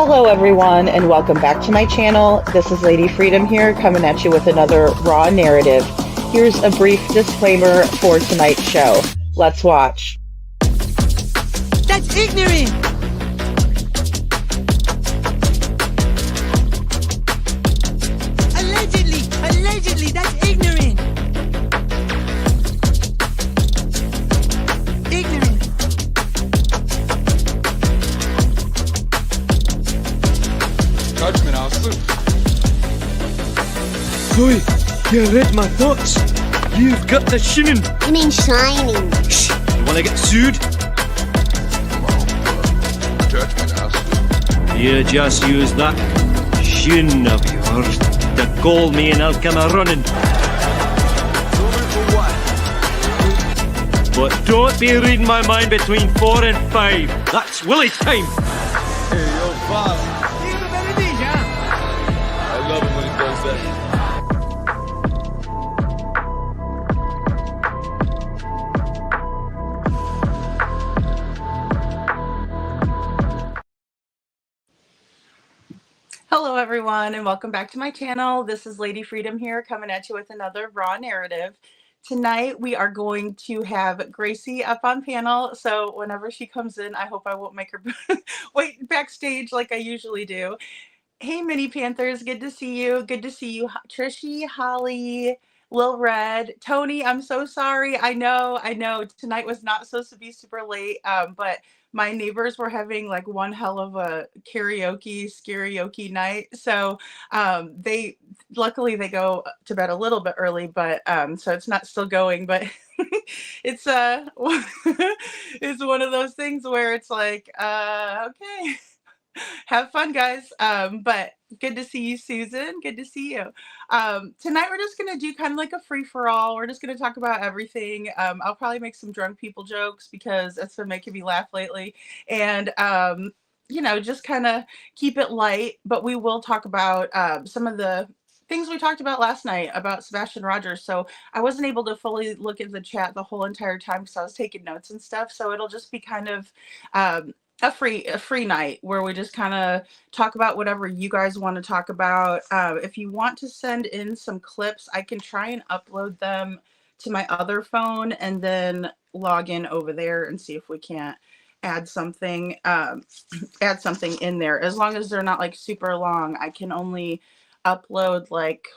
Hello everyone and welcome back to my channel. This is Lady Freedom here coming at you with another raw narrative. Here's a brief disclaimer for tonight's show. Let's watch. That's ignorant! Allegedly, that's ignorant! Ignorant. Judgment, Arthur. Boy, you read my thoughts. You've got the shinning. You mean shining? Shh, you wanna get sued? Judgment, Arthur. You just use that shin of yours to call me and I'll come a running. But don't be reading my mind between 4 and 5. That's Willie time. Hey, yo, boss. I love it when he does that. Hello everyone and welcome back to my channel. This is Lady Freedom here coming at you with another raw narrative. Tonight we are going to have Gracie up on panel, so whenever she comes in I hope I won't make her wait backstage like I usually do. Hey Mini Panthers, good to see you. Good to see you, Trishy, Holly, Lil Red, Tony. I'm so sorry. I know. Tonight was not supposed to be super late, but my neighbors were having like one hell of a karaoke night. So they luckily they go to bed a little bit early, but so it's not still going, but it's it's one of those things where it's like okay. Have fun, guys. But good to see you, Susan. Good to see you. Tonight we're just gonna do kind of like a free-for-all. We're just gonna talk about everything. I'll probably make some drunk people jokes because that's been making me laugh lately. And you know, just kind of keep it light. But we will talk about some of the things we talked about last night about Sebastian Rogers. So I wasn't able to fully look at the chat the whole entire time because I was taking notes and stuff. So it'll just be kind of a free night where we just kind of talk about whatever you guys want to talk about. If you want to send in some clips, I can try and upload them to my other phone and then log in over there and see if we can't add something in there. As long as they're not like super long, I can only upload like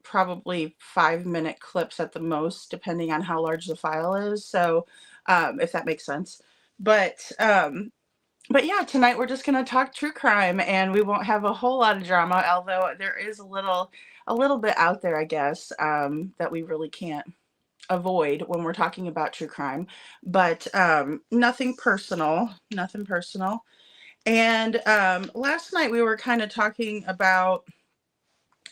probably 5-minute clips at the most, depending on how large the file is. So if that makes sense. But yeah, tonight we're just going to talk true crime and we won't have a whole lot of drama, although there is a little bit out there, I guess, that we really can't avoid when we're talking about true crime, but nothing personal. And last night we were kind of talking about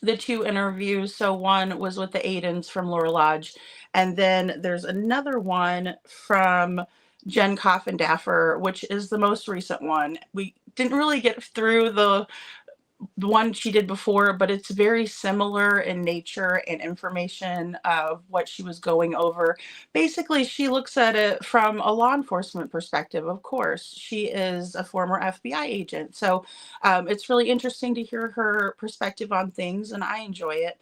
the 2 interviews. So one was with the Aidens from Laura Lodge, and then there's another one from Jen Coffin Daffer, which is the most recent one. We didn't really get through the one she did before, but it's very similar in nature and information of what she was going over. Basically, she looks at it from a law enforcement perspective. Of course, she is a former FBI agent. So it's really interesting to hear her perspective on things, and I enjoy it.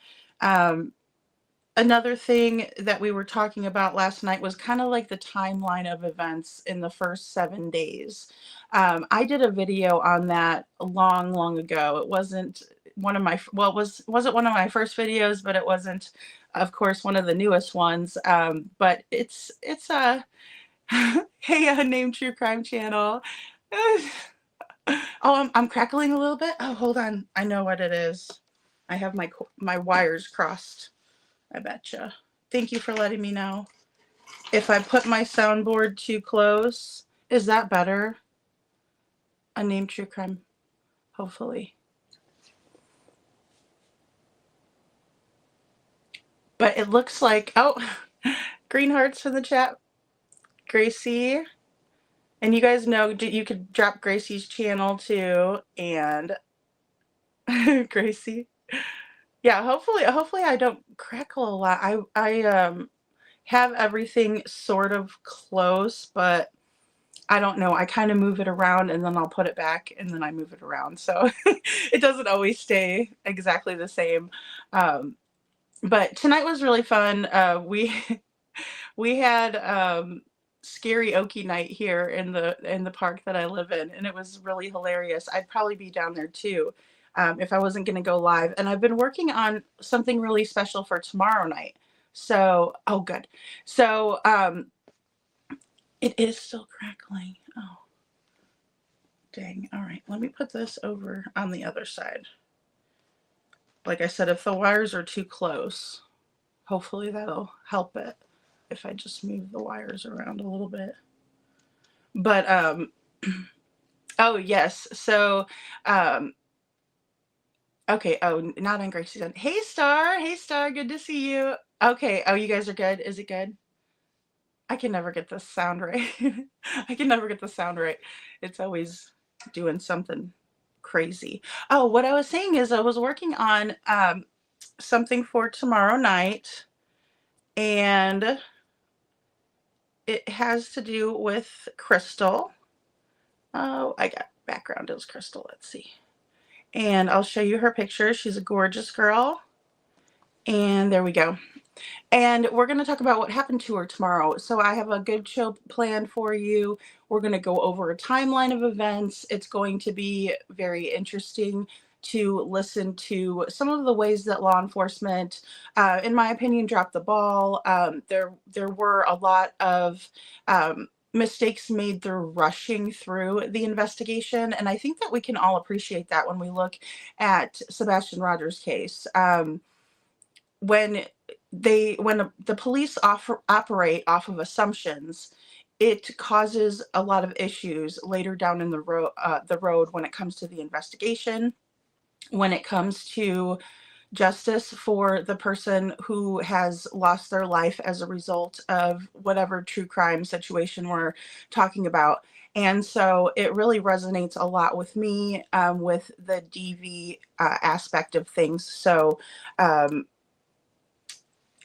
Another thing that we were talking about last night was kind of like the timeline of events in the first 7 days. I did a video on that long ago. It wasn't one of my, well, wasn't one of my first videos, but it wasn't, of course, one of the newest ones. But it's a, hey, unnamed true crime channel. Oh, I'm crackling a little bit. Oh, hold on. I know what it is. I have my wires crossed. I betcha. Thank you for letting me know. If I put my soundboard too close, is that better? Unnamed true crime, hopefully. But it looks like, oh, green hearts for the chat. Gracie. And you guys know you could drop Gracie's channel too. And Gracie. Yeah, hopefully I don't crackle a lot. I have everything sort of close, but I don't know. I kind of move it around and then I'll put it back and then I move it around. So it doesn't always stay exactly the same. Um, but tonight was really fun. We had scary Okie night here in the park that I live in, and it was really hilarious. I'd probably be down there too if I wasn't going to go live. And I've been working on something really special for tomorrow night. So, oh, good. So, it is still crackling. Oh, dang. All right, let me put this over on the other side. Like I said, if the wires are too close, hopefully that'll help it if I just move the wires around a little bit. But oh yes, so okay, oh, not on Gracie's end. Hey Star, good to see you. Okay, oh, you guys are good. Is it good? I can never get this sound right. I can never get the sound right. It's always doing something crazy. Oh, what I was saying is I was working on something for tomorrow night, and it has to do with Crystal. Oh, I got background is Crystal. Let's see. And I'll show you her picture. She's a gorgeous girl. And there we go. And we're going to talk about what happened to her tomorrow. So I have a good show planned for you. We're going to go over a timeline of events. It's going to be very interesting to listen to some of the ways that law enforcement, in my opinion, dropped the ball. There were a lot of mistakes made through rushing through the investigation. And I think that we can all appreciate that when we look at Sebastian Rogers' case. When the police operate off of assumptions, it causes a lot of issues later down in the road when it comes to the investigation, when it comes to justice for the person who has lost their life as a result of whatever true crime situation we're talking about. And so it really resonates a lot with me with the DV aspect of things. So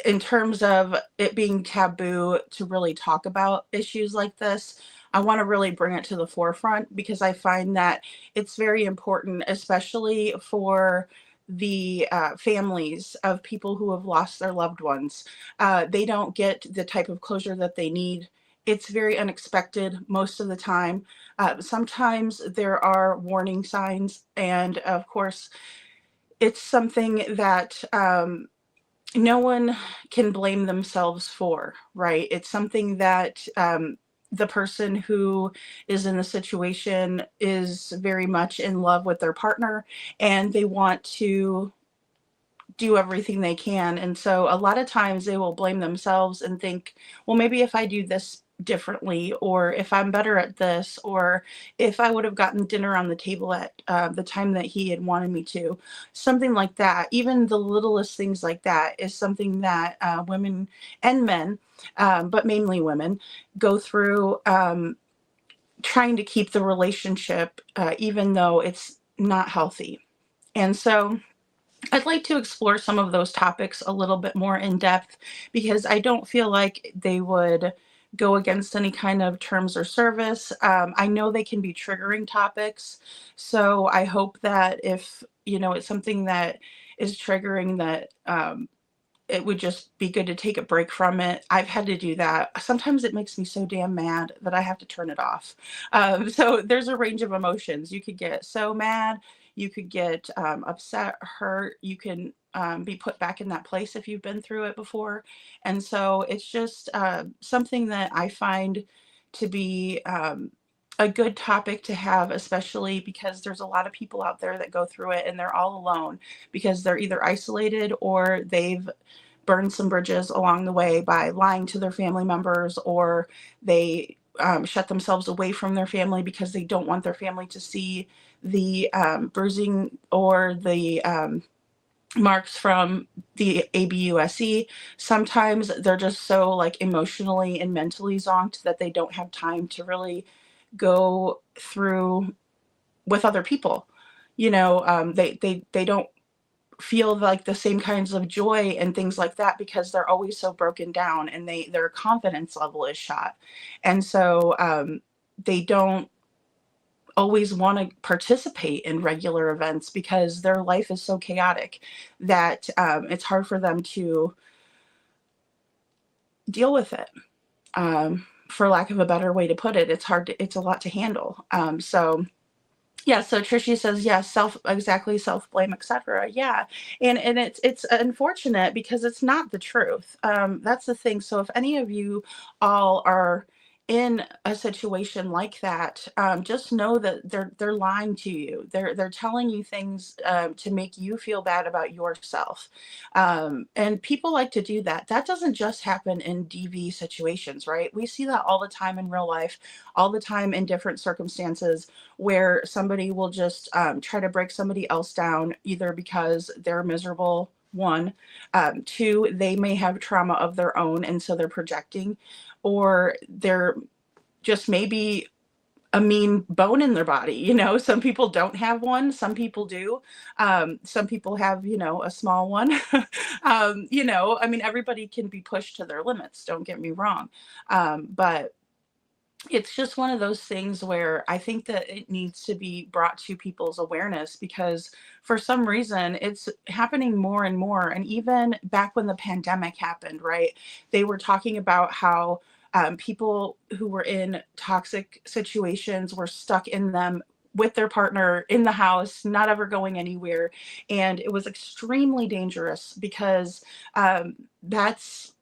in terms of it being taboo to really talk about issues like this, I want to really bring it to the forefront because I find that it's very important, especially for the families of people who have lost their loved ones. They don't get the type of closure that they need. It's very unexpected most of the time. Sometimes there are warning signs, and of course, it's something that no one can blame themselves for, right? It's something that the person who is in the situation is very much in love with their partner and they want to do everything they can. And so a lot of times they will blame themselves and think, well, maybe if I do this differently, or if I'm better at this, or if I would have gotten dinner on the table at the time that he had wanted me to, something like that. Even the littlest things like that is something that women and men, but mainly women, go through trying to keep the relationship, even though it's not healthy. And so I'd like to explore some of those topics a little bit more in depth because I don't feel like they would go against any kind of terms or service. I know they can be triggering topics. So I hope that if, it's something that is triggering, that it would just be good to take a break from it. I've had to do that. Sometimes it makes me so damn mad that I have to turn it off. So there's a range of emotions. You could get so mad, you could get upset, hurt, you can be put back in that place if you've been through it before. And so it's just something that I find to be a good topic to have, especially because there's a lot of people out there that go through it and they're all alone because they're either isolated or they've burned some bridges along the way by lying to their family members, or they shut themselves away from their family because they don't want their family to see the bruising or the marks from the ABUSE. Sometimes they're just so like emotionally and mentally zonked that they don't have time to really go through with other people. They don't feel like the same kinds of joy and things like that because they're always so broken down and their confidence level is shot. And so they don't always want to participate in regular events because their life is so chaotic that it's hard for them to deal with it. For lack of a better way to put it, it's a lot to handle. Yeah, so Trishy says, yeah, exactly, self blame, etc. Yeah, and it's unfortunate because it's not the truth. That's the thing. So if any of you all are in a situation like that, just know that they're lying to you. They're telling you things to make you feel bad about yourself. And people like to do that. That doesn't just happen in DV situations, right? We see that all the time in real life, all the time in different circumstances where somebody will just try to break somebody else down, either because they're miserable, one, two, they may have trauma of their own, and so they're projecting, or they're just maybe a mean bone in their body. Some people don't have one, some people do. Some people have, a small one. I mean, everybody can be pushed to their limits, don't get me wrong. But it's just one of those things where I think that it needs to be brought to people's awareness, because for some reason it's happening more and more. And even back when the pandemic happened, right, they were talking about how people who were in toxic situations were stuck in them with their partner in the house, not ever going anywhere. And it was extremely dangerous because that's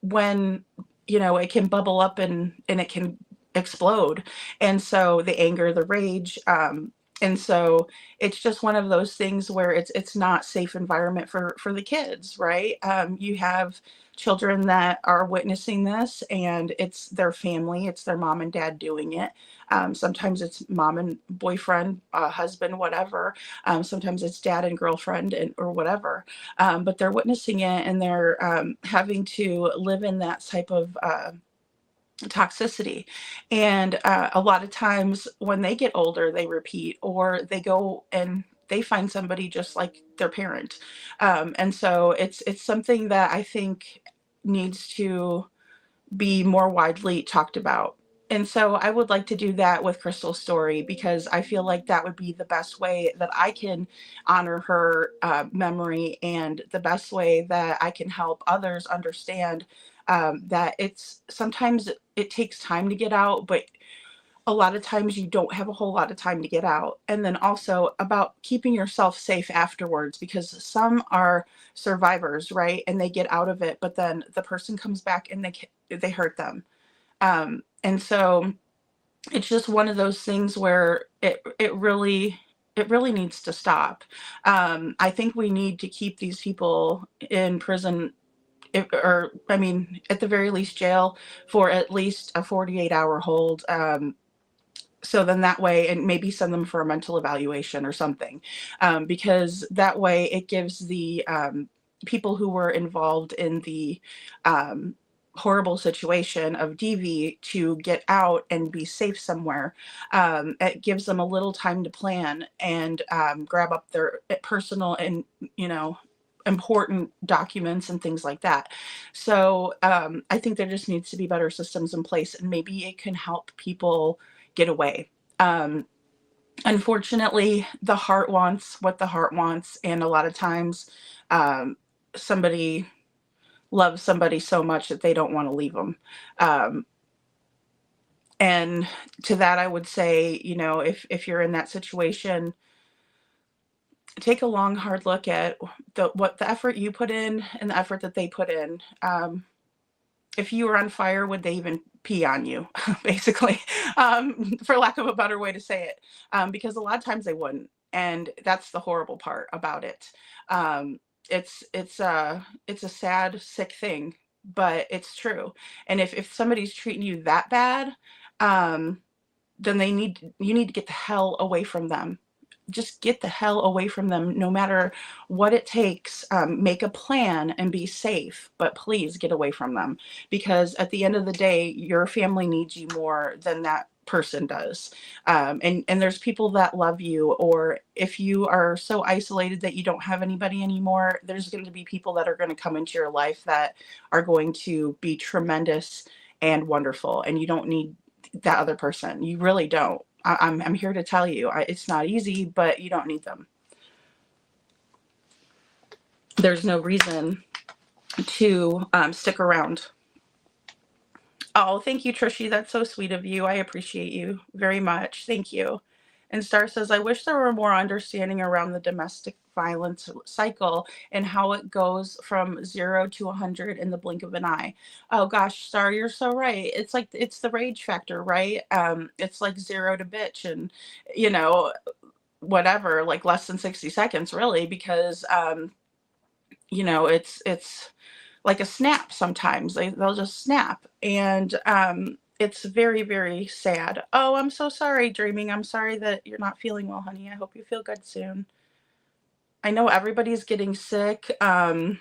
when it can bubble up and it can explode. And so the anger, the rage, and so it's just one of those things where it's not safe environment for the kids, right? You have children that are witnessing this, and it's their family, it's their mom and dad doing it. Sometimes it's mom and boyfriend, husband, whatever. Sometimes it's dad and girlfriend, or whatever. But they're witnessing it, and they're having to live in that type of toxicity. And a lot of times when they get older, they repeat, or they go and they find somebody just like their parent. And so it's something that I think needs to be more widely talked about. And so I would like to do that with Crystal's story, because I feel like that would be the best way that I can honor her memory, and the best way that I can help others understand that sometimes it takes time to get out, but a lot of times you don't have a whole lot of time to get out. And then also about keeping yourself safe afterwards, because some are survivors, right? And they get out of it, but then the person comes back and they hurt them. And so it's just one of those things where it really needs to stop. I think we need to keep these people in prison, or I mean, at the very least jail, for at least a 48-hour hold. So then that way, and maybe send them for a mental evaluation or something, because that way it gives the people who were involved in the horrible situation of DV to get out and be safe somewhere. It gives them a little time to plan and grab up their personal and important documents and things like that. So I think there just needs to be better systems in place, and maybe it can help people get away. Unfortunately, the heart wants what the heart wants, and a lot of times somebody loves somebody so much that they don't want to leave them. And to that, I would say, if you're in that situation, take a long, hard look at what the effort you put in and the effort that they put in. If you were on fire, would they even pee on you, basically, for lack of a better way to say it? Because a lot of times they wouldn't. And that's the horrible part about it. It's a sad, sick thing, but it's true. And if somebody's treating you that bad, then you need to get the hell away from them. Just get the hell away from them, no matter what it takes. Make a plan and be safe, but please get away from them, because at the end of the day, your family needs you more than that person does. And there's people that love you, or if you are so isolated that you don't have anybody anymore, there's going to be people that are going to come into your life that are going to be tremendous and wonderful, and you don't need that other person. You really don't. I'm here to tell you, it's not easy, but you don't need them. There's no reason to stick around. Oh, thank you, Trishy. That's so sweet of you. I appreciate you very much. Thank you. And Star says, I wish there were more understanding around the domestic violence cycle and how it goes from 0 to 100 in the blink of an eye. Oh gosh, Star, you're so right. It's like it's the rage factor, right? It's like 0 to bitch, and you know, whatever, like less than 60 seconds, really, because it's like a snap. Sometimes they'll just snap, and it's very, very sad. Oh, I'm so sorry, Dreaming. I'm sorry that you're not feeling well, honey. I hope you feel good soon. I know everybody's getting sick. Yeah,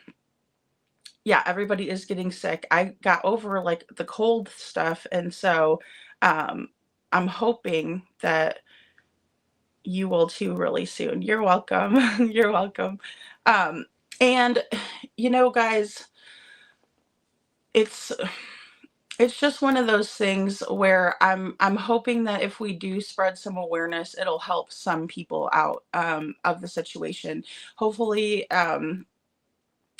everybody is getting sick. I got over like the cold stuff, and so um I'm hoping that you will too really soon. You're welcome. You're welcome. um and guys, it's it's just one of those things where I'm hoping that if we do spread some awareness, it'll help some people out of the situation. Hopefully, and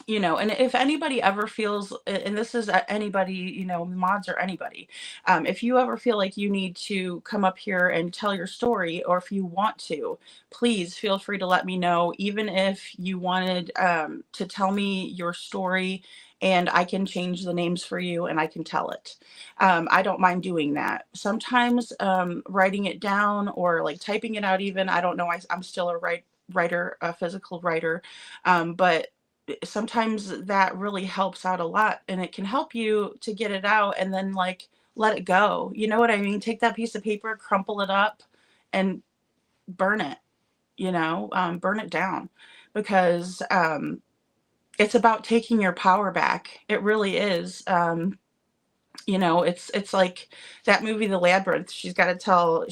if anybody ever feels, and this is anybody, mods or anybody, if you ever feel like you need to come up here and tell your story, or if you want to, please feel free to let me know. Even if you wanted to tell me your story, and I can change the names for you and I can tell it. I don't mind doing that. Sometimes writing it down or like typing it out, even, I don't know, I'm still a writer, a physical writer, but sometimes that really helps out a lot, and it can help you to get it out and then like let it go. You know what I mean? Take that piece of paper, crumple it up, and burn it. Burn it down, because it's about taking your power back. It really is. It's like that movie, The Labyrinth. She's got to tell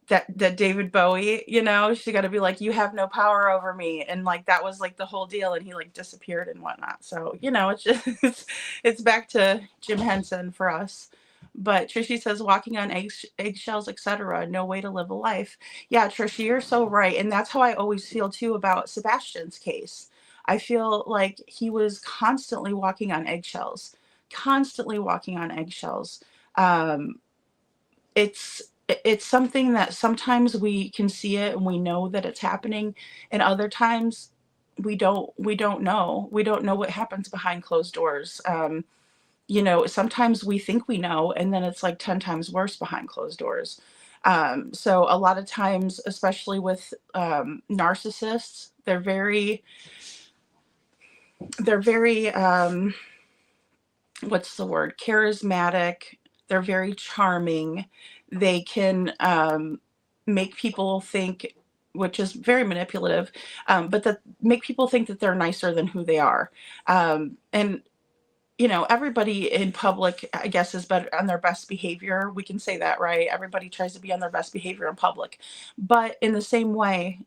that David Bowie, she got to be like, you have no power over me. And like, that was like the whole deal. And he like disappeared and whatnot. So, it's just, it's back to Jim Henson for us. But Trishy says, walking on eggshells, etc. No way to live a life. Yeah, Trishy, you're so right. And that's how I always feel too about Sebastian's case. I feel like he was constantly walking on eggshells, constantly walking on eggshells. Um, it's something that sometimes we can see it and we know that it's happening, and other times we don't know what happens behind closed doors. Sometimes we think we know, and then it's like 10 times worse behind closed doors. So a lot of times, especially with narcissists, they're very what's the word, charismatic. They're very charming. They can make people think, which is very manipulative, but that make people think that they're nicer than who they are. And everybody in public, I guess, is better on their best behavior. We can say that, right? Everybody tries to be on their best behavior in public, but in the same way,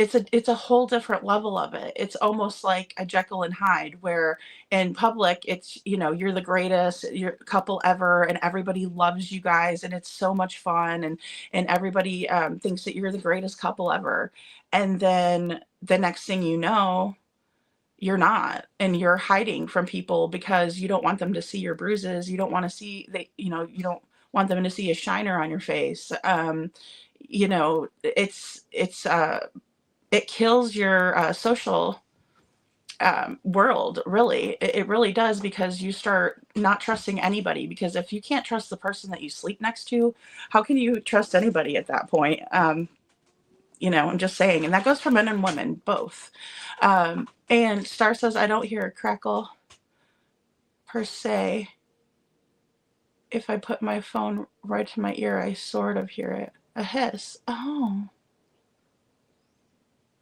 it's a whole different level of it. It's almost like a Jekyll and Hyde, where in public it's, you're the greatest, you're couple ever, and everybody loves you guys, and it's so much fun, and everybody thinks that you're the greatest couple ever. And then the next thing you know, you're not, and you're hiding from people because you don't want them to see your bruises. You don't want to see you don't want them to see a shiner on your face. It kills your social world, really. It really does, because you start not trusting anybody, because if you can't trust the person that you sleep next to, how can you trust anybody at that point? I'm just saying, and that goes for men and women both. And Star says, I don't hear a crackle per se. If I put my phone right to my ear, I sort of hear it. A hiss. Oh,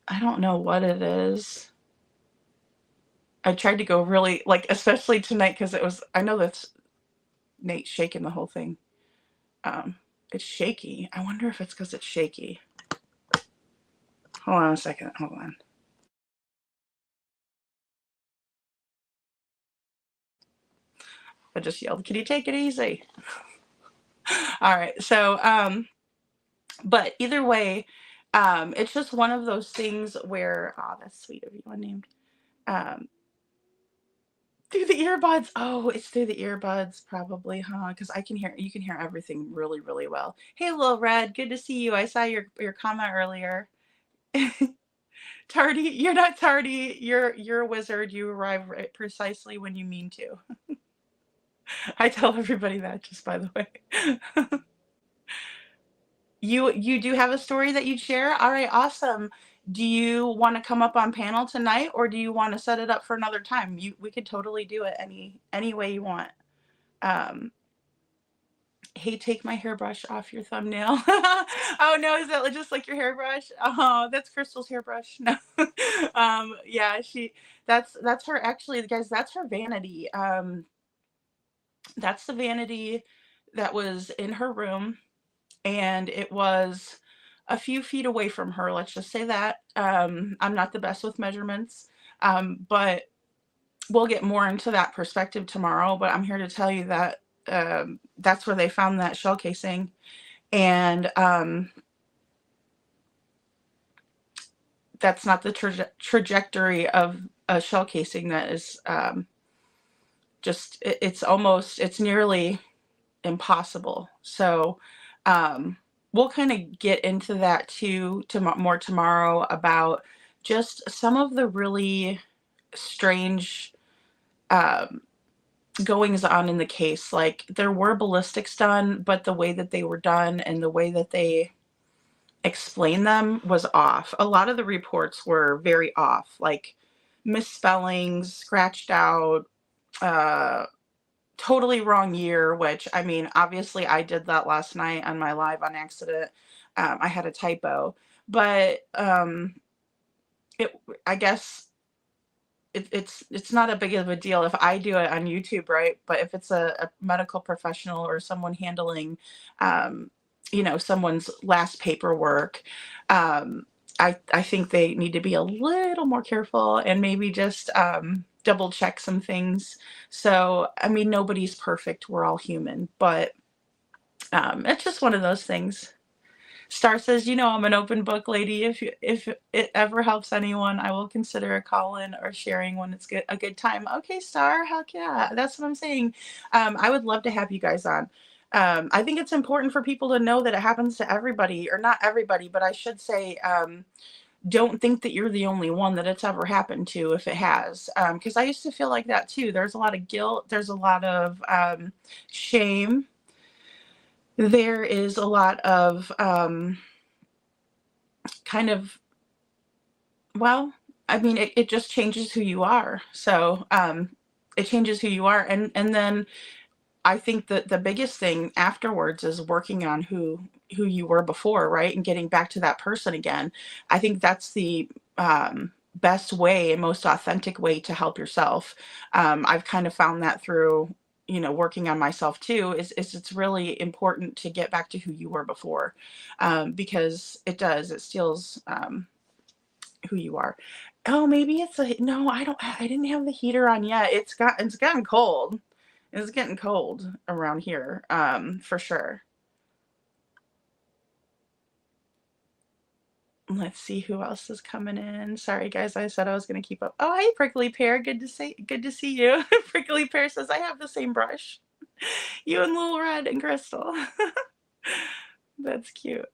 I don't know what it is. I tried to go really, like, especially tonight, because I know that's Nate shaking the whole thing. It's shaky. I wonder if it's because it's shaky. Hold on a second. Hold on. I just yelled, can you take it easy? All right. So, but either way, it's just one of those things where, oh, that's sweet of you, unnamed. Um, through the earbuds. Oh, it's through the earbuds, probably, huh? Because you can hear everything really, really well. Hey, Lil Red, good to see you. I saw your comment earlier. Tardy, you're not tardy. You're a wizard. You arrive right precisely when you mean to. I tell everybody that, just by the way. You do have a story that you'd share? All right, awesome. Do you want to come up on panel tonight, or do you want to set it up for another time? We could totally do it any way you want. Um, hey, take my hairbrush off your thumbnail. Oh no, is that just like your hairbrush? Oh, that's Crystal's hairbrush. No. Yeah, that's her, actually, guys, that's her vanity. That's the vanity that was in her room, and it was a few feet away from her. Let's just say that. I'm not the best with measurements, but we'll get more into that perspective tomorrow. But I'm here to tell you that that's where they found that shell casing, and that's not the trajectory of a shell casing. That is it's nearly impossible. So we'll kind of get into that too more tomorrow, about just some of the really strange goings on in the case. Like, there were ballistics done, but the way that they were done and the way that they explained them was off. A lot of the reports were very off, like misspellings, scratched out, totally wrong year, which, I mean, obviously I did that last night on my live on accident. I had a typo, but I guess it's not a big of a deal if I do it on YouTube, right? But if it's a medical professional or someone handling, someone's last paperwork, I think they need to be a little more careful and maybe just double check some things. So, I mean, nobody's perfect. We're all human, but it's just one of those things. Star says, I'm an open book, lady. If it ever helps anyone, I will consider a call-in or sharing when it's a good time. Okay, Star, heck yeah. That's what I'm saying. I would love to have you guys on. I think it's important for people to know that it happens to everybody, or not everybody, but I should say, don't think that you're the only one that it's ever happened to, if it has. Because I used to feel like that too. There's a lot of guilt. There's a lot of shame. There is a lot of kind of, well, I mean, it just changes who you are. So it changes who you are. And then I think that the biggest thing afterwards is working on who you were before, right? And getting back to that person again. I think that's the best way and most authentic way to help yourself. I've kind of found that through, working on myself too, is it's really important to get back to who you were before, because it steals who you are. Oh, maybe no, I didn't have the heater on yet. It's gotten cold. It's getting cold around here, for sure. Let's see who else is coming in. Sorry, guys, I said I was going to keep up. Oh, hey, Prickly Pear. Good to see you. Prickly Pear says, I have the same brush. You and Little Red and Crystal. That's cute.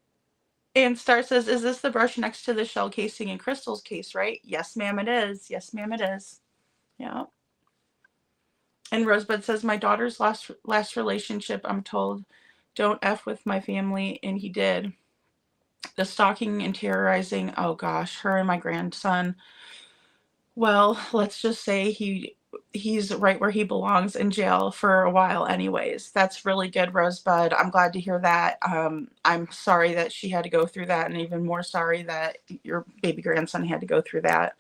And Star says, is this the brush next to the shell casing in Crystal's case, right? Yes, ma'am, it is. Yes, ma'am, it is. Yeah. And Rosebud says, my daughter's last relationship, I'm told, don't F with my family, and he did. The stalking and terrorizing, oh gosh, her and my grandson. Well, let's just say he's right where he belongs, in jail for a while anyways. That's really good, Rosebud. I'm glad to hear that. I'm sorry that she had to go through that, and even more sorry that your baby grandson had to go through that.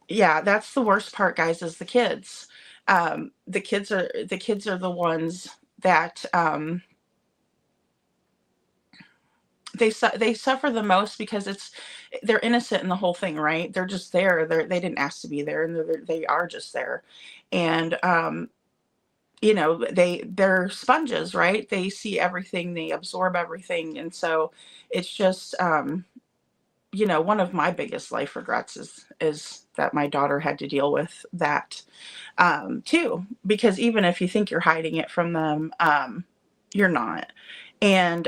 Yeah, that's the worst part, guys, is the kids. The kids are the ones that they suffer the most, because they're innocent in the whole thing, right? They're just there. They didn't ask to be there, and they are just there. And they're sponges, right? They see everything, they absorb everything. And so it's just, one of my biggest life regrets is that my daughter had to deal with that, too, because even if you think you're hiding it from them, you're not. And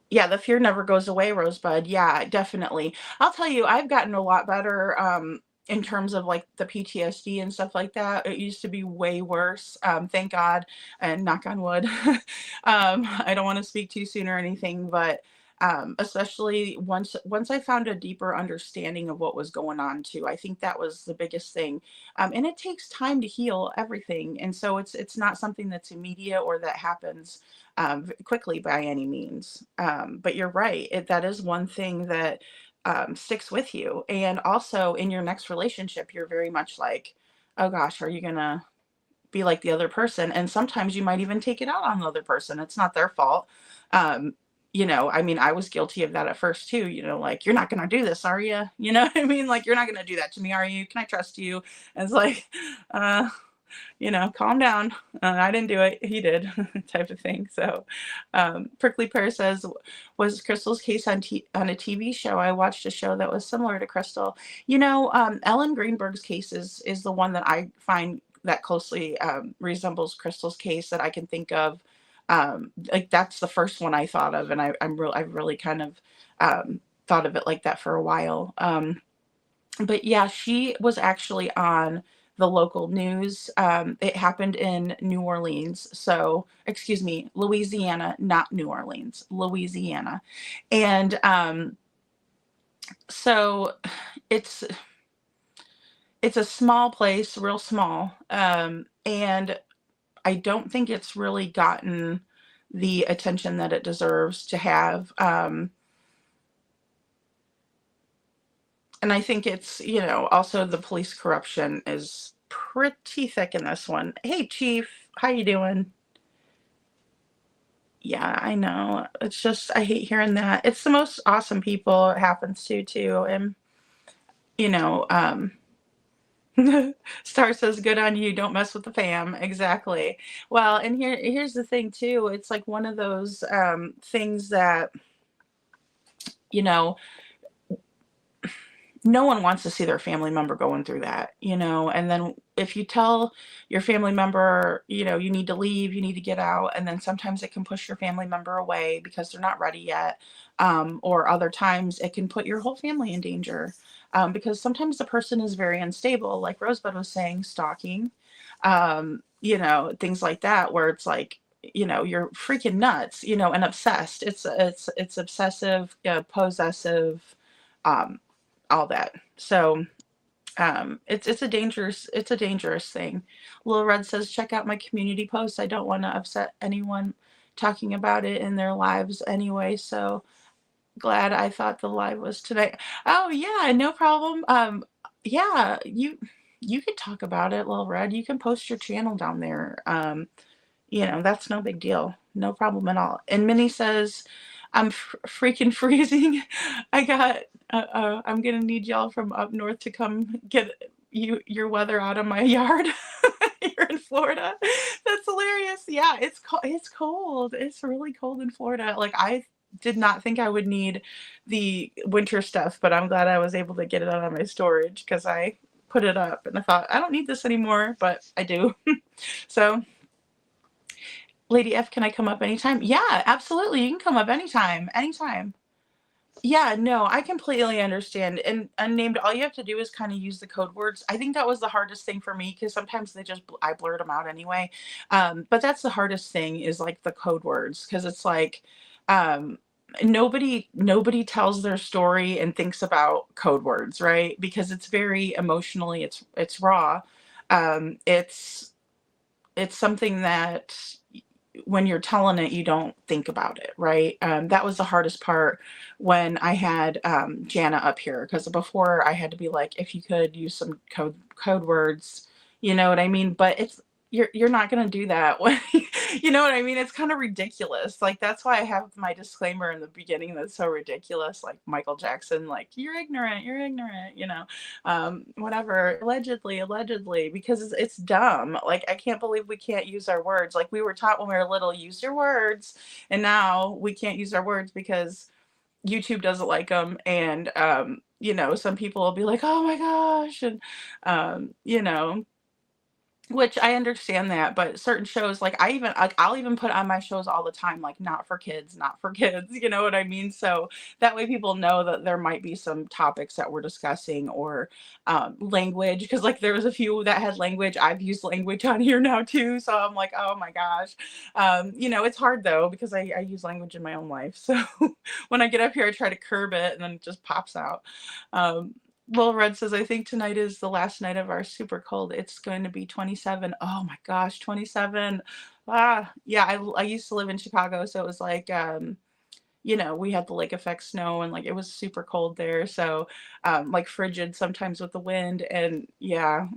yeah, the fear never goes away, Rosebud. Yeah, definitely. I'll tell you, I've gotten a lot better, in terms of like the PTSD and stuff like that. It used to be way worse. Thank God, and knock on wood. I don't want to speak too soon or anything, but especially once I found a deeper understanding of what was going on too. I think that was the biggest thing. And it takes time to heal everything, and so it's not something that's immediate or that happens quickly by any means. But you're right. That is one thing that sticks with you. And also in your next relationship, you're very much like, oh gosh, are you going to be like the other person? And sometimes you might even take it out on the other person. It's not their fault. Um, I mean, I was guilty of that at first too, like, you're not going to do this, are you? You know what I mean? Like, you're not going to do that to me, are you? Can I trust you? And it's like, uh, calm down. I didn't do it. He did, type of thing. So, Prickly Pear says, was Crystal's case on a TV show? I watched a show that was similar to Crystal. Ellen Greenberg's case is the one that I find that closely resembles Crystal's case that I can think of. Like, that's the first one I thought of, and I've really kind of thought of it like that for a while. But yeah, she was actually on the local news. It happened in New Orleans. So, excuse me, Louisiana, not New Orleans, Louisiana. And so it's it's a small place, real small. And I don't think it's really gotten the attention that it deserves to have. And I think it's, also the police corruption is pretty thick in this one. Hey, Chief, how you doing? Yeah, I know. It's just, I hate hearing that. It's the most awesome people it happens to, too. And, you know, um, Star says, good on you. Don't mess with the fam. Exactly. Well, and here's the thing, too. It's like one of those things that, you know, no one wants to see their family member going through that, and then if you tell your family member, you need to leave, you need to get out, and then sometimes it can push your family member away because they're not ready yet, or other times it can put your whole family in danger, because sometimes the person is very unstable, like Rosebud was saying, stalking, things like that, where it's like, you're freaking nuts, and obsessed. It's obsessive, possessive, um, all that. So it's a dangerous thing. Little Red says, check out my community post. I don't want to upset anyone talking about it in their lives anyway. So glad I thought the live was tonight. Oh yeah, no problem. Yeah, you could talk about it, Little Red. You can post your channel down there. That's no big deal. No problem at all. And Minnie says, I'm freaking freezing. I got, I'm gonna need y'all from up north to come get your weather out of my yard. You're in Florida. That's hilarious. Yeah, it's cold. It's really cold in Florida. Like, I did not think I would need the winter stuff, but I'm glad I was able to get it out of my storage because I put it up and I thought, I don't need this anymore, but I do. So, Lady F, can I come up anytime? Yeah, absolutely. You can come up anytime. Anytime. Yeah, no, I completely understand. And unnamed, all you have to do is kind of use the code words. I think that was the hardest thing for me because sometimes I blurt them out anyway. But that's the hardest thing is like the code words because it's like um, nobody tells their story and thinks about code words, right? Because it's very emotionally, it's raw. It's something that when you're telling it, you don't think about it, right? That was the hardest part when I had Jana up here, because before I had to be like, if you could use some code words, you know what I mean? But you're not gonna do that when You know what I mean? It's kind of ridiculous. Like, that's why I have my disclaimer in the beginning that's so ridiculous. Like Michael Jackson, like, you're ignorant, whatever. Allegedly, because it's dumb. Like, I can't believe we can't use our words. Like, we were taught when we were little, use your words. And now we can't use our words because YouTube doesn't like them. And, some people will be like, oh my gosh. And, which I understand that, but certain shows, like I'll even put on my shows all the time, like not for kids, not for kids, you know what I mean? So that way people know that there might be some topics that we're discussing or language, because like there was a few that had language. I've used language on here now too, so I'm like, oh my gosh. It's hard though because I use language in my own life. So when I get up here, I try to curb it and then it just pops out. Lil Red says, I think tonight is the last night of our super cold. It's going to be 27. Oh my gosh, 27. Yeah, I used to live in Chicago, so it was like, we had the lake effect snow and like it was super cold there. So, like frigid sometimes with the wind. And yeah,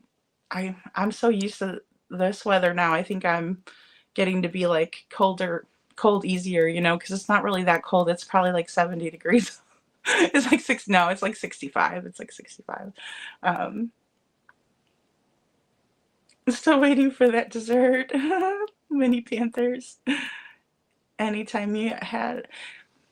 I'm so used to this weather now. I think I'm getting to be like cold easier, because it's not really that cold. It's probably like 70 degrees. It's like no, it's like 65. It's like 65. Um, Still waiting for that dessert. Mini Panthers. Anytime you had,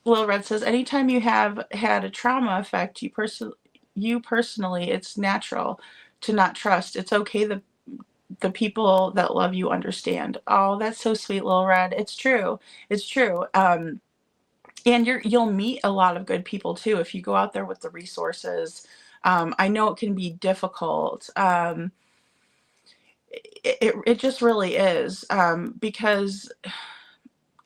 Lil Red says, anytime you have had a trauma affect you personally, it's natural to not trust. It's okay. The people that love you understand. Oh, that's so sweet, Lil Red. It's true. It's true. And you'll meet a lot of good people too if you go out there with the resources. I know it can be difficult. It just really is, because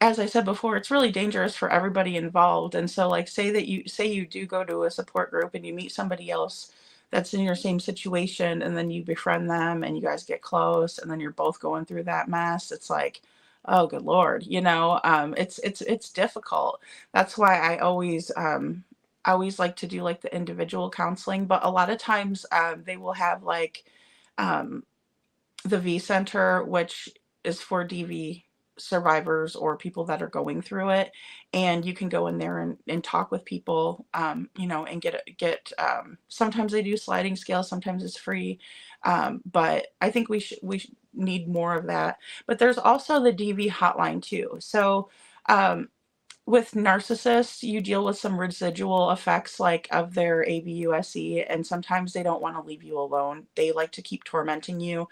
as I said before, it's really dangerous for everybody involved. And so like say you do go to a support group and you meet somebody else that's in your same situation, and then you befriend them and you guys get close and then you're both going through that mess. It's like, oh good Lord, it's difficult. That's why I always like to do like the individual counseling, but a lot of times they will have like um the V Center, which is for DV survivors or people that are going through it. And you can go in there and talk with people, and sometimes they do sliding scale, sometimes it's free. But I think we need more of that. But there's also the DV hotline too. So, um, with narcissists, you deal with some residual effects like of their ABUSE, and sometimes they don't want to leave you alone. They like to keep tormenting you.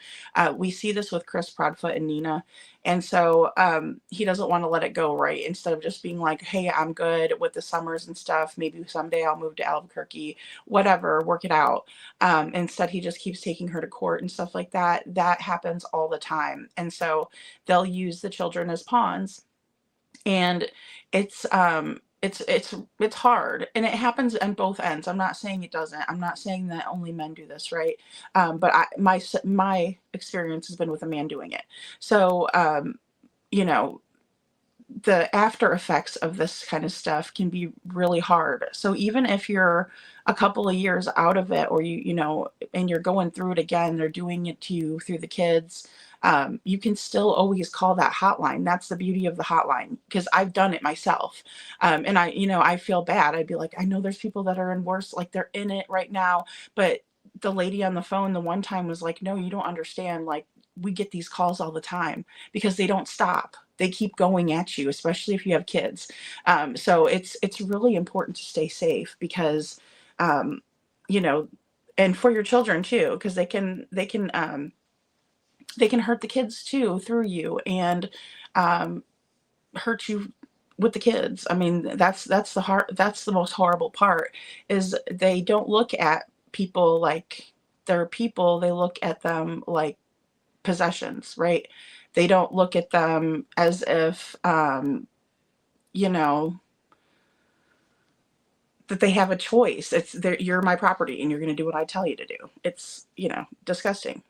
We see this with Chris Broadfoot and Nina. And so he doesn't want to let it go, right? Instead of just being like, hey, I'm good with the summers and stuff. Maybe someday I'll move to Albuquerque, whatever, work it out. Instead, he just keeps taking her to court and stuff like that. That happens all the time. And so they'll use the children as pawns. And it's hard, and it happens on both ends. I'm not saying it doesn't. I'm not saying that only men do this, right? But my experience has been with a man doing it. So you know the after effects of this kind of stuff can be really hard. So even if you're a couple of years out of it, or and you're going through it again, they're doing it to you through the kids. You can still always call that hotline. That's the beauty of the hotline, because I've done it myself. And I feel bad. I'd be like, I know there's people that are in worse, like they're in it right now. But the lady on the phone the one time was like, no, you don't understand. Like, we get these calls all the time because they don't stop. They keep going at you, especially if you have kids. So it's really important to stay safe, because, you know, and for your children too, because they can hurt the kids too through you, and hurt you with the kids. I mean, that's the most horrible part, is they don't look at people like they're people. They look at them like possessions, right? They don't look at them as if, you know, that they have a choice. You're my property and you're going to do what I tell you to do. It's, disgusting.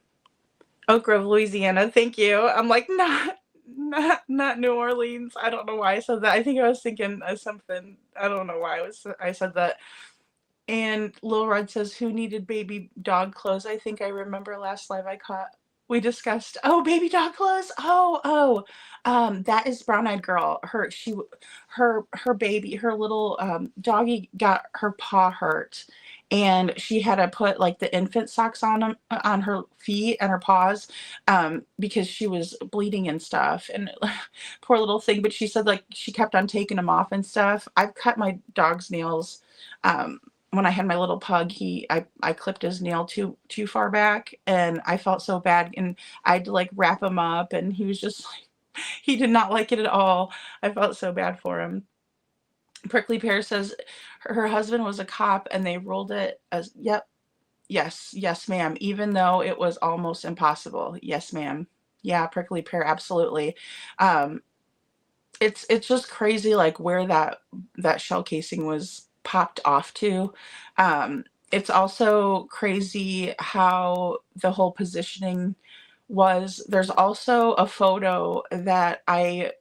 Oak Grove, Louisiana. Thank you. I'm like, not New Orleans. I don't know why I said that. I think I was thinking of something. I don't know why I said that. And Lil Red says, who needed baby dog clothes? I think I remember last live I caught we discussed, oh, baby dog clothes. That is Brown Eyed Girl. Her baby, her little doggy got her paw hurt, and she had to put like the infant socks on her feet and her paws, because she was bleeding and stuff. And poor little thing. But she said like she kept on taking them off and stuff. I've cut my dog's nails. When I had my little pug, I clipped his nail too far back, and I felt so bad, and I had to like wrap him up, and he was just like, he did not like it at all. I felt so bad for him. Prickly Pear says her husband was a cop and they ruled it as, yep, yes, ma'am, even though it was almost impossible. Yes, ma'am. Yeah, Prickly Pear, absolutely. Um, it's just crazy like where that shell casing was popped off to. It's also crazy how the whole positioning was. There's also a photo that I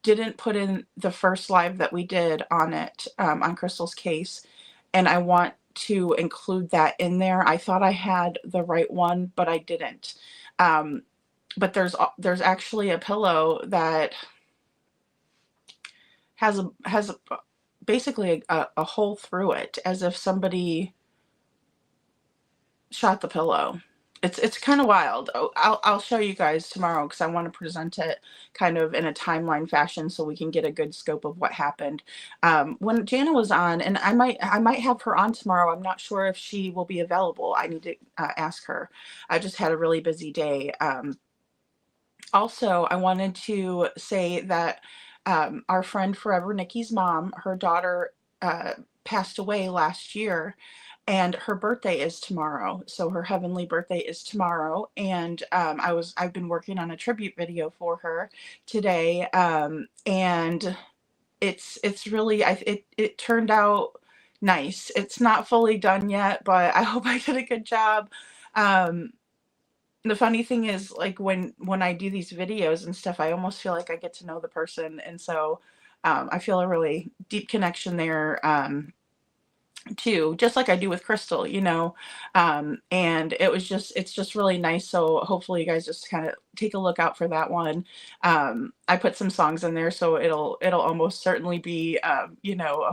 didn't put in the first live that we did on it, on Crystal's case, and I want to include that in there. I thought I had the right one, but I didn't. But there's actually a pillow that has basically a hole through it, as if somebody shot the pillow. It's kind of wild. Oh, I'll show you guys tomorrow because I want to present it kind of in a timeline fashion so we can get a good scope of what happened. When Jana was on, and I might have her on tomorrow. I'm not sure if she will be available. I need to ask her. I just had a really busy day. Also, I wanted to say that our friend Forever Nikki's mom, her daughter passed away last year, and her birthday is tomorrow. So her heavenly birthday is tomorrow, and I've been working on a tribute video for her today, and it's really it turned out nice. It's not fully done yet, but I hope I did a good job. Um, the funny thing is, like, when I do these videos and stuff, I almost feel like I get to know the person, and so I feel a really deep connection there, too, just like I do with Crystal, and it's just really nice. So hopefully you guys just kind of take a look out for that one. I put some songs in there, so it'll almost certainly be a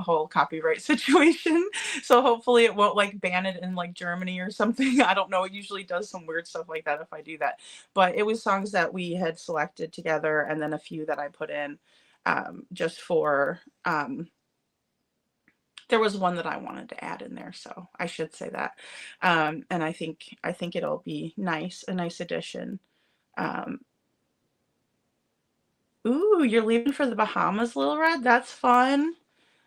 whole copyright situation. So hopefully it won't like ban it in like Germany or something. I don't know. It usually does some weird stuff like that if I do that. But it was songs that we had selected together, and then a few that I put in just for there was one that I wanted to add in there, so I should say that. And I think it'll be nice, a nice addition. Um, ooh, you're leaving for the Bahamas, Little Red? That's fun.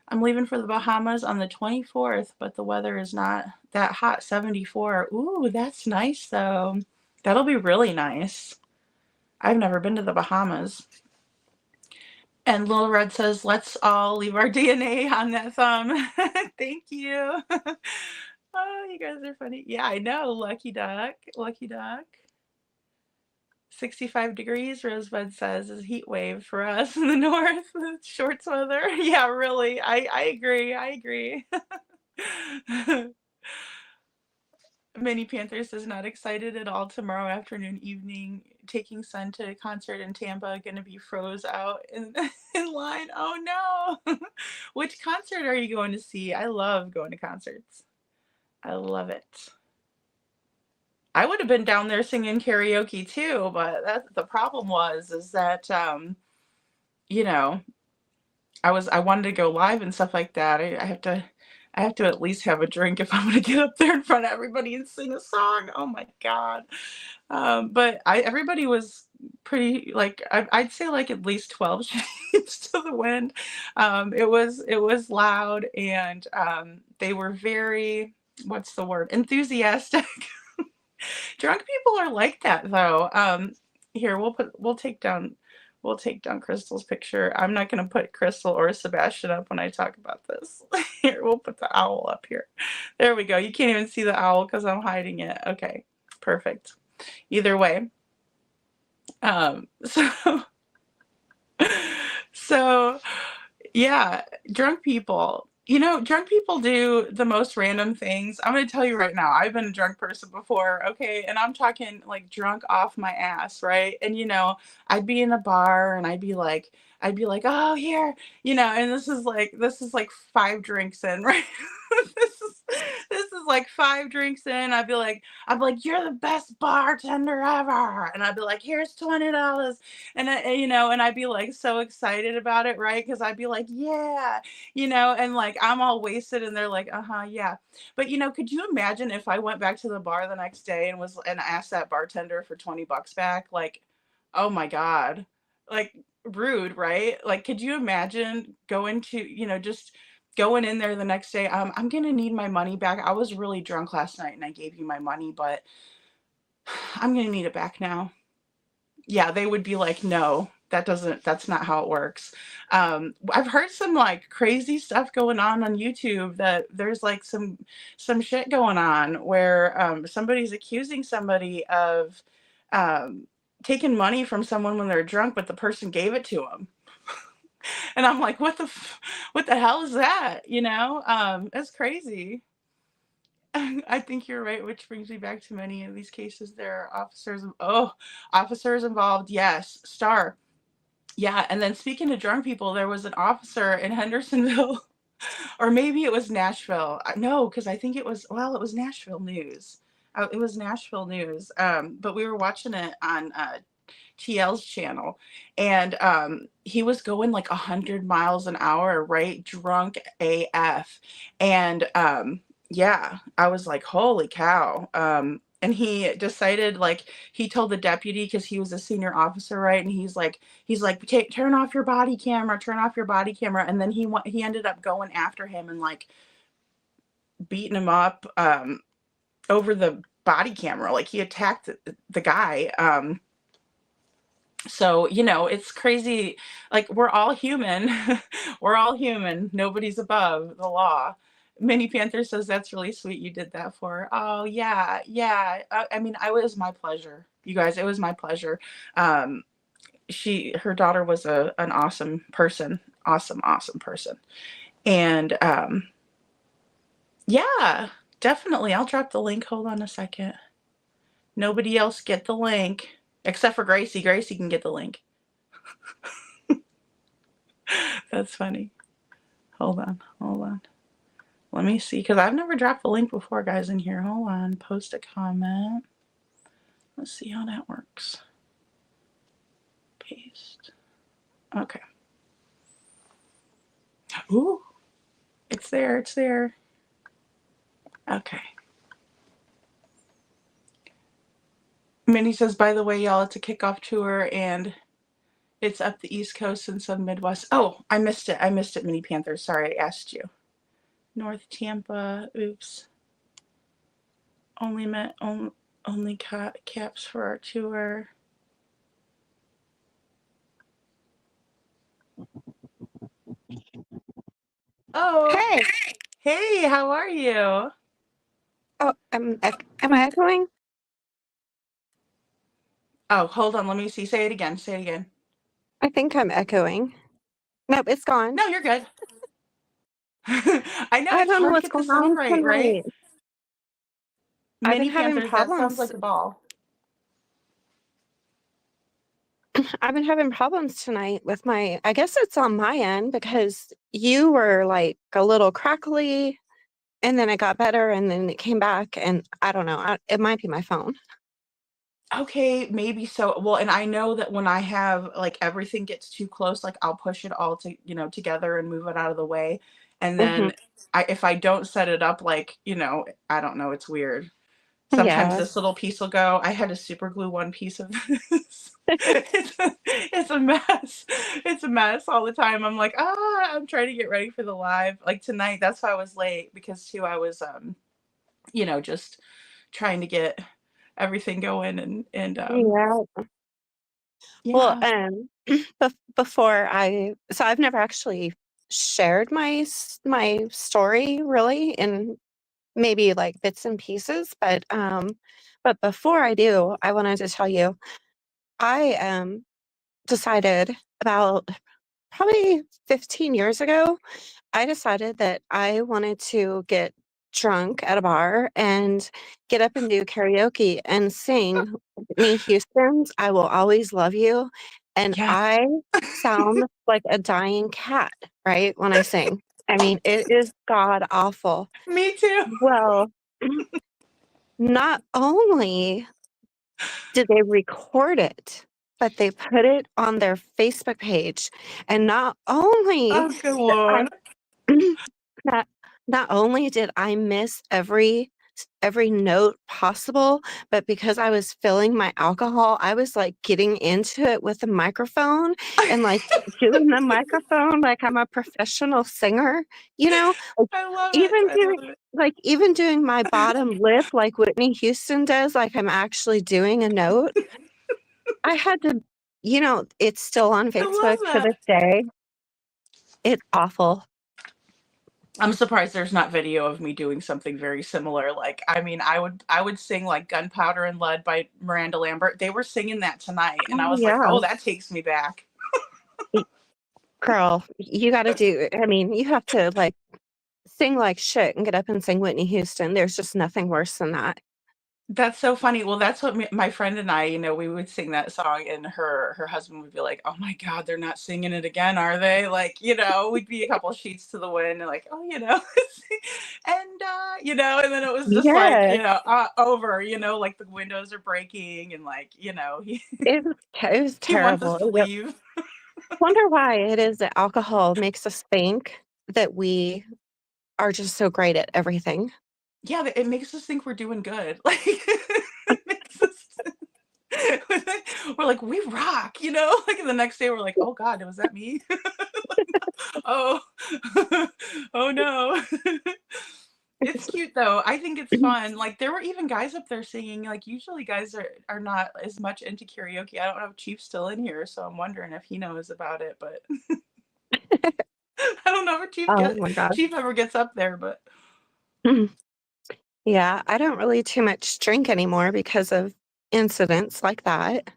I'm leaving for the Bahamas on the 24th, but the weather is not that hot, 74. Ooh, that's nice though. That'll be really nice. I've never been to the Bahamas. And Little Red says, let's all leave our DNA on that thumb. Thank you. Oh, you guys are funny. Yeah, I know. Lucky duck. Lucky duck. 65 degrees, Rosebud says, is heat wave for us in the north. Shorts weather. Yeah, really. I agree. I agree. Mini Panthers is not excited at all. Tomorrow afternoon, evening, taking son to a concert in Tampa. Gonna be froze out in in line. Oh no! Which concert are you going to see? I love going to concerts. I love it. I would have been down there singing karaoke too, but the problem is that you know I wanted to go live and stuff like that. I have to at least have a drink if I'm gonna get up there in front of everybody and sing a song. Oh my God. But everybody was pretty, like, I'd say like at least 12 shades to the wind. It was loud, and they were very, what's the word? Enthusiastic. Drunk people are like that though. Here, we'll take down Crystal's picture. I'm not going to put Crystal or Sebastian up when I talk about this. Here, we'll put the owl up here. There we go. You can't even see the owl because I'm hiding it. Okay, perfect. Either way. So yeah, drunk people. Drunk people do the most random things. I'm going to tell you right now, I've been a drunk person before, okay? And I'm talking like drunk off my ass, right? And I'd be in a bar and I'd be like, "Oh, here." And this is like 5 drinks in, right? this is this is like 5 drinks in. I'd be like, "You're the best bartender ever." And I'd be like, "Here's $20." And I'd be like so excited about it, right? Cuz I'd be like, "Yeah." And like I'm all wasted and they're like, uh-huh, yeah. But could you imagine if I went back to the bar the next day and asked that bartender for $20 back? Like, oh my God. Like rude, right? Like, could you imagine going to, just going in there the next day? I'm gonna need my money back. I was really drunk last night and I gave you my money, but I'm gonna need it back now. Yeah, they would be like, "No, that's not how it works." I've heard some like crazy stuff going on YouTube that there's like some shit going on where somebody's accusing somebody of um, taking money from someone when they're drunk, but the person gave it to them. And I'm like, what the hell is that? It's crazy. I think you're right, which brings me back to many of these cases. There are officers involved. Yes, star. Yeah, and then speaking of drunk people, there was an officer in Hendersonville, or maybe it was Nashville. No, because I think it was Nashville news. It was Nashville news. But we were watching it on TL's channel, and he was going like 100 miles an hour, right? Drunk AF. And yeah, I was like, holy cow. And he decided, like, he told the deputy because he was a senior officer, right? And he's like, turn off your body camera, turn off your body camera. And then he ended up going after him and like beating him up over the body camera. Like he attacked the guy. So, it's crazy. Like, we're all human. We're all human. Nobody's above the law. Minnie Panther says, that's really sweet you did that for her. Oh, yeah. Yeah. I mean, it was my pleasure. You guys, it was my pleasure. Um, her daughter was an awesome person. Awesome, awesome person. And yeah, definitely. I'll drop the link. Hold on a second. Nobody else get the link except for Gracie. Gracie can get the link. That's funny. Hold on. Let me see, because I've never dropped the link before, guys, in here. Hold on. Post a comment. Let's see how that works. Paste. Okay. Ooh. It's there. It's there. Okay. Minnie says, by the way, y'all, it's a kickoff tour, and it's up the East Coast and some Midwest. Oh, I missed it. Minnie Panther. Sorry, I asked you. North Tampa. Oops. Only caps for our tour. Oh, Hey. hey, how are you? Oh, am I echoing? Oh, hold on. Let me see. Say it again. Say it again. I think I'm echoing. Nope, it's gone. No, you're good. I know I it's don't know hard to what's get the going sound on right, right? tonight. I've been Minnie having Panthers, that sounds problems. like a ball. I've been having problems tonight with I guess it's on my end because you were like a little crackly and then it got better and then it came back and I don't know. It might be my phone. Okay, maybe so. Well, and I know that when I have like everything gets too close, like I'll push it all together and move it out of the way. And Hmm. then if I don't set it up like, I don't know, it's weird. Sometimes Yeah. this little piece will go. I had to super glue one piece of this. It's a mess. It's a mess all the time. I'm like, I'm trying to get ready for the live. Like tonight, that's why I was late because too I was just trying to get everything going and Yeah. Well, yeah. before so I've never actually shared my story really in maybe like bits and pieces, but before I do, I wanted to tell you I decided about probably 15 years ago, I decided that I wanted to get drunk at a bar and get up and do karaoke and sing Whitney Houston's "I Will Always Love You." And Yeah, I sound like a dying cat, right, when I sing. I mean, it is god awful. me too. Well, not only did they record it, but they put it on their Facebook page. And not only Oh, good did I Lord. not not only did I miss every note possible, but because I was filling my alcohol, I was, like, getting into it with the microphone and, like, doing the microphone like I'm a professional singer, you know? Like, I love it. even I doing love it. even doing my bottom lip like Whitney Houston does, like I'm actually doing a note. I had to it's still on I Facebook love to that. this day. It's awful. I'm surprised there's not video of me doing something very similar. Like, I mean, I would sing like Gunpowder and Lead by Miranda Lambert. They were singing that tonight, and I Oh, was like, yeah. oh, that takes me back. Y Girl, you gotta do I mean, you have to, like, sing like shit and get up and sing Whitney Houston. There's just nothing worse than that. That's so funny. Well, that's what my friend and I, we would sing that song, and her husband would be like, "Oh my God, they're not singing it again, are they?" Like, we'd be a couple sheets to the wind, and like, "Oh, and and then it was just like, Yeah. over. Like the windows are breaking, and like, It was he wants us terrible. to leave. Wonder why it is that alcohol makes us think that we are just so great at everything. Yeah, it makes us think we're doing good. Like, it makes us. We're like, we rock, Like, and the next day we're like, oh God, was that me? Oh, oh no. It's cute though. I think it's fun. Like, there were even guys up there singing. Like, usually guys are not as much into karaoke. I don't know if Chief's still in here, so I'm wondering if he knows about it. But I don't know if Oh my god. Chief ever gets up there. But Yeah, I don't really too much drink anymore because of incidents like that.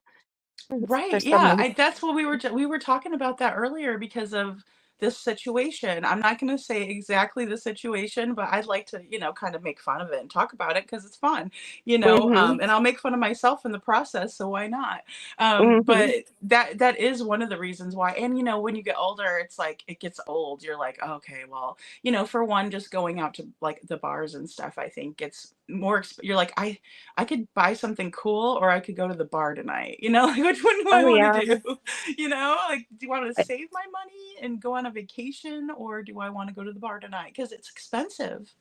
right, There's yeah, some that's what we were talking about that earlier because of this situation. I'm not gonna say exactly the situation, but I'd like to, kind of make fun of it and talk about it because it's fun, Mhm, and I'll make fun of myself in the process, so why not? mhm. But that is one of the reasons why. And when you get older, it's like it gets old. You're like, okay, well, for one, just going out to like the bars and stuff, I think gets more. You're like, I could buy something cool or I could go to the bar tonight. Like which one do I Oh, want to yeah. do? Like, do you want to save my money and go on a vacation or do I want to go to the bar tonight? Because it's expensive.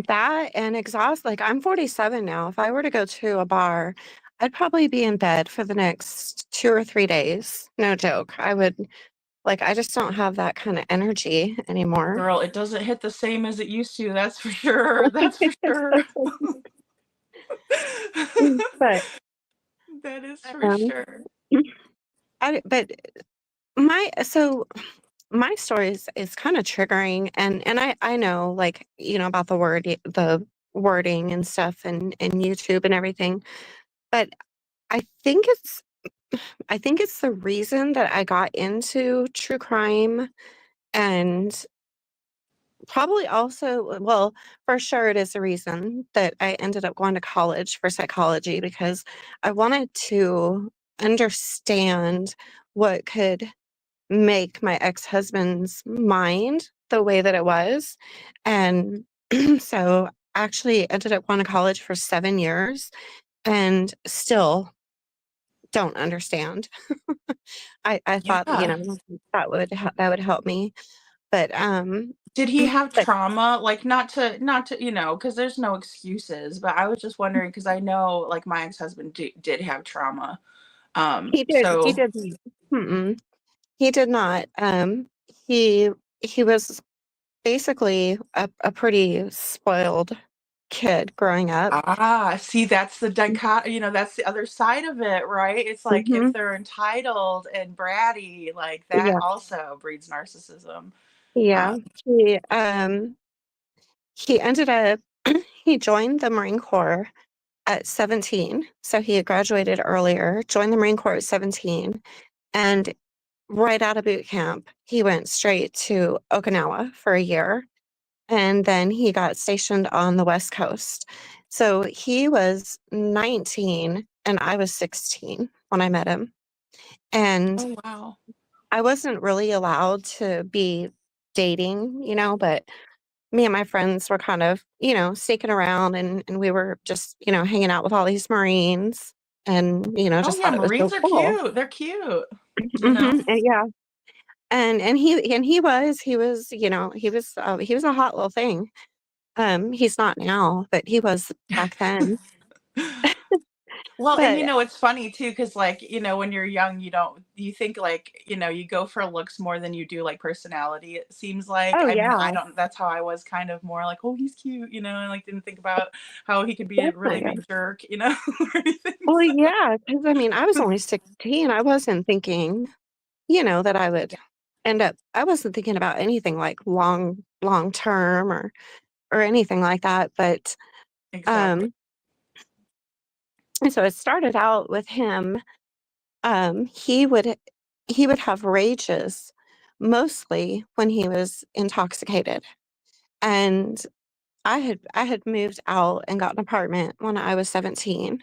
That and exhaust like, I'm 47 now. If I were to go to a bar, I'd probably be in bed for the next 2 or 3 days. No joke. I just don't have that kinda energy anymore. Girl, it doesn't hit the same as it used to. That's for sure. That's for sure. But, That is for um, sure. but my story is kinda triggering, and I know, like, about the wording and stuff and YouTube and everything, but I think it's I think it's the reason that I got into true crime and probably also well, for sure it is the reason that I ended up going to college for psychology because I wanted to understand what could make my ex-husband's mind the way that it was, and so I actually ended up going to college for 7 years and still don't understand. I thought, Yeah. that would help me, but, Did he have but trauma? Like, not to, because there's no excuses, but I was just wondering because I know, like, my ex-husband did have trauma. he So did mm-mm, he did not, he he was basically a pretty spoiled kid growing up. see, that's the that's the other side of it, right? It's like if Mhm, they're entitled and bratty, like, that yeah, also breeds narcissism. yeah, Um, he ended up he joined the Marine Corps at 17, so he had graduated earlier, joined the Marine Corps at 17, and right out of boot camp, he went straight to Okinawa for a year, and then he got stationed on the West Coast. So he was 19 and I was 16 when I met him. And Oh, wow. I wasn't really allowed to be dating, but me and my friends were kind of, sneaking around, and we were just, hanging out with all these Marines and, Oh, just yeah, thought it was so Marines are cool. cute. They're cute, you know? And yeah. And he was a hot little thing. He's not now, but he was back then. Well, and But it's funny too, because like, when you're young, you think like, you go for looks more than you do like personality, it seems like. oh I mean, yeah, I don't, that's how I was kind of more like, oh, he's cute, and like didn't think about how he could be a really definitely. big jerk, or anything. Well, So, yeah, because I mean, I was only 16. I wasn't thinking, that I would yeah, end up. I wasn't thinking about anything like long term or anything like that. But exactly. um, and so it started out with him. He would have rages mostly when he was intoxicated. And I had moved out and got an apartment when I was 17,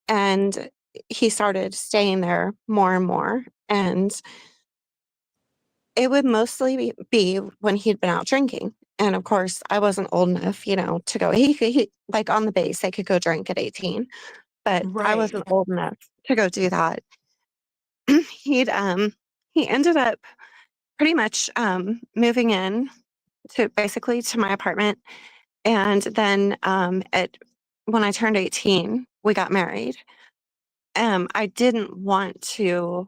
and he started staying there more and more. And it would mostly be when he'd been out drinking. And of course, I wasn't old enough, to go. He like on the base, they could go drink at 18, but I Right. wasn't old enough to go do that. He'd he ended up pretty much moving in to basically to my apartment. And then at when I turned 18, we got married. I didn't want to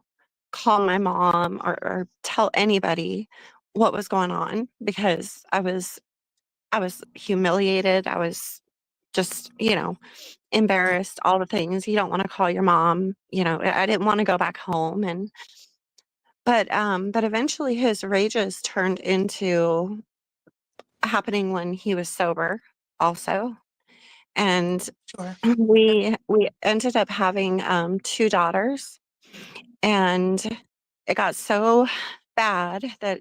call my mom or tell anybody what was going on because I was humiliated. I was just, embarrassed, all the things. You don't want to call your mom, I didn't want to go back home. But eventually his rages turned into happening when he was sober also. And Sure. we ended up having 2 daughters, and it got so bad that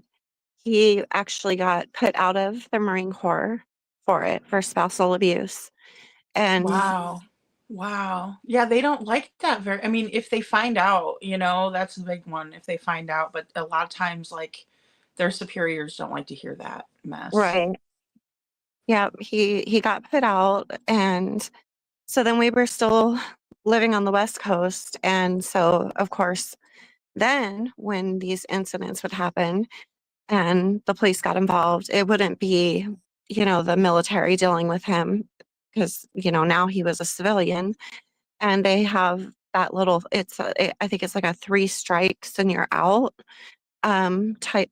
he actually got put out of the Marine Corps for spousal abuse. And Wow. Wow. Yeah, they don't like that very, I mean, if they find out, that's a big one if they find out, but a lot of times like their superiors don't like to hear that mess. right. Yeah, he got put out, and so then we were still living on the West Coast. And so of course, then when these incidents would happen and the police got involved, it wouldn't be, the military dealing with him because, now he was a civilian, and they have that little, I think it's like a 3 strikes and you're out type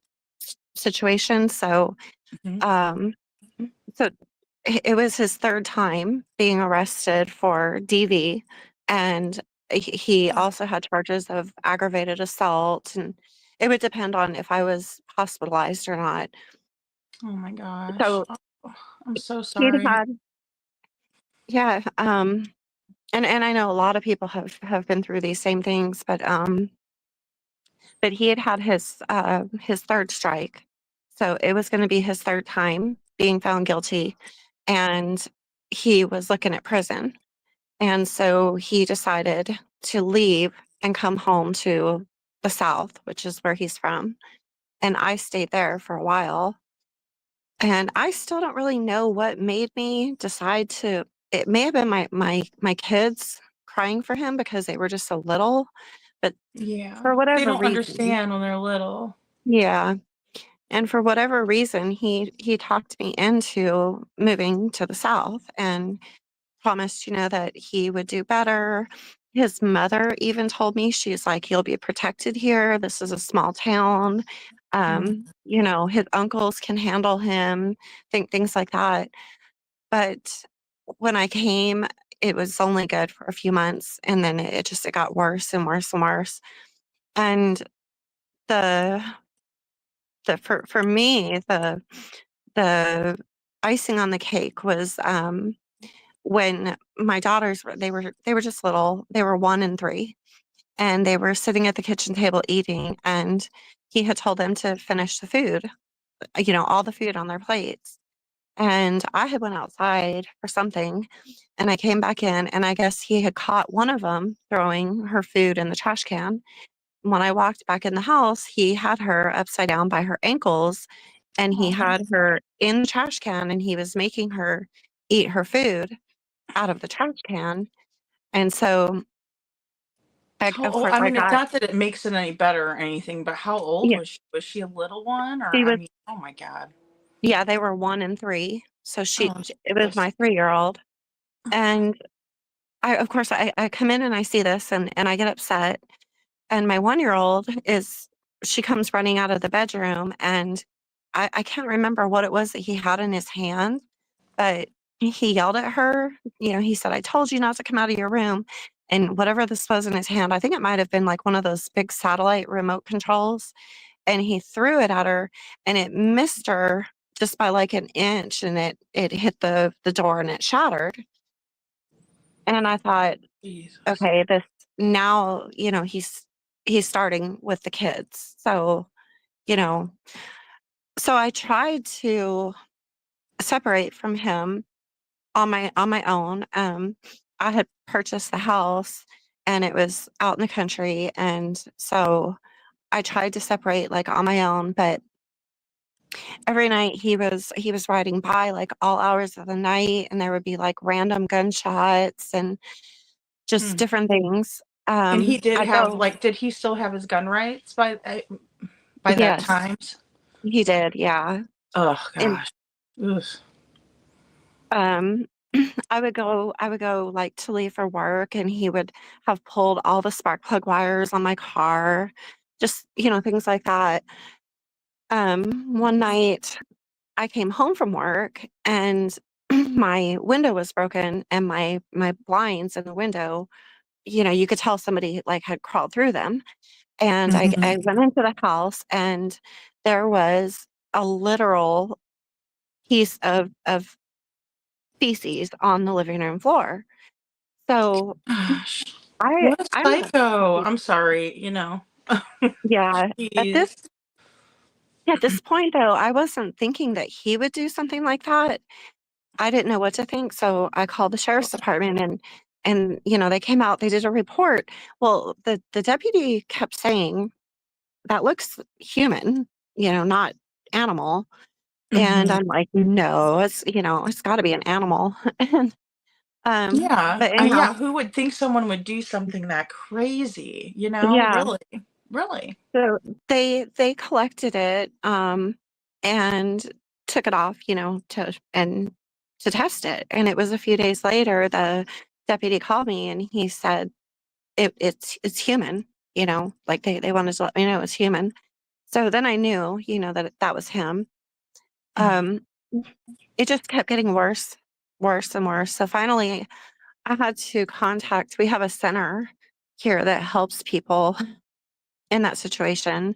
situation. Mhm. Um, so it was his 3rd time being arrested for DV, and he also had charges of aggravated assault, and it would depend on if I was hospitalized or not. Oh my gosh. So Oh, I'm so he'd sorry. had, yeah, and I know a lot of people have been through these same things, but he had had his 3rd strike, so it was going to be his 3rd time being found guilty, and he was looking at prison. And so he decided to leave and come home to the South, which is where he's from. And I stayed there for a while. And I still don't really know what made me decide to. It may have been my kids crying for him because they were just so little, but Yeah. for They whatever don't reason, understand when they're little. yeah. And for whatever reason, he talked me into moving to the South and promised, that he would do better. His mother even told me, she's like, "He'll be protected here. This is a small town. Mm. His uncles can handle him," things like that. But when I came, it was only good for a few months, and then it got worse and worse and worse. And the for me, the icing on the cake was when my daughters they were just little. They were 1 and 3, and they were sitting at the kitchen table eating, and he had told them to finish the food, all the food on their plates. And I had went outside for something, and I came back in, and I guess he had caught one of them throwing her food in the trash can. When I walked back in the house, he had her upside down by her ankles, and he Oh, had her in the trash can, and he was making her eat her food out of the trash can. And so, how of old? course, I I mean, it's got, not that it makes it any better or anything, but how old yeah, was she? Was she a little one, or she I was, mean, oh my God. yeah, they were 1 and 3. So Oh, it was Jesus. my 3-year-old. And of course, I come in and I see this, and I get upset. And my 1-year-old she comes running out of the bedroom, and I can't remember what it was that he had in his hand, but he yelled at her. He said, "I told you not to come out of your room." And whatever this was in his hand, I think it might have been like one of those big satellite remote controls. And he threw it at her, and it missed her just by like an inch, and it hit the door, and it shattered. And I thought, Jesus. okay, this now, he's starting with the kids. You know, so I tried to separate from him on my own. I had purchased the house, and it was out in the country, and so I tried to separate like on my own, but every night he was riding by like all hours of the night, and there would be like random gunshots and just Hmm. different things. And he did I have go, like, did he still have his gun rights by that yes, time? he did, yeah. Oh And gosh. Ugh. um I would go like to leave for work, and he would have pulled all the spark plug wires on my car, just, things like that. One night I came home from work, and my window was broken, and my blinds in the window, you could tell somebody like had crawled through them. And I Mhm. went into the house, and there was a literal piece of feces on the living room floor. So Gosh. I What a I'm not psycho. I'm sorry. yeah, at this Jeez. at this point, though, I wasn't thinking that he would do something like that. I didn't know what to think, so I called the sheriff's department, and they came out, they did a report. Well, the deputy kept saying, "That looks human, not animal." And Mhm. I'm like, "No, it's gotta be an animal." And, Yeah. but Yeah. anyhow, Who would think someone would do something that crazy? yeah, Really, really. so they collected it, and took it off, to test it, and it was a few days later, the deputy called me, and he said, it's human," like, they wanted to let me know it's human. So then I knew, that that was him. Mhm. Um, it just kept getting worse, worse and worse, so finally I had to contact we have a center here that helps people in that situation.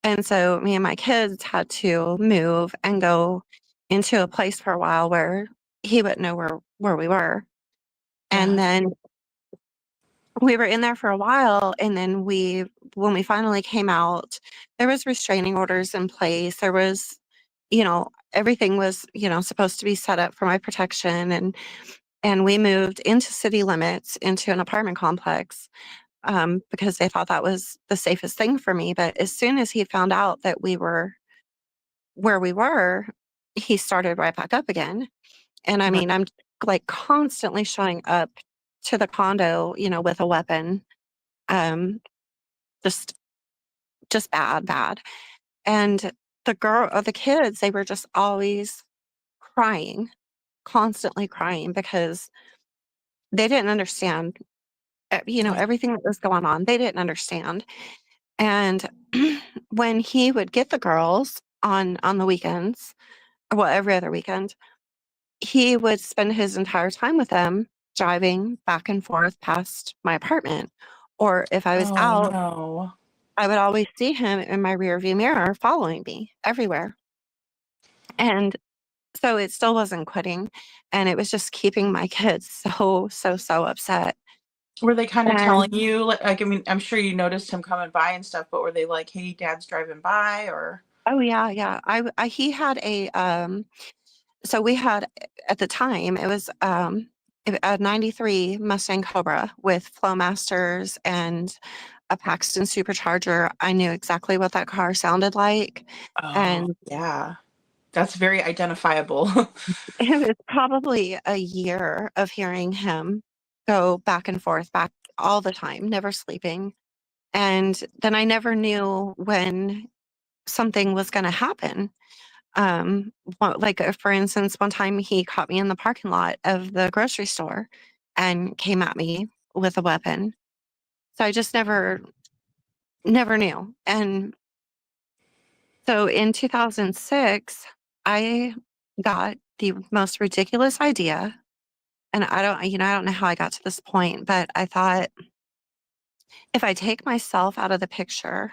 And so me and my kids had to move and go into a place for a while where he wouldn't know where we were. And Yeah. then we were in there for a while, and then when we finally came out, there was restraining orders in place. There was, everything was, supposed to be set up for my protection, and we moved into city limits into an apartment complex, because they thought that was the safest thing for me. But as soon as he found out that we were where we were, he started right back up again. And I Right. mean, I'm like constantly showing up to the condo, with a weapon. Um, just just bad, bad. And the kids, they were just always crying, constantly crying because they didn't understand, Right. everything that was going on. They didn't understand. And when he would get the girls on the weekends, or well, every other weekend, he would spend his entire time with them driving back and forth past my apartment. Or if I was Oh out, no. I would always see him in my rearview mirror following me everywhere. And so it still wasn't quitting. And it was just keeping my kids so, so, so upset. Were they kind of telling And you, like, I mean, I'm sure you noticed him coming by and stuff, but were they like, "Hey, Dad's driving by," or? oh yeah, yeah. He had so we had at the time it was a 93 Mustang Cobra with Flowmasters and a Paxton supercharger. I knew exactly what that car sounded like. Oh, And yeah. That's very identifiable. it was probably a year of hearing him go back and forth, back all the time, never sleeping. And then I never knew when something was going to happen. For instance, one time he caught me in the parking lot of the grocery store and came at me with a weapon. So I just never knew. And so in 2006, I got the most ridiculous idea. And I don't know how I got to this point, but I thought if I take myself out of the picture,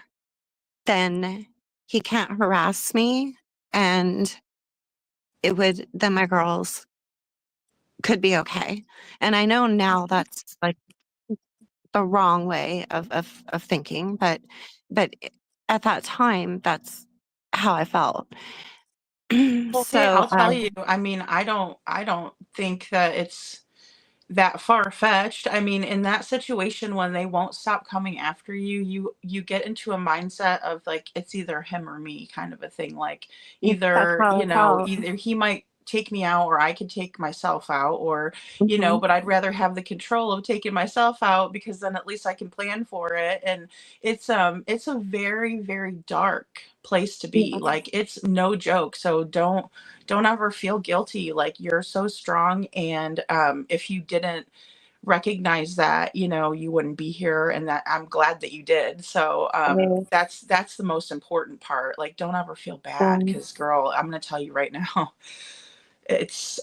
then he can't harass me and then my girls could be okay. And I know now that's like the wrong way of thinking, but at that time, that's how I felt. Well, So, I'll tell you, I mean, I don't think that it's that far-fetched. I mean, in that situation when they won't stop coming after you, you get into a mindset of like it's either him or me kind of a thing. Like that's either, how I felt. either he might take me out or I could take myself out or, Mhm. but I'd rather have the control of taking myself out because then at least I can plan for it. And it's a very, very dark place to be. Yeah. Like it's no joke. So don't ever feel guilty. Like you're so strong. And if you didn't recognize that, you wouldn't be here. And that I'm glad that you did. So Right. that's the most important part. Like don't ever feel bad Um, because girl, I'm gonna tell you right now, it's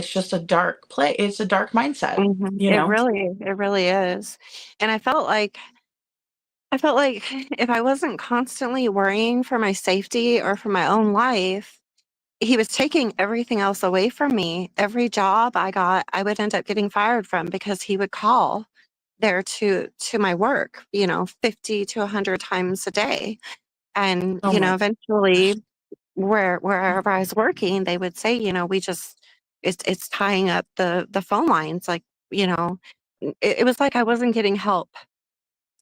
just a dark play. It's a dark mindset, mhm. you know? It really is. And I felt like if I wasn't constantly worrying for my safety or for my own life, he was taking everything else away from me. Every job I got, I would end up getting fired from because he would call there to my work, 50 to 100 times a day. And, Oh my gosh. eventually wherever I was working, they would say, we just it's tying up the phone lines. Like, it was like I wasn't getting help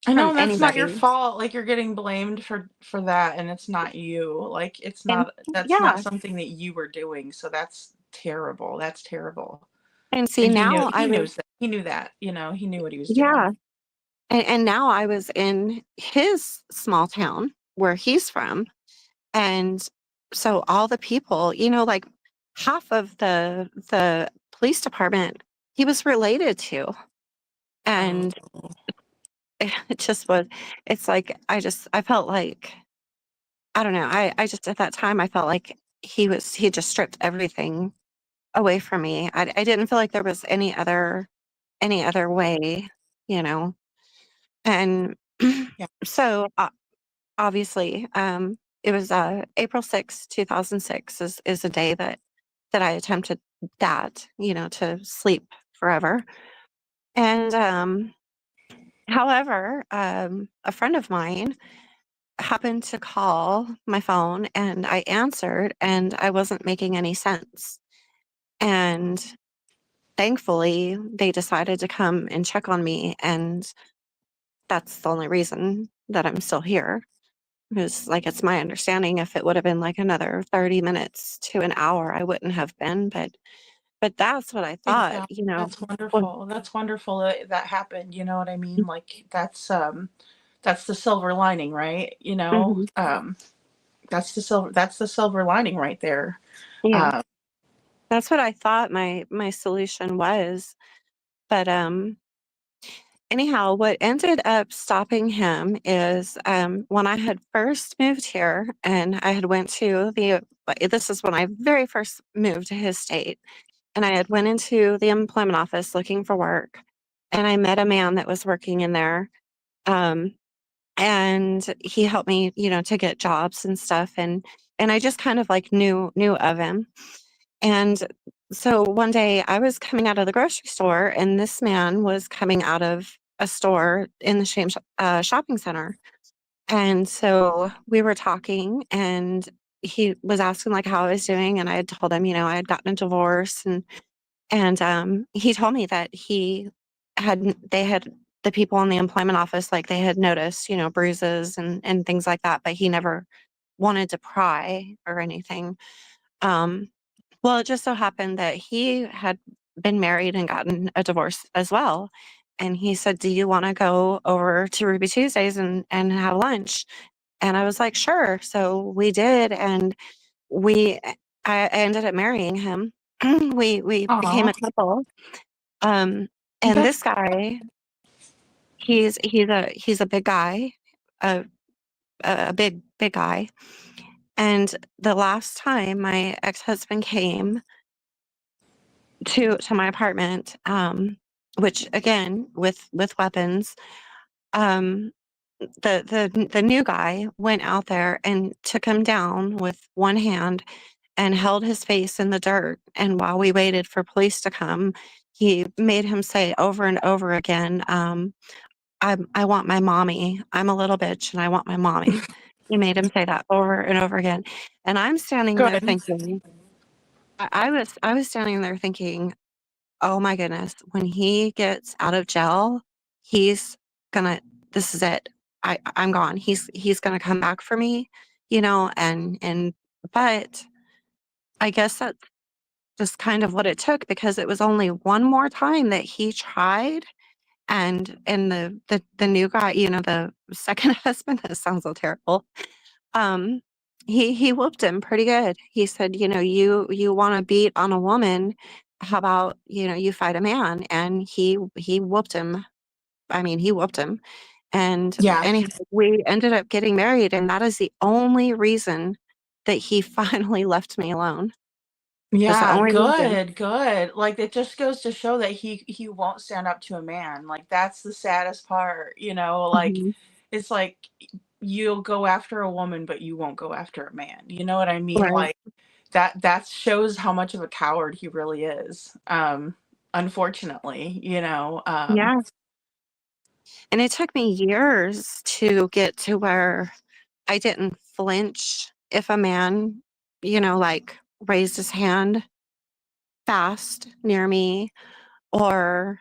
I know, from and that's not your anybody. fault, like, you're getting blamed for that, and it's not you, like, And that's not yeah. something that you were doing, so that's terrible, And see and now I was he knew that, he knew what he was doing. yeah. And now I was in his small town where he's from. And so all the people, like half of the police department he was related to. Oh, And it just was it's like I felt like I don't know. I just at that time I felt like he just stripped everything away from me. I didn't feel like there was any other way, you know. And yeah, so obviously, it was April 6th, 2006 is a day that I attempted that, to sleep forever. And however, a friend of mine happened to call my phone and I answered and I wasn't making any sense. And thankfully, they decided to come and check on me. And that's the only reason that I'm still here. Because, like, it's my understanding if it would have been like another 30 minutes to an hour, I wouldn't have been. But that's what I thought, exactly, was that's wonderful that that happened, you know what I mean? Like, that's the silver lining, right? mhm, That's the silver lining right there, yeah, um that's what I thought my solution was. But anyhow, what ended up stopping him is, when I had first moved here and I had went to this is when I very first moved to his state, and I had went into the employment office looking for work, and I met a man that was working in there, um, and he helped me, to get jobs and stuff, and I just kind of, like, knew of him, And so one day I was coming out of the grocery store, and this man was coming out of a store in the same shopping center. And so we were talking, and he was asking like how I was doing, and I had told him, I had gotten a divorce, and he told me that they had the people in the employment office, like they had noticed, bruises and things like that, but he never wanted to pry or anything. Um, well, it just so happened that he had been married and gotten a divorce as well. And he said, "Do you want to go over to Ruby Tuesdays and have lunch?" And I was like, "Sure." So we did, and we I ended up marrying him. We became Oh, a couple. Um, and that's this guy, he's a big guy, a a big guy. And the last time my ex-husband came to my apartment, which again with weapons, um, the new guy went out there and took him down with one hand and held his face in the dirt. And while we waited for police to come, he made him say over and over again, I want my mommy. I'm a little bitch and I want my mommy. He made him say that over and over again. And I'm standing there good. thinking, I was standing there thinking, oh my goodness, when he gets out of jail, he's gonna this is it. I'm gone. He's gonna come back for me, and but I guess that's just kind of what it took, because it was only one more time that he tried, and the new guy, the second husband, that sounds so terrible. Um, he whooped him pretty good. He said, "You wanna beat on a woman, how about, you fight a man?" And he whooped him. I mean, he whooped him. And Yeah. anyhow, we ended up getting married, and that is the only reason that he finally left me alone. That's the Yeah, only reason. good, good. Like it just goes to show that he won't stand up to a man. Like that's the saddest part, like Mhm. it's like you'll go after a woman but you won't go after a man. You know what I mean? Right. Like that shows how much of a coward he really is. Unfortunately, Yeah. And it took me years to get to where I didn't flinch if a man, like raised his hand fast near me, or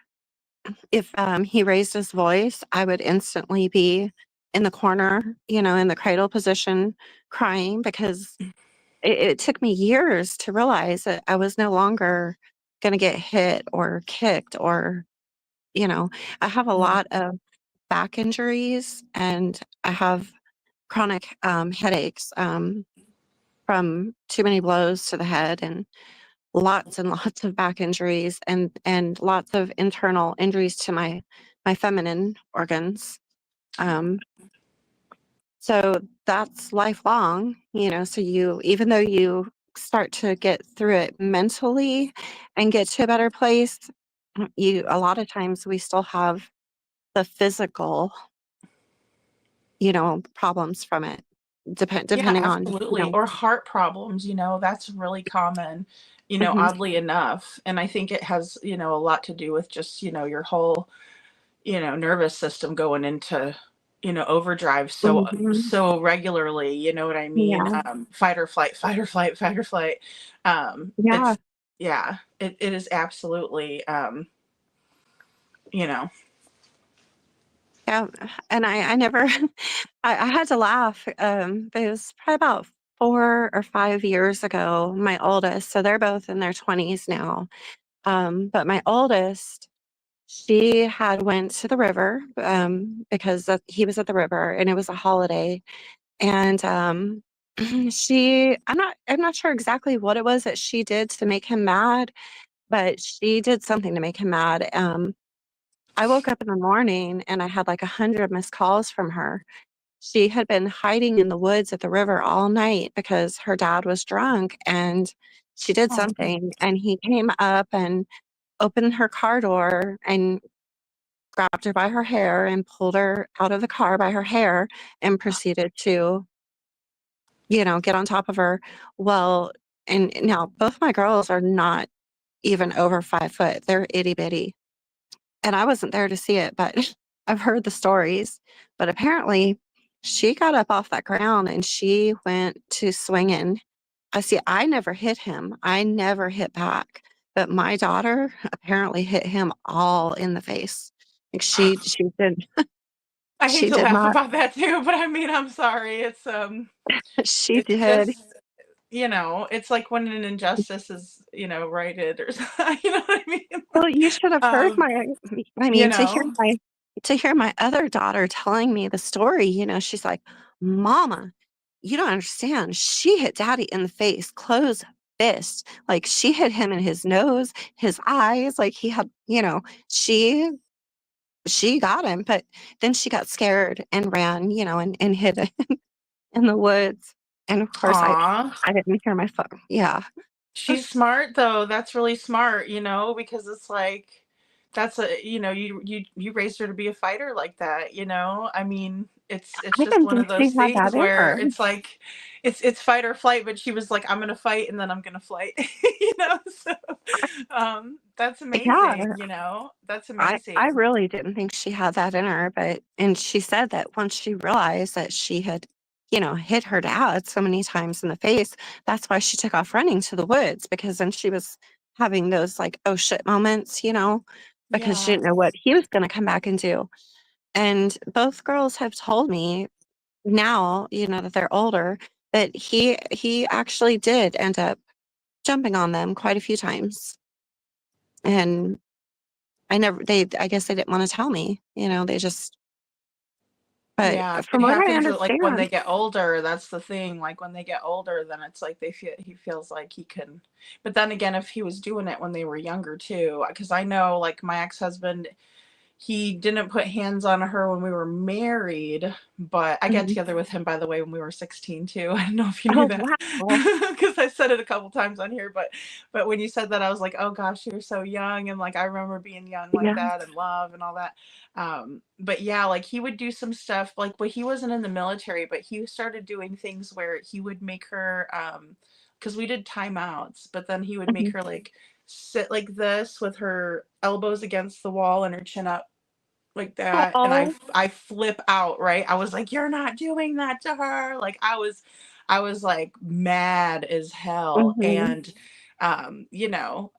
if he raised his voice, I would instantly be in the corner, in the cradle position, crying, because it took me years to realize that I was no longer going to get hit or kicked, or, you know, I have a Yeah. lot of back injuries, and I have chronic headaches from too many blows to the head, and lots and lots of back injuries, and lots of internal injuries to my feminine organs. Um, so that's lifelong, so even though you start to get through it mentally and get to a better place, a lot of times we still have the physical, problems from it, Yeah, depending on, absolutely. Or heart problems, that's really common, Mhm. oddly enough. And I think it has, a lot to do with just, your whole, nervous system going into, overdrive Mhm. so regularly, you know what I mean? Yeah. Fight or flight, fight or flight, fight or flight. Yeah. It's yeah, it is absolutely you know, Yeah, and I never I had to laugh, but it was probably about 4 or 5 years ago, my oldest, so they're both in their 20s now, but my oldest, she had went to the river, because he was at the river, and it was a holiday, and, I'm not sure exactly what it was that she did to make him mad, but she did something to make him mad. I woke up in the morning, and I had like 100 missed calls from her. She had been hiding in the woods at the river all night because her dad was drunk, and she did oh, something, and he came up and opened her car door and grabbed her by her hair and pulled her out of the car by her hair and proceeded to, get on top of her. Well, And now both my girls are not even over 5 foot. They're itty bitty. And I wasn't there to see it, but I've heard the stories. But apparently, she got up off that ground and she went to swinging. I see, I never hit him. I never hit back. But my daughter apparently hit him all in the face. Like she did I hate she to did laugh not about that too, but I mean, I'm sorry. she It's did. just, it's like when an injustice is, righted or something, you know what I mean? Well, you should have heard Um, I you mean, know, to hear my other daughter telling me the story, she's like, "Mama, you don't understand. She hit daddy in the face, closed fist. Like she hit him in his nose, his eyes, like he had, she she got him, but then she got scared and ran, and hid it in the woods. And of course aw. I didn't hear my phone. Yeah. She's smart though. That's really smart, because it's like that's you raised her to be a fighter like that, I mean, it's I just didn't one think of she those had that things in where her. it's like it's fight or flight, but she was like, I'm gonna fight and then I'm gonna flight, so that's amazing, Yeah. That's I amazing. really didn't think she had that in her, and she said that once she realized that she had, hit her dad so many times in the face, that's why she took off running to the woods because then she was having those like, oh shit moments, because she Yeah. didn't know what he was gonna come back and do. And both girls have told me now, that they're older, that he actually did end up jumping on them quite a few times. And I guess they didn't wanna tell me, they just but Yeah, it from what I happens that, like, when understand they get older, that's the thing, like, when they get older, then it's like he feels like he can, but then again, if he was doing it when they were younger too, because I know, like, my ex-husband, he didn't put hands on her when we were married, but I got mhm. together with him, by the way, when we were 16 too. I don't know if you knew Oh, that, wow. because I said it a couple times on here, but when you said that, I was like, "Oh gosh, you were so young," and, like, I remember being young like Yeah, that and love and all that. But yeah, like, he would do some stuff, like, but he wasn't in the military, but he started doing things where he would make her, because we did timeouts, but then he would make mhm. her, like, sit like this with her elbows against the wall and her chin up like that, and I Oh, I flip out, right? I was like, "You're not doing that to her." Like, I was, like, mad as hell, mhm, and,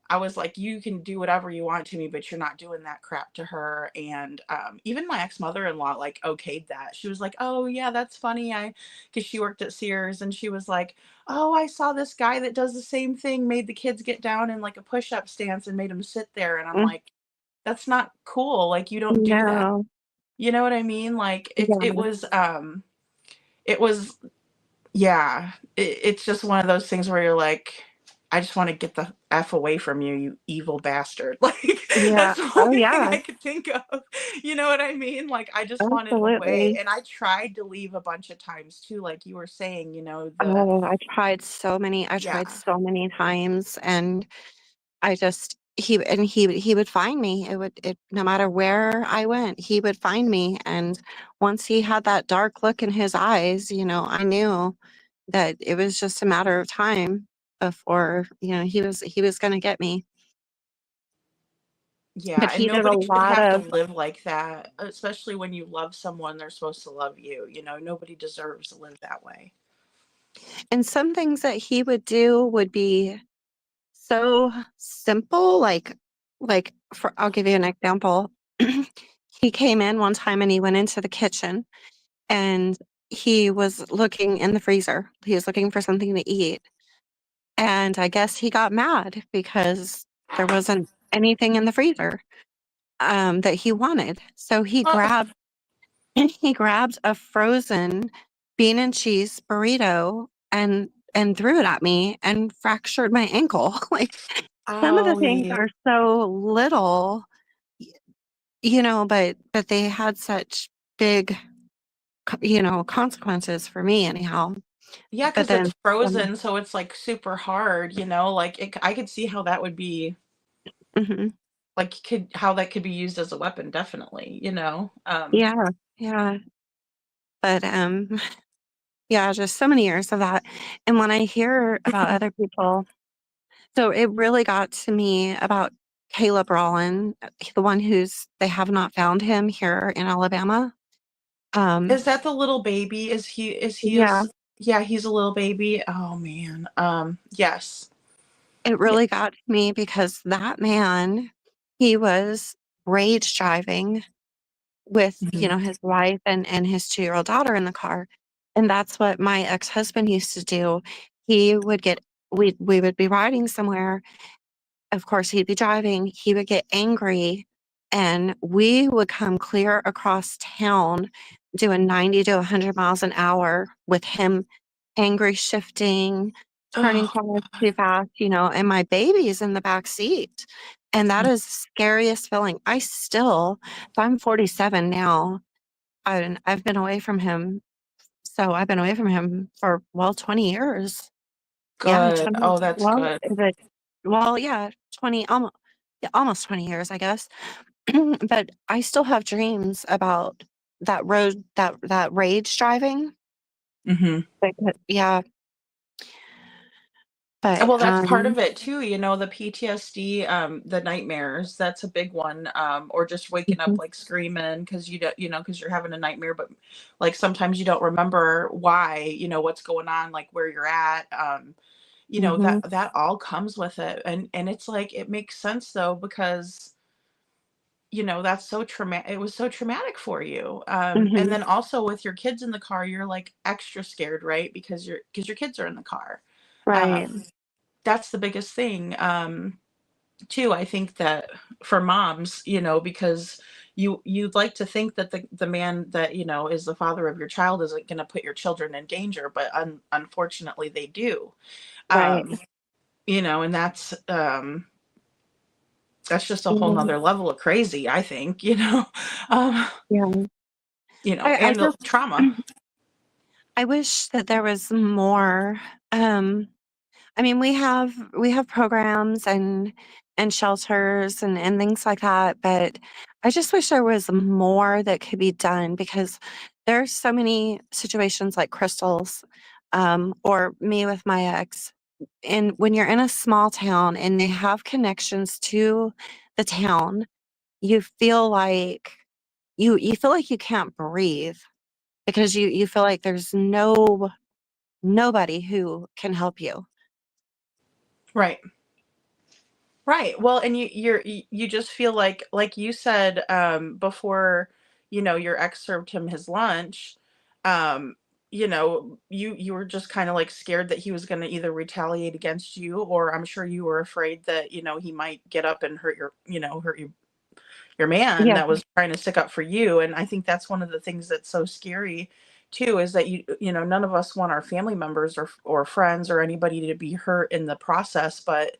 I was like, "You can do whatever you want to me, but you're not doing that crap to her," and, even my ex-mother-in-law, like, okayed that. She was like, "Oh, yeah, that's funny, I," because she worked at Sears, and she was like, "Oh, I saw this guy that does the same thing, made the kids get down in, like, a push-up stance and made them sit there," and I'm mm, like, "That's not cool, like, you don't do that." no, You know what I mean? Like, yeah, it was yeah, it's just one of those things where you're like, "I just wanna get the F away from you, you evil bastard." Like, yeah. that's the Oh, only thing yeah, I could think of. You know what I mean? Like, I just wanted him away, absolutely. and I tried to leave a bunch of times too, like you were saying, Oh, I tried yeah. so many times, and I just he would find me. It no matter where I went, he would find me, and once he had that dark look in his eyes, I knew that it was just a matter of time before, he was gonna get me. Yeah, But and he did a nobody should lot have to of live like that, especially when you love someone, they're supposed to love you, nobody deserves to live that way. and some things that he would do would be so simple, like for I'll give you an example. He came in one time and he went into the kitchen and he was looking in the freezer. He was looking for something to eat. And I guess he got mad because there wasn't anything in the freezer that he wanted. So Oh, he grabbed a frozen bean and cheese burrito and threw it at me and fractured my ankle. Like some of the things owie. are so little, y- but they had such big, consequences for me anyhow. Yeah, But because then, it's frozen, so it's, like, super hard, like, I could see how that would be mhm. like, could how that could be used as a weapon, definitely, Yeah, yeah. But Yeah, just so many years of that. And when I hear about other people, so it really got to me about Caleb Rollin, the one who's they have not found him here in Alabama. Is that the little baby? Is he Yeah, yeah, he's a little baby. Oh man. Yes. it Yeah. really got to me because that man, he was rage driving with, Mhm. his wife and his 2-year-old daughter in the car. And that's what my ex-husband used to do. He would get we would be riding somewhere. Of course, he'd be driving, he would get angry, and we would come clear across town doing 90 to 100 miles an hour with him angry shifting, turning Oh cars too God. fast, and my baby's in the back seat. And that Mm. is the scariest feeling. So I'm 47 now. I've been away from him. So I've been away from him for, well, 20 years. Yeah, Good. 20, Oh, that's well, good. is it well, yeah, 20, almost, yeah, almost 20 years, I guess. But I still have dreams about that road, that rage driving. Mhm. Yeah, but, Well, that's part of it too, the PTSD, the nightmares, that's a big one, or just waking up mhm, like screaming because you don't, because you're having a nightmare, but like sometimes you don't remember why, what's going on, like where you're at. That mhm, that all comes with it. And it's like it makes sense though, because that's so traumatic. It was so traumatic for you. And mhm, then also with your kids in the car, you're like extra scared, right? Because your kids are in the car. right, Um, that's the biggest thing, too. I think that for moms, because you'd like to think that the man that is the father of your child isn't going to put your children in danger, but unfortunately they do. right, um and that's just a whole yeah, nother level of crazy, I think. um yeah. I and the just trauma. I wish that there was more, um I mean, we have programs and shelters and things like that, but I just wish there was more that could be done because there's so many situations like Crystal's, or me with my ex. And when you're in a small town and they have connections to the town, you feel like you feel like you can't breathe because you feel like there's nobody who can help you. Right. Right. Well, and you just feel like you said, before, your ex served him his lunch. You were just kind of like scared that he was going to either retaliate against you, or I'm sure you were afraid that, he might get up and hurt your man Yeah, that was trying to stick up for you. And I think that's one of the things that's so scary too, is that none of us want our family members or friends or anybody to be hurt in the process. But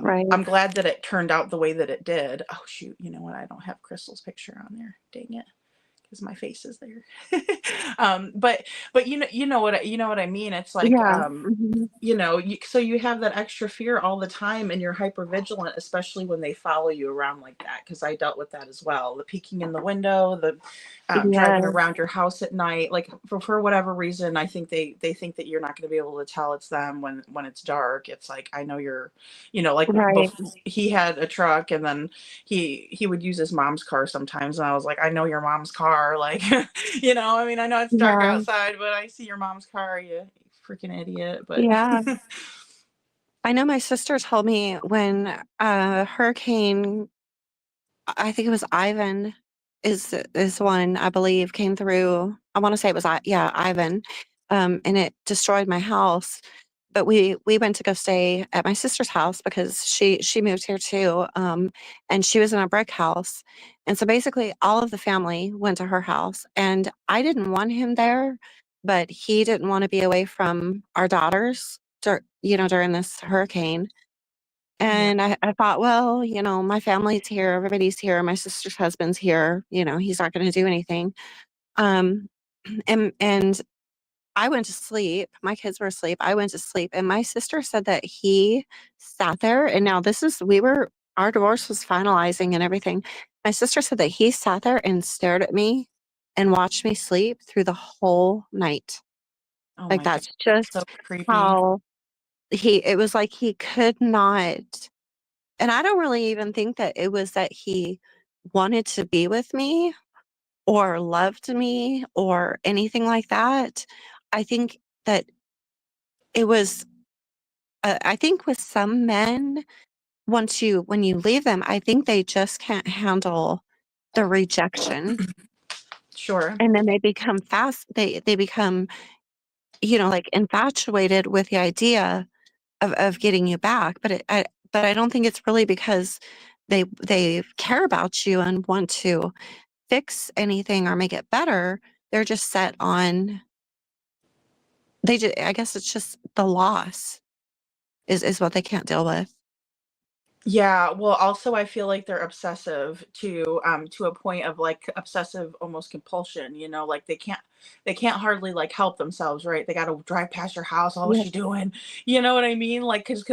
right. I'm glad that it turned out the way that it did. Oh shoot, you know what? I don't have Crystal's picture on there. Dang it. Because my face is there. But you know what I mean. It's like, Yeah, mhm, so you have that extra fear all the time, and you're hyper vigilant, especially when they follow you around like that. Because I dealt with that as well. The peeking in the window, the driving yeah, around your house at night, like for whatever reason, I think they think that you're not going to be able to tell it's them when it's dark. It's like, I know you're, like right, he had a truck, and then he would use his mom's car sometimes, and I was like, I know your mom's car, like, I mean, I know it's dark yeah, outside, but I see your mom's car, you freaking idiot. But yeah. I know my sister told me when, hurricane, I think it was Ivan is one, I believe, came through. I wanna say it was yeah, Ivan, and it destroyed my house, but we went to go stay at my sister's house because she moved here too, and she was in a brick house, and so basically all of the family went to her house, and I didn't want him there, but he didn't wanna be away from our daughters during this hurricane, yeah. and I thought, well, my family's here, everybody's here, my sister's husband's here, he's not gonna do anything. Um, and I went to sleep. My kids were asleep. I went to sleep, and my sister said that he sat there, and now this is our divorce was finalizing and everything. My sister said that he sat there and stared at me and watched me sleep through the whole night. Oh Like, my god, that's that's so just creepy. how it was like he could not, and I don't really even think that it was that he wanted to be with me or loved me or anything like that. I think that it was, I think with some men, when you leave them, I think they just can't handle the rejection, Sure. and then they become they become, like, infatuated with the idea of getting you back, but I don't think it's really because they care about you and want to fix anything or make it better. They're just set on, I guess it's just the loss is what they can't deal with. Yeah, well, also I feel like they're obsessive to a point of like obsessive almost compulsion, like they can't hardly like help themselves, right? They got to drive past your house, oh, what's Yeah. she doing? You know what I mean? Like because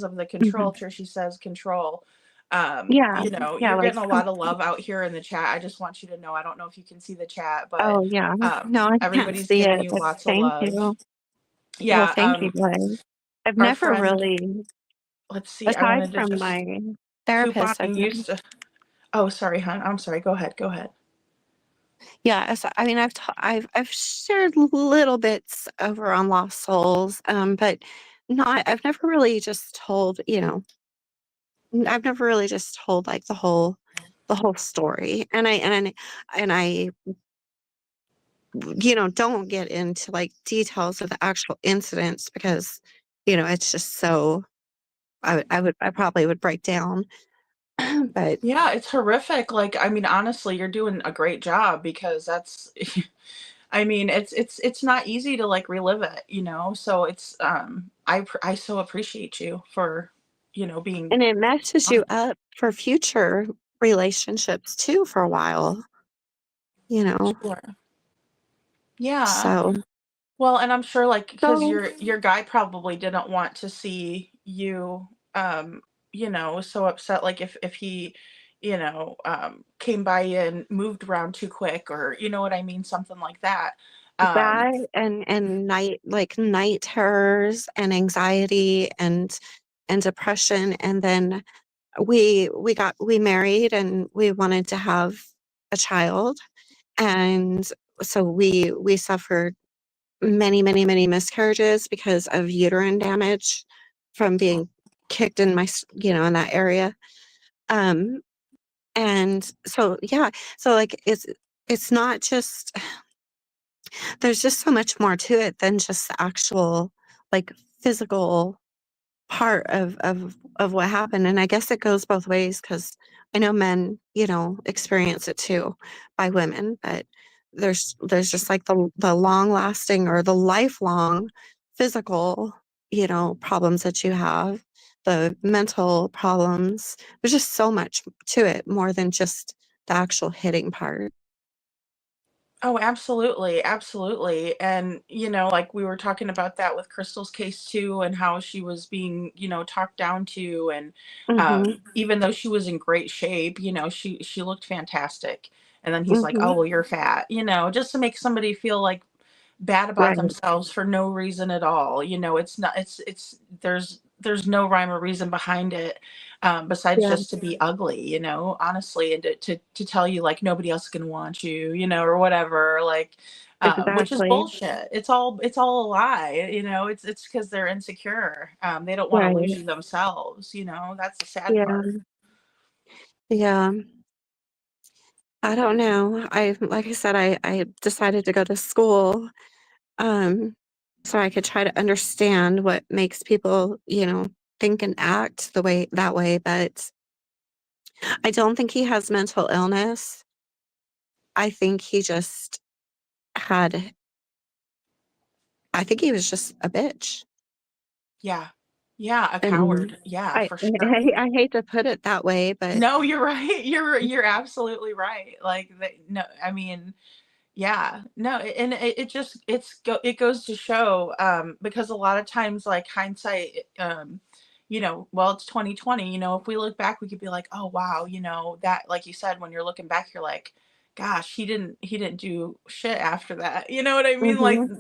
of the control, Mhm. Trishy says control. Yeah, yeah, You're like, getting a lot of love out here in the chat. I just want you to know, I don't know if you can see the chat, but oh, yeah. No, I can't everybody's see giving it, you but lots of thank love. you. Well, Yeah, thank you, guys. I've our never friend, really, let's see, I aside wanted to from just my therapist, I've couponing never. used to. Oh, sorry, hon. I'm sorry. Go ahead. Go ahead. Yeah, I mean, I've shared little bits over on Lost Souls, but not. I've never really just told. I've never really just told like the whole story, and I don't get into like details of the actual incidents because it's just so. I probably would break down, but Yeah, it's horrific. Like, I mean, honestly, you're doing a great job because that's I mean, it's not easy to like relive it. So it's I so appreciate you for, being and it messes you honest. up for future relationships too for a while. You know, Sure. Yeah. so. Well, and I'm sure like because So your guy probably didn't want to see you so upset like if he came by you and moved around too quick or you know what I mean, something like that. Um that and night terrors and anxiety and depression, and then we married and we wanted to have a child, and so we suffered many miscarriages because of uterine damage from being kicked in in that area. um and so, yeah, so like it's not just, there's just so much more to it than just the actual, like, physical part of what happened, and I guess it goes both ways because I know men, experience it too by women, but there's just, like, the long-lasting or the lifelong physical, problems that you have, the mental problems. There's just so much to it more than just the actual hitting part. Oh, absolutely, absolutely. And, like we were talking about that with Crystal's case too, and how she was being, talked down to. And Mhm, even though she was in great shape, she looked fantastic. And then he's like, mhm. oh, well, you're fat, just to make somebody feel like bad about Right, themselves for no reason at all. It's not, there's no rhyme or reason behind it, besides yeah, just to be ugly, honestly, and to tell you like nobody else can want you, or whatever, like, which is exactly. bullshit. It's all a lie, it's because they're insecure. They don't want to lose Right, you themselves, that's the sad yeah, part. yeah. I don't know. Like I said, I decided to go to school, um, so I could try to understand what makes people, think and act that way. But I don't think he has mental illness. I think he just had, I think he was just a bitch. Yeah, yeah, a And coward, yeah, I, for sure. I hate to put it that way, but No, you're right. You're absolutely right. Like no, I mean, yeah, no, and it just it goes to show, because a lot of times like hindsight, well, it's 2020. If we look back, we could be like, oh wow, that, like you said, when you're looking back, you're like, gosh, he didn't do shit after that. You know what I mean? Like, Mhm.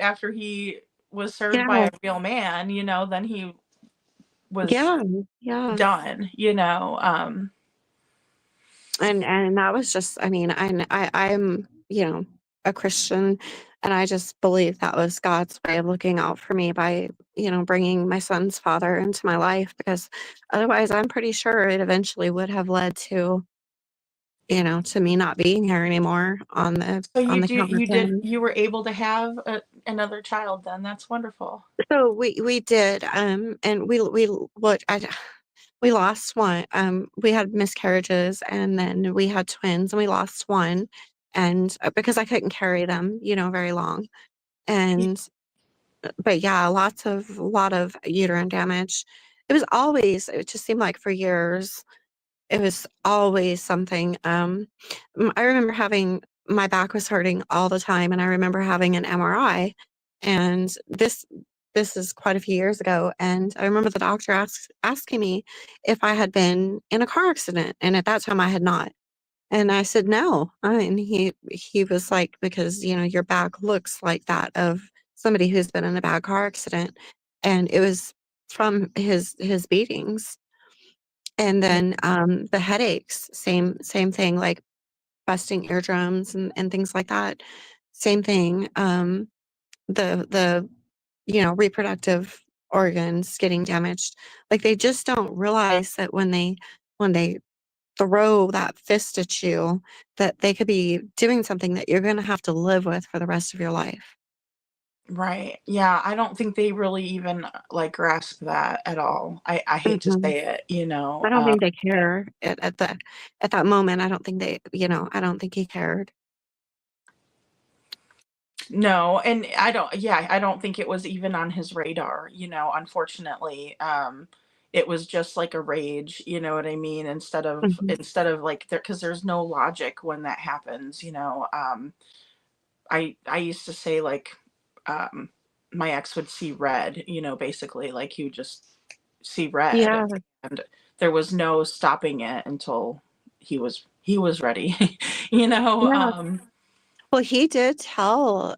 after he was served by Yeah. a real man, then he was Yeah. Yeah. done, And that was just, I mean, I'm, a Christian, and I just believe that was God's way of looking out for me by, bringing my son's father into my life, because otherwise I'm pretty sure it eventually would have led to me not being here anymore So on the count of him. you were able to have another child then. That's wonderful. So we did, and what we lost one. We had miscarriages, and then we had twins, and we lost one, and because I couldn't carry them, very long, Y- and but yeah, a lot of uterine damage. It just seemed like for years it was always something. I remember having my back was hurting all the time, and I remember having an MRI, and this is quite a few years ago, and I remember the doctor asking me if I had been in a car accident, and at that time I had not. And I said no. And he was like, because your back looks like that of somebody who's been in a bad car accident, and it was from his beatings. And Yeah, then, the headaches, same thing, like busting eardrums and things like that. Same thing, the, reproductive organs getting damaged. Like, they just don't realize that when they throw that fist at you, that they could be doing something that you're gonna have to live with for the rest of your life. right. Yeah, I don't think they really even like grasp that at all. I hate to Mhm. say it, I don't think they care at that moment. I don't think I don't think he cared. no, and I don't think it was even on his radar, unfortunately. It was just like a rage, you know what I mean? Mhm. Instead of like there, because there's no logic when that happens, I used to say like um my ex would see red, basically like he would just see red, Yeah, and there was no stopping it until he was ready. you know yeah. um Well, he did tell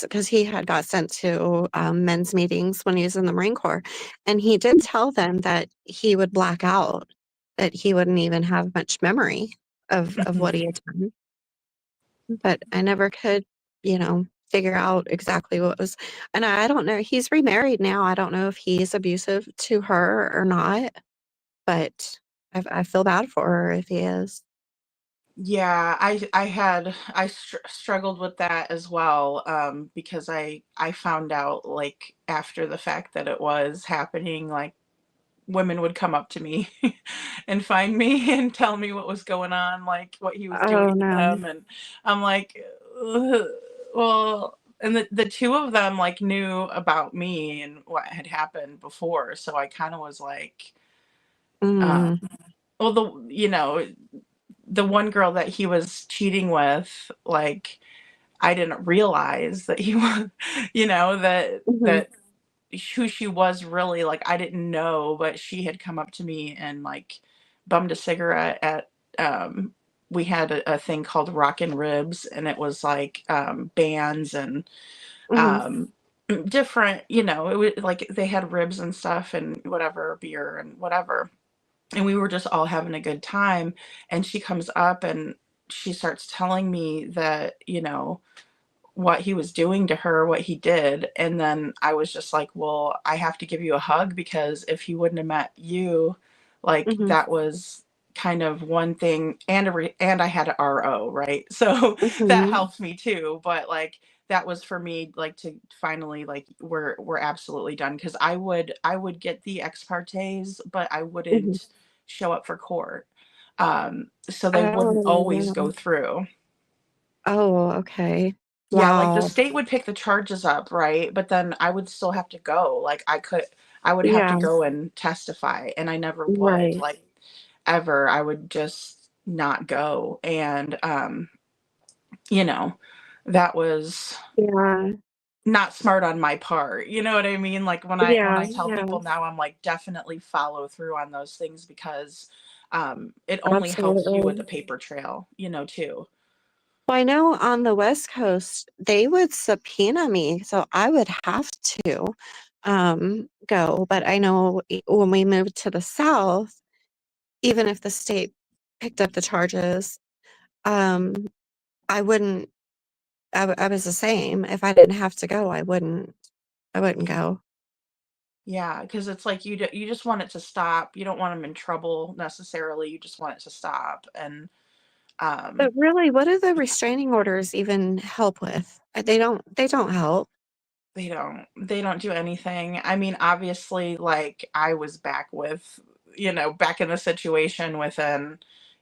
because he had got sent to, men's meetings when he was in the Marine Corps, and he did tell them that he would black out, that he wouldn't even have much memory of what he had done, but I never could, figure out exactly what was. And I don't know, he's remarried now, I don't know if he's abusive to her or not, but I feel bad for her if he is. Yeah, struggled with that as well, because I found out like after the fact that it was happening, like women would come up to me and find me and tell me what was going on, like what he was doing Oh, to no. them, and I'm like, "Ugh." Well, and the two of them like knew about me and what had happened before, so I kind of was like, uh, Mm, well, the one girl that he was cheating with, like, I didn't realize that he was, mhm, that who she was really, like, I didn't know, but she had come up to me and, like, bummed a cigarette at, we had a thing called Rockin' Ribs, and it was, like, bands and, mhm, um, different, it was like, they had ribs and stuff and whatever, beer and whatever, and we were just all having a good time, and she comes up and she starts telling me that, what he was doing to her, what he did, and then I was just like, "Well, I have to give you a hug because if he wouldn't have met you, like, mhm, that was kind of one thing," and I had a RO, right? So, that mhm, helped me too, but, like, that was for me, like, to finally, like, we're absolutely done because I would get the ex partes, but I mhm. wouldn't show up for court. So they wouldn't Oh, always go no. through. Oh, okay. Yeah, like, the Wow. state would pick the charges up, right? But then I would still have to go, like, I would have to Yeah, go and testify, and I never would, right. like, ever. I would just not go, and, you know, that was Yeah, not smart on my part, you know what I mean? Like, when I yeah, tell yeah. people now, I'm like, definitely follow through on those things because, It only helps you with the Absolutely. paper trail, too. Well, I know on the West Coast, they would subpoena me, so I would have to go. But I know when we moved to the South, even if the state picked up the charges, um, I wouldn't. I was the same. If I didn't have to go, I wouldn't. I wouldn't go. Yeah, because it's like you just want it to stop. You don't want them in trouble necessarily. You just want it to stop. And But um, really, what do the restraining orders even help with? They don't. They don't help. they don't do anything. I mean, obviously, like I was back in the situation within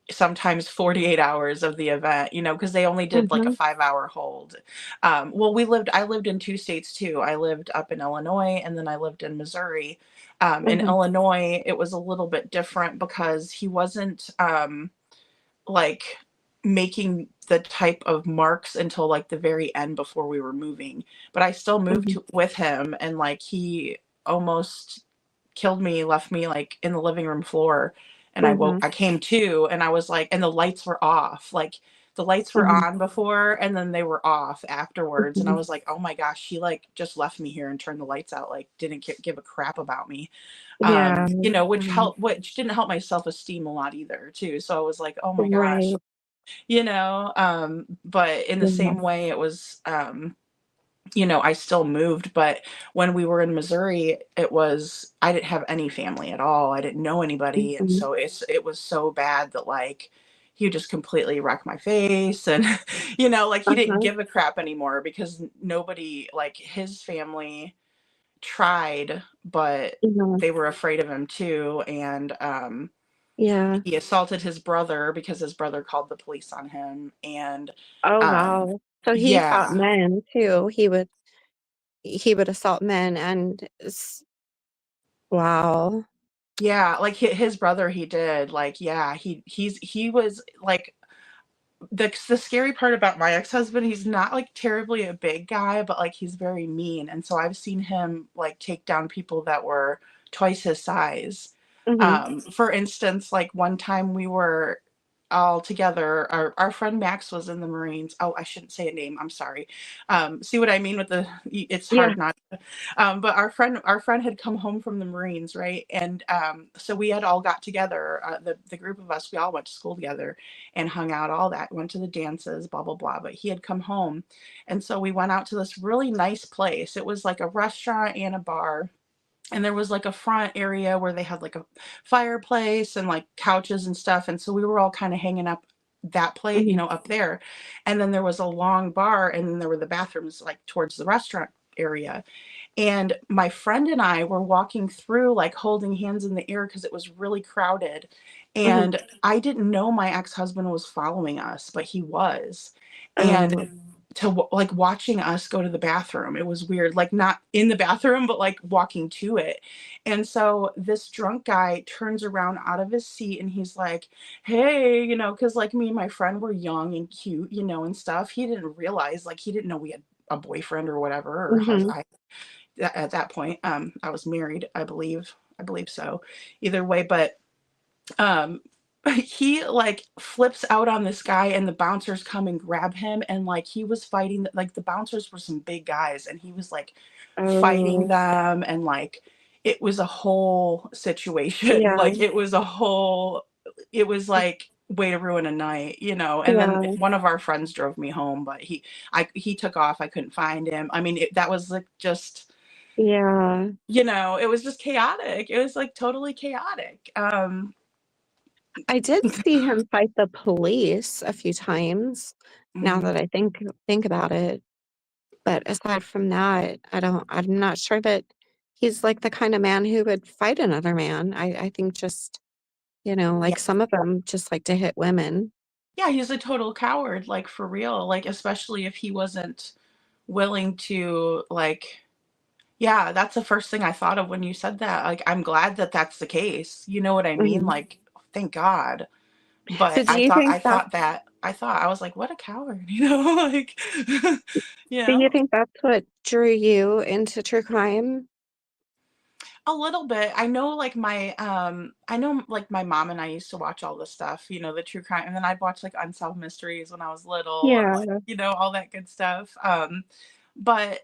sometimes 48 hours of the event, because they only did like a Mhm. 5-hour hold. Well, I lived in two states too. I lived up in Illinois and then I lived in Missouri. In Mhm. Illinois, it was a little bit different because he wasn't like making the type of marks until like the very end before we were moving. But I still moved Mhm. with him, and like he almost killed me, left me like in the living room floor. And Mhm. I came to, and I was like, and the lights were off. Like the lights were Mhm. on before and then they were off afterwards. And I Mhm. was like, oh my gosh, she like just left me here and turned the lights out, like didn't give a crap about me. Yeah. Which didn't help my self-esteem a lot either too. So I was like, oh my gosh, Right. but in the Yeah. same way it was, I still moved. But when we were in Missouri, I didn't have any family at all. I didn't know anybody. And Mhm. so it was so bad that like he just completely wrecked my face. And, like he didn't Uh-huh. give a crap anymore because nobody, like his family tried, but Mhm. they were afraid of him too. And, Yeah. he assaulted his brother because his brother called the police on him. And, Oh, um, wow. So he fought yeah. men too. He would assault men and wow. Yeah, like his brother, he did. Like, yeah, he was like the scary part about my ex-husband, he's not like terribly a big guy, but like he's very mean. And so I've seen him like take down people that were twice his size. Mhm. For instance, like one time we were all together. Our friend Max was in the Marines. Oh, I shouldn't say a name. I'm sorry. See what I mean with it's Yeah. hard not. But our friend had come home from the Marines, right? And so we had all got together. The group of us, we all went to school together and hung out, all that, went to the dances, blah blah blah. But he had come home, and so we went out to this really nice place. It was like a restaurant and a bar, and there was like a front area where they had like a fireplace and like couches and stuff. And so we were all kind of hanging up that plate, Mhm. up there. And then there was a long bar, and then there were the bathrooms like towards the restaurant area. And my friend and I were walking through, like holding hands in the air because it was really crowded. Mhm. And I didn't know my ex-husband was following us, but he was. And Oh. like watching us go to the bathroom, it was weird, like not in the bathroom, but like walking to it. And so this drunk guy turns around out of his seat and he's like, hey, because like me and my friend were young and cute, and stuff. He didn't realize, like, he didn't know we had a boyfriend or whatever, or Mhm. at that point, I was married, I believe so. Either way, but um he like flips out on this guy, and the bouncers come and grab him, and like he was fighting, like the bouncers were some big guys, and he was like fighting Oh. them. And like it was a whole situation. Yeah. Like it was like way to ruin a night, and then Yeah. one of our friends drove me home, but he took off. I couldn't find him. I mean, that was like just, Yeah. it was just chaotic. It was like totally chaotic. I did see him fight the police a few times, now Mhm. that I think about it. But aside from that, I'm not sure that he's like the kind of man who would fight another man. I think just, Yeah. like some of them just like to hit women. Yeah, he's a total coward, like for real. Like, especially if he wasn't willing to, like, yeah, that's the first thing I thought of when you said that. Like, I'm glad that that's the case. You know what I mean? Mhm. Like, thank God. So But do you think that I was like, what a coward, like, you do you know? think that's what drew you into true crime? A little bit. I know like my mom and I used to watch all this stuff, the true crime, and then I'd watch like Unsolved Mysteries when I was little and like, Yeah. all that good stuff. But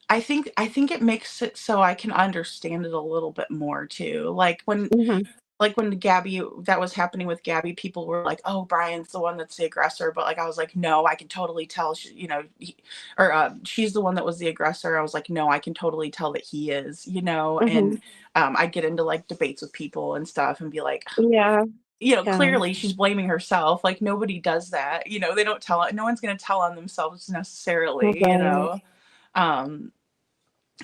I think it makes it so I can understand it a little bit more too. Mhm. Like when Gabby that was happening with Gabby, people were like, "Oh, Brian's the one that's the aggressor," but like I was like, "No, I can totally tell." She's the one that was the aggressor. I was like, "No, I can totally tell that he is," Mhm. and I get into like debates with people and stuff, and be like, Yeah. Yeah. clearly she's blaming herself. Like nobody does that. They don't tell. No one's going to tell on themselves necessarily. Right. Um,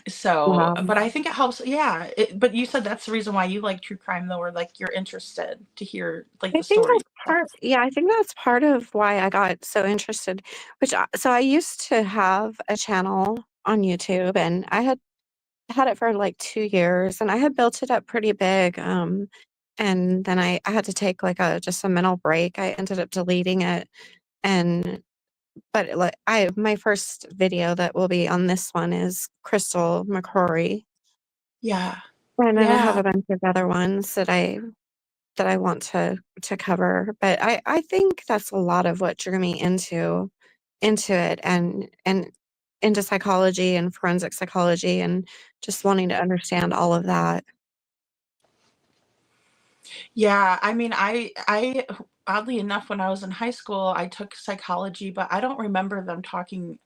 so, Yeah. but I think it helps. Yeah. But you said that's the reason why you like true crime, though, or like you're interested to hear like I the think stories. that's part yeah, I think that's part of why I got so interested, so I used to have a channel on YouTube, and I had it for, like, 2 years, and I had built it up pretty big, and then I had to take, like, just a mental break. I ended up deleting it, and but, like, I my first video that will be on this one is Crystal McCrory, Yeah. and then I have Yeah. a bunch of other ones that I want to cover, but I think that's a lot of what drew me into it, and into psychology and forensic psychology and just wanting to understand all of that. Yeah. I mean, I oddly enough, when I was in high school, I took psychology, but I don't remember them talking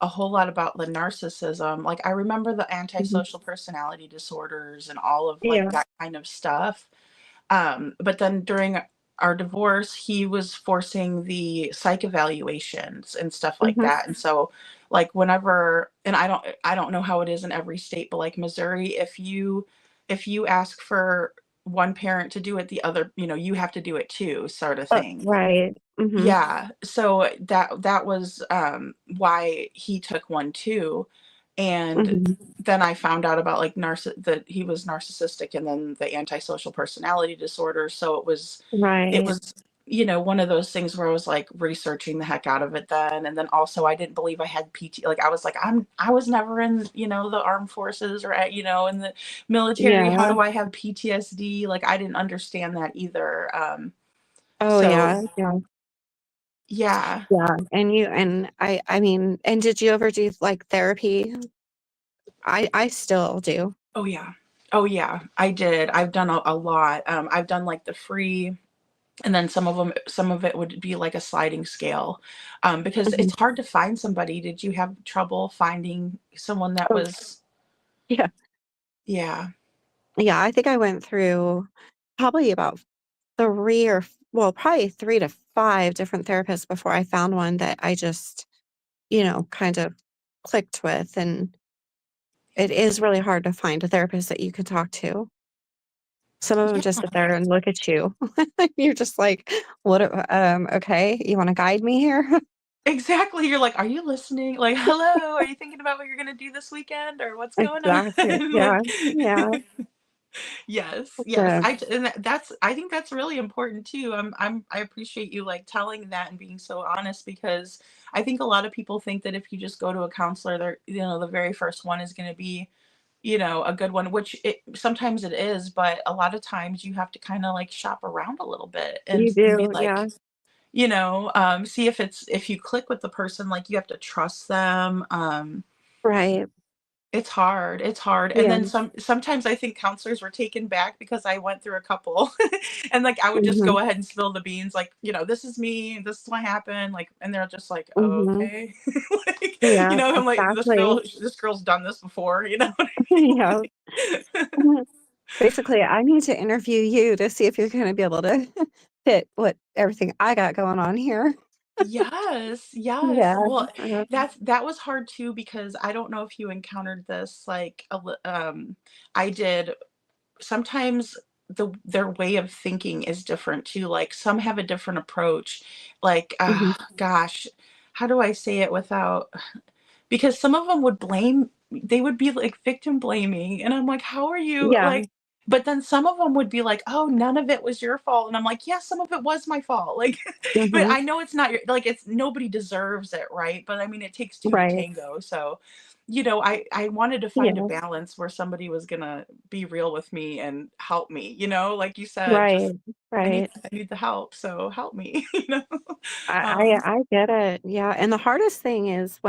a whole lot about the narcissism. Like I remember the Mhm. antisocial personality disorders and all of like Yeah. that kind of stuff. But then during our divorce, he was forcing the psych evaluations and stuff like Mhm. that. And so like whenever and I don't know how it is in every state, but like Missouri, if you ask for one parent to do it, the other, you have to do it too, sort of thing. Right. Mhm. Yeah, so that was, why he took one too, and Mhm. then I found out about, like, that he was narcissistic and then the antisocial personality disorder, so it Right. was, one of those things where I was, like, researching the heck out of it then, and then also I didn't believe I had like, I was like, I was never in, the armed forces or, in the military, how Yeah. do I have PTSD? Like, I didn't understand that either, Oh, so yeah, yeah, yeah. yeah, and I mean, and did you ever do, like, therapy? I still do. Oh, yeah. Oh, yeah. I did. I've done a lot. I've done, like, the free and then some of it would be like a sliding scale, because Mhm. it's hard to find somebody. Did you have trouble finding someone that Oh, was yeah. yeah. Yeah, I think I went through probably about 3 or f well, probably 3 to 5 different therapists before I found one that I just, kind of clicked with, and it is really hard to find a therapist that you can talk to. Some of them Yeah. just sit there and look at you. You're just like, "What okay, you wanna guide me here?" Exactly. You're like, "Are you listening? Like, hello, are you thinking about what you're gonna do this weekend or what's going on?" Exactly. Yeah, Like yeah. yes, yes. The And I think that's really important too. I appreciate you like telling that and being so honest because I think a lot of people think that if you just go to a counselor, they're the very first one is going to be a good one, which sometimes it is, but a lot of times you have to kind of like shop around a little bit and You be do, like yeah. see if you click with the person, like you have to trust them. Right. It's hard, and Yeah. then sometimes I think counselors were taken back because I went through a couple, and, like, I would just Mhm. go ahead and spill the beans, like, "This is me, this is what happened," like, and they're just like, "Oh, Mhm. okay." Like, Yeah, I'm like, exactly. This girl's done this before," you know what Yeah. I mean? Mhm. Basically, I need to interview you to see if you're gonna be able to fit what everything I got going on here. Yes, yes. Yeah. Well, Uh, that was hard too because I don't know if you encountered this, like, I did sometimes their way of thinking is different too. Like some have a different approach. Like, mhm. gosh, how do I say it without? Because some of them would blame. They would be like victim blaming, and I'm like, how are you Yeah. like? But then some of them would be like, "Oh, none of it was your fault," and I'm like, "Yeah, some of it was my fault." Like, but Mhm. I know it's not your like it's nobody deserves it, right? But I mean, it takes two to Right. tango, so I wanted to find a Yeah. balance where somebody was gonna be real with me and help me, like you said, Right. just Right. I need the help, so help me, I get it. Yeah. And the hardest thing is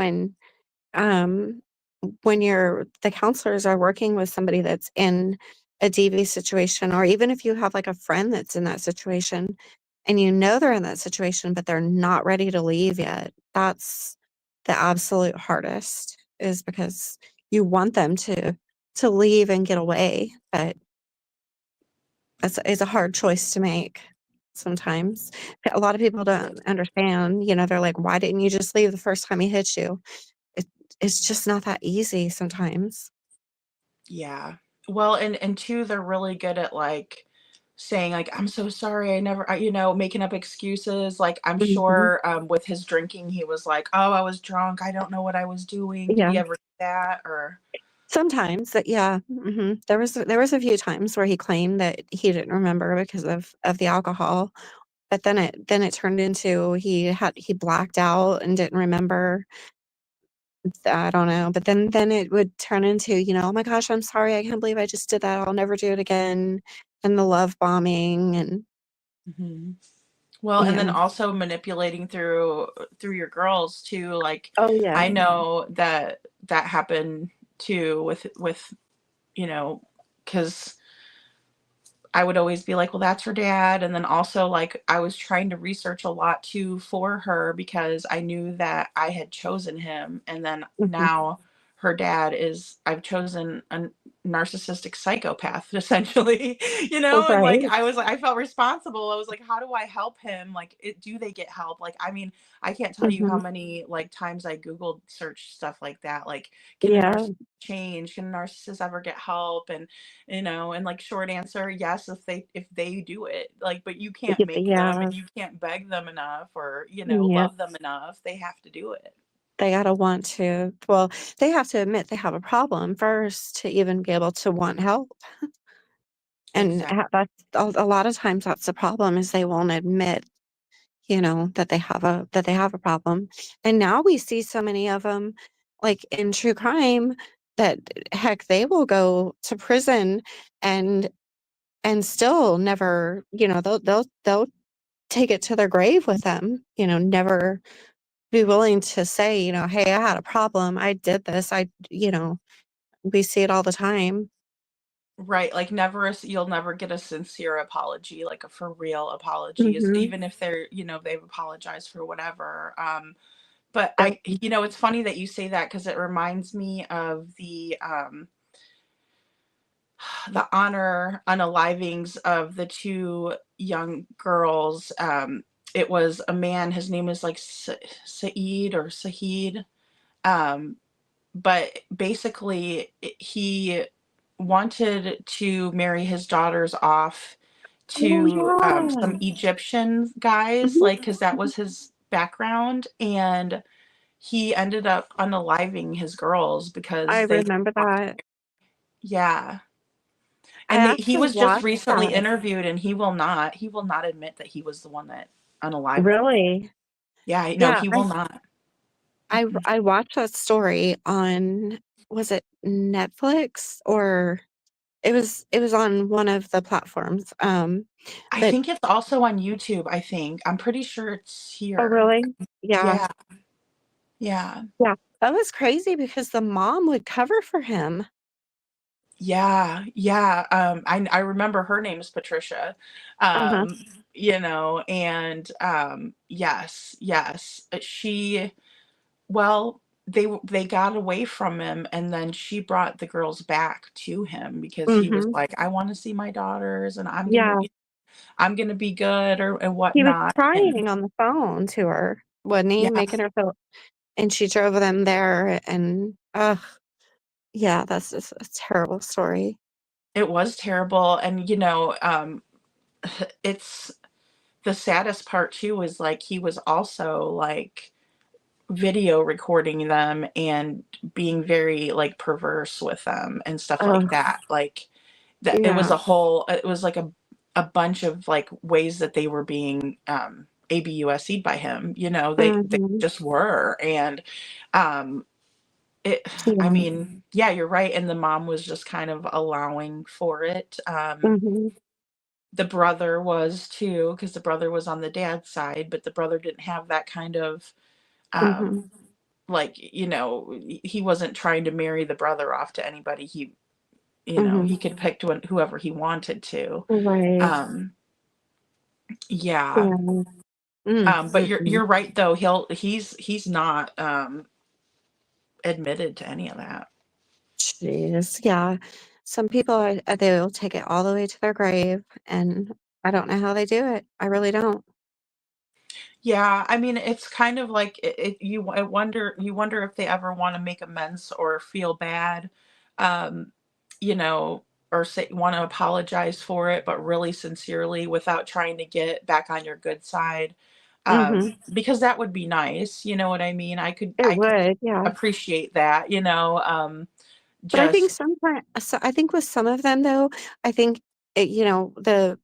um when the counselors are working with somebody that's in a DV situation, or even if you have like a friend that's in that situation and they're in that situation, but they're not ready to leave yet. That's the absolute hardest, is because you want them to leave and get away, but it's a hard choice to make sometimes. A lot of people don't understand, they're like, why didn't you just leave the first time he hit you? It, it's just not that easy sometimes. Yeah. Well, and two, they're really good at like saying like, "I'm so sorry, I never," making up excuses. Like I'm Mhm. sure with his drinking, he was like, "Oh, I was drunk. I don't know what I was doing." Did Yeah. he ever do that? Or Sometimes that, yeah. There was a few times where he claimed that he didn't remember because of the alcohol, but then it turned into he blacked out and didn't remember. I don't know, but then it would turn into, "Oh my gosh, I'm sorry. I can't believe I just did that. I'll never do it again." And the love bombing and Mhm. Well, and then yeah. also manipulating through your girls too. Like Oh, yeah. I know that that happened too with because I would always be like, "Well, that's her dad," and then also, like, I was trying to research a lot too for her because I knew that I had chosen him, and then Mhm. now her dad is I've chosen a narcissistic psychopath essentially, and, like, Right. I felt responsible. I was like, "How do I help him?" Like, do they get help? Like, I mean, I can't tell you how Mhm. many, like, times I Googled search stuff like that, like, "Can a Yeah. narcissist change? Can a narcissist ever get help?" And like short answer, yes, if they do it. Like, but you can't make them Yeah. and you can't beg them enough or, Yeah. love them enough. They have to do it. They gotta want to. Well, they have to admit they have a problem first to even be able to want help, and Exactly. that's a lot of times that's the problem, is they won't admit, that they have a problem. And now we see so many of them, like, in true crime, that, heck, they will go to prison and still never, they'll take it to their grave with them, never be willing to say, "Hey, I had a problem. I did this. We see it all the time." Right. Like you'll never get a sincere apology, like a for real apology, is Mhm. even if they've apologized for whatever. But Yep. it's funny that you say that because it reminds me of the honor unalivings of the two young girls. It was a man, his name is like Saeed or Sahid. Um, but basically, he wanted to marry his daughters off Oh, to some yeah. Egyptian guys, Mhm. like, because that was his background. And he ended up unaliving his girls I because they, remember that. yeah. I And he actually was just watched recently that. interviewed, and he will not admit that he was the one that unalived them. Really? Yeah, no, Yeah, he will not. Mm-mm. I watched that story on, was it Netflix, or it was on one of the platforms, I but think it's also on YouTube, I think. I'm pretty sure it's oh, here. really? Yeah, Yeah, yeah, yeah. That was crazy because the mom would cover for him. yeah, yeah. I remember her name is Patricia. Uh-huh. Um, and yes, yes. Well, they got away from him, and then she brought the girls back to him because he was Mhm. like, "I wanna see my daughters, and Yeah. I'm gonna be good," or and He was whatnot, and crying on the phone to her, wasn't he? yeah, Making her feel, and she drove them there, and, ugh, yeah, that's just a terrible story. it was terrible, and, it's the saddest part too is, like, he was also, like, video recording them and being very, like, perverse with them and stuff like Oh, that, like, that yeah. it was like a bunch of, like, ways that they were being, ABUS'd by him, they Mhm. just were, and, um, I Yeah. mean, yeah, you're right, and the mom was just kind of allowing for it. Mhm. The brother was too, because the brother was on the dad's side, but the brother didn't have that kind of, Mhm. um, like, he wasn't trying to marry the brother off to anybody. He Mhm. could pick to whoever he wanted to. Right. Um, yeah. Yeah. Mm. But Mm-mm. you're right though. He's not admitted to any of that. Jeez. Yeah. Some people they'll take it all the way to their grave, and I don't know how they do it. I really don't. Yeah, I mean, it's kind of like you wonder if they ever want to make amends or feel bad, um, you know, or say want to apologize for it, but really sincerely without trying to get back on your good side. Mhm. Because that would be nice, you know what I mean? It I could would, yeah. appreciate that, But I think just sometimes, so I think with some of them though, I think the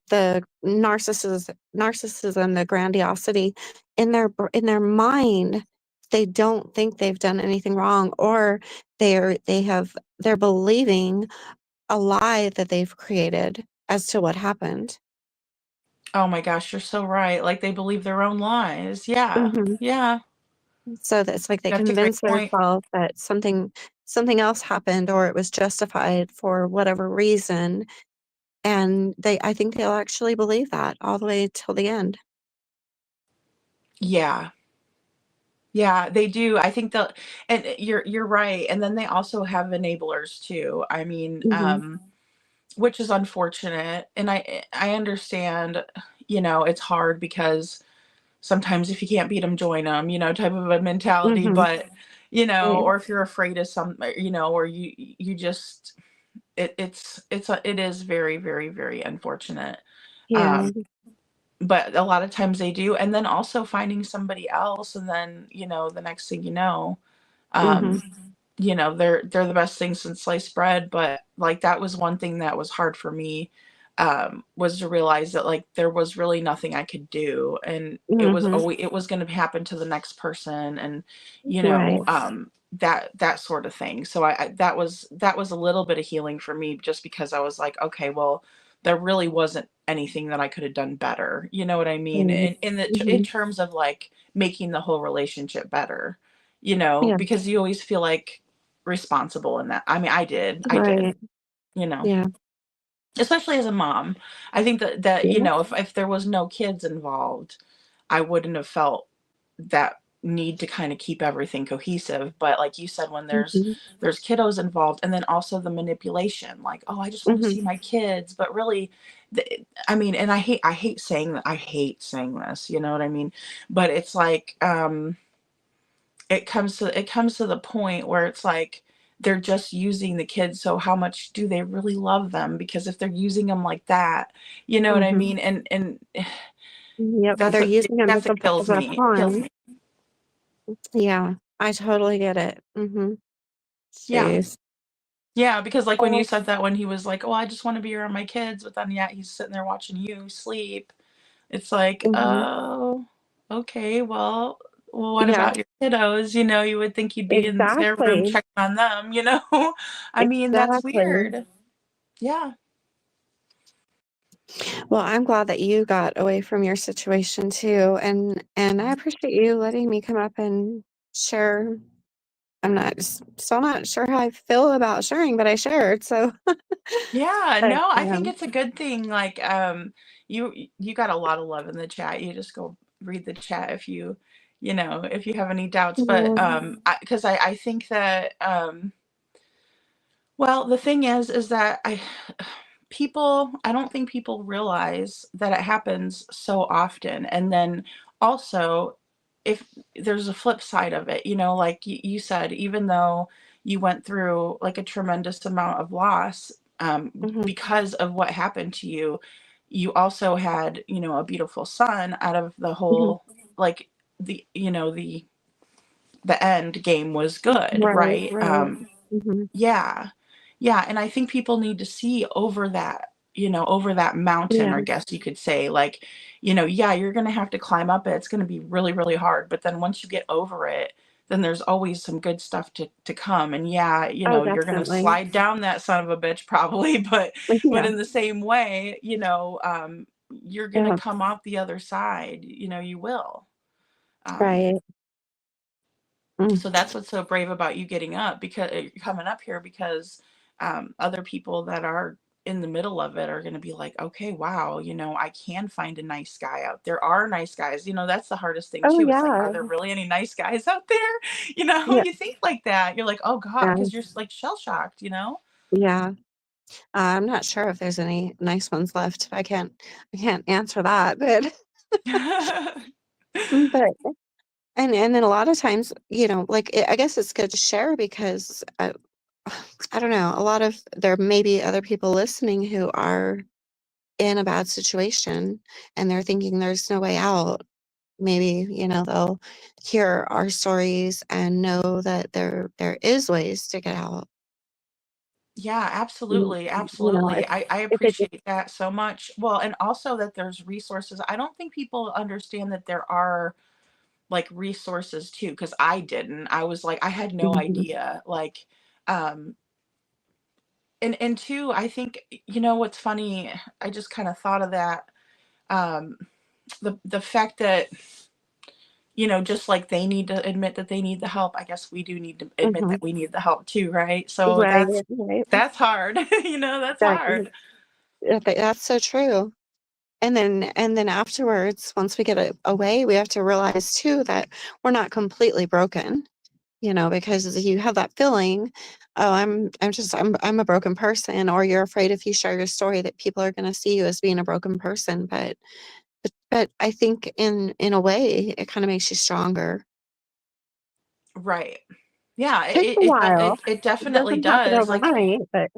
narcissism, the grandiosity in their mind, they don't think they've done anything wrong, or they're believing a lie that they've created as to what happened. oh my gosh, you're so right. Like they believe their own lies. Yeah. Mhm. Yeah. So that's like they That's a great convince point. themselves that something else happened, or it was justified for whatever reason. And I think they'll actually believe that all the way till the end. Yeah. Yeah, they do. I think and you're right. And then they also have enablers too. I mean, Mhm, which is unfortunate. And I understand, it's hard because sometimes if you can't beat them, join them, type of a mentality. mhm, But, right. or if you're afraid of or you just it is very, very, very unfortunate. Yeah, Um, but a lot of times they do. And then also finding somebody else, and then, the next thing you know, mhm, um, they're the best thing since sliced bread. But like that was one thing that was hard for me, was to realize that like there was really nothing I could do, and mhm, it was going to happen to the next person, and right, that sort of thing. So that was a little bit of healing for me, just because I was like, okay, well, there really wasn't anything that I could have done better. You know what I mean? right, In mhm, terms of like making the whole relationship better, yeah, because you always feel like responsible in that. I mean, I did, right, you know, yeah, especially as a mom. I think that, yeah, if there was no kids involved, I wouldn't have felt that need to kind of keep everything cohesive. But like you said, when mhm, there's kiddos involved, and then also the manipulation, like, oh, I just want to mhm, see my kids, but really, I mean, and I hate saying that, I hate saying this, you know what I mean? But it's like, it comes to the point where it's like they're just using the kids, so how much do they really love them? Because if they're using them like that, you know what I mhm. mean? And Yep, they're using them that's what as kills a me. Kills pawn. me. Yeah, I totally get it. Mhm. Yeah. Jeez. Yeah, because like when you Well, said that, when he was like, "Oh, I just want to be around my kids," but then yeah, he's sitting there watching you sleep. It's like, mhm. "Oh, okay, well, what Yeah, about your kiddos?" You would think you'd be in their room exactly, checking on them, you know? I mean, that's exactly. weird. Yeah. Well, I'm glad that you got away from your situation too, and I appreciate you letting me come up and share. I'm not still not sure how I feel about sharing, but I shared. So, Yeah, but, no, I think it's a good thing. Like, you got a lot of love in the chat. You just go read the chat if you have any doubts. But yeah, because I think that well, the thing is that I don't think people realize that it happens so often. And then also, if there's a flip side of it, like you said, even though you went through like a tremendous amount of loss, mhm, because of what happened to you, you also had, a beautiful son out of the mhm, whole, like the end game was good, right, right? right, mhm, Yeah. Yeah, and I think people need to see over that mountain, yeah, I guess you could say, like, yeah, you're gonna have to climb up it. It's gonna be really, really hard, but then once you get over it, then there's always some good stuff to come. And yeah, Oh, you're gonna definitely. slide down that son of a bitch probably, but Yeah. in the same way, you're gonna Yeah. come out the other side. You will. Um, Right. Mm. so that's what's so brave about you getting up, because coming up here, because other people that are in the middle of it are going to be like, okay, wow, I can find a nice guy out there. Are nice guys. That's the hardest thing Oh, too. It's like, are yeah. there really any nice guys out there? Yeah. You think like that. You're like, oh God, Yeah. because you're like shell shocked. Yeah. I'm not sure if there's any nice ones left. I can't answer that, but but and then a lot of times, like I guess it's good to share because I don't know, a lot of there may be other people listening who are in a bad situation and they're thinking there's no way out. Maybe, they'll hear our stories and know that there is ways to get out. Yeah, Mm, absolutely, if absolutely. I if it just appreciate that so much. Well, and also that there's resources. I don't think people understand that there are like resources too, because I didn't. I was like, I had no Mhm, idea. Like, um, and two, I think, what's funny, I just kind of thought of that. Um, the fact that, just like they need to admit that they need the help, I guess we do need to admit mhm. that we need the help too, right? So Right, that's right. that's hard. That's That hard. that's so true. And then afterwards, once we get away, we have to realize too that we're not completely broken, because you have that feeling, oh, I'm a broken person, or you're afraid if you share your story that people are going to see you as being a broken person. But I think in a way, it kind of makes you stronger. Right. Yeah, Takes a while. it It definitely doesn't happen does. Like, overnight, but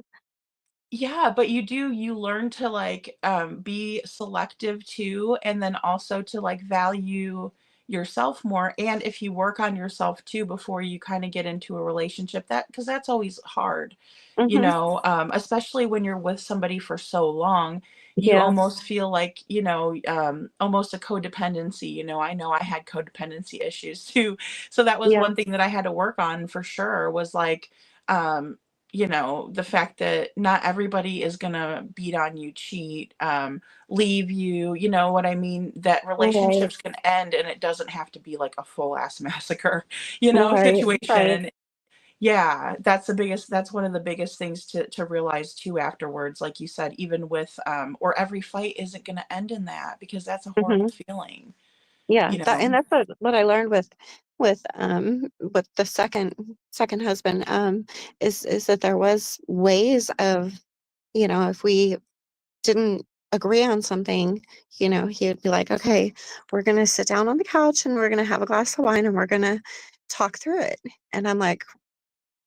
yeah, but you learn to like be selective too, and then also to like value yourself more. And if you work on yourself too before you kind of get into a relationship, that because that's always hard, mhm, especially when you're with somebody for so long, you yeah, almost feel like, almost a codependency. I know I had codependency issues too. So that was yeah, one thing that I had to work on for sure, was like, um, the fact that not everybody is gonna beat on you, cheat, leave you, you know what I mean? That right, relationships can end and it doesn't have to be like a full ass massacre, right, right, situation. Yeah, that's one of the biggest things to realize too afterwards, like you said, even with or every fight isn't gonna end in that, because that's a horrible mhm. feeling, Yeah, you that know? and that's what I learned with the second husband, is that there was ways of, if we didn't agree on something, he would be like, "Okay, we're gonna sit down on the couch and we're gonna have a glass of wine and we're gonna talk through it." And I'm like,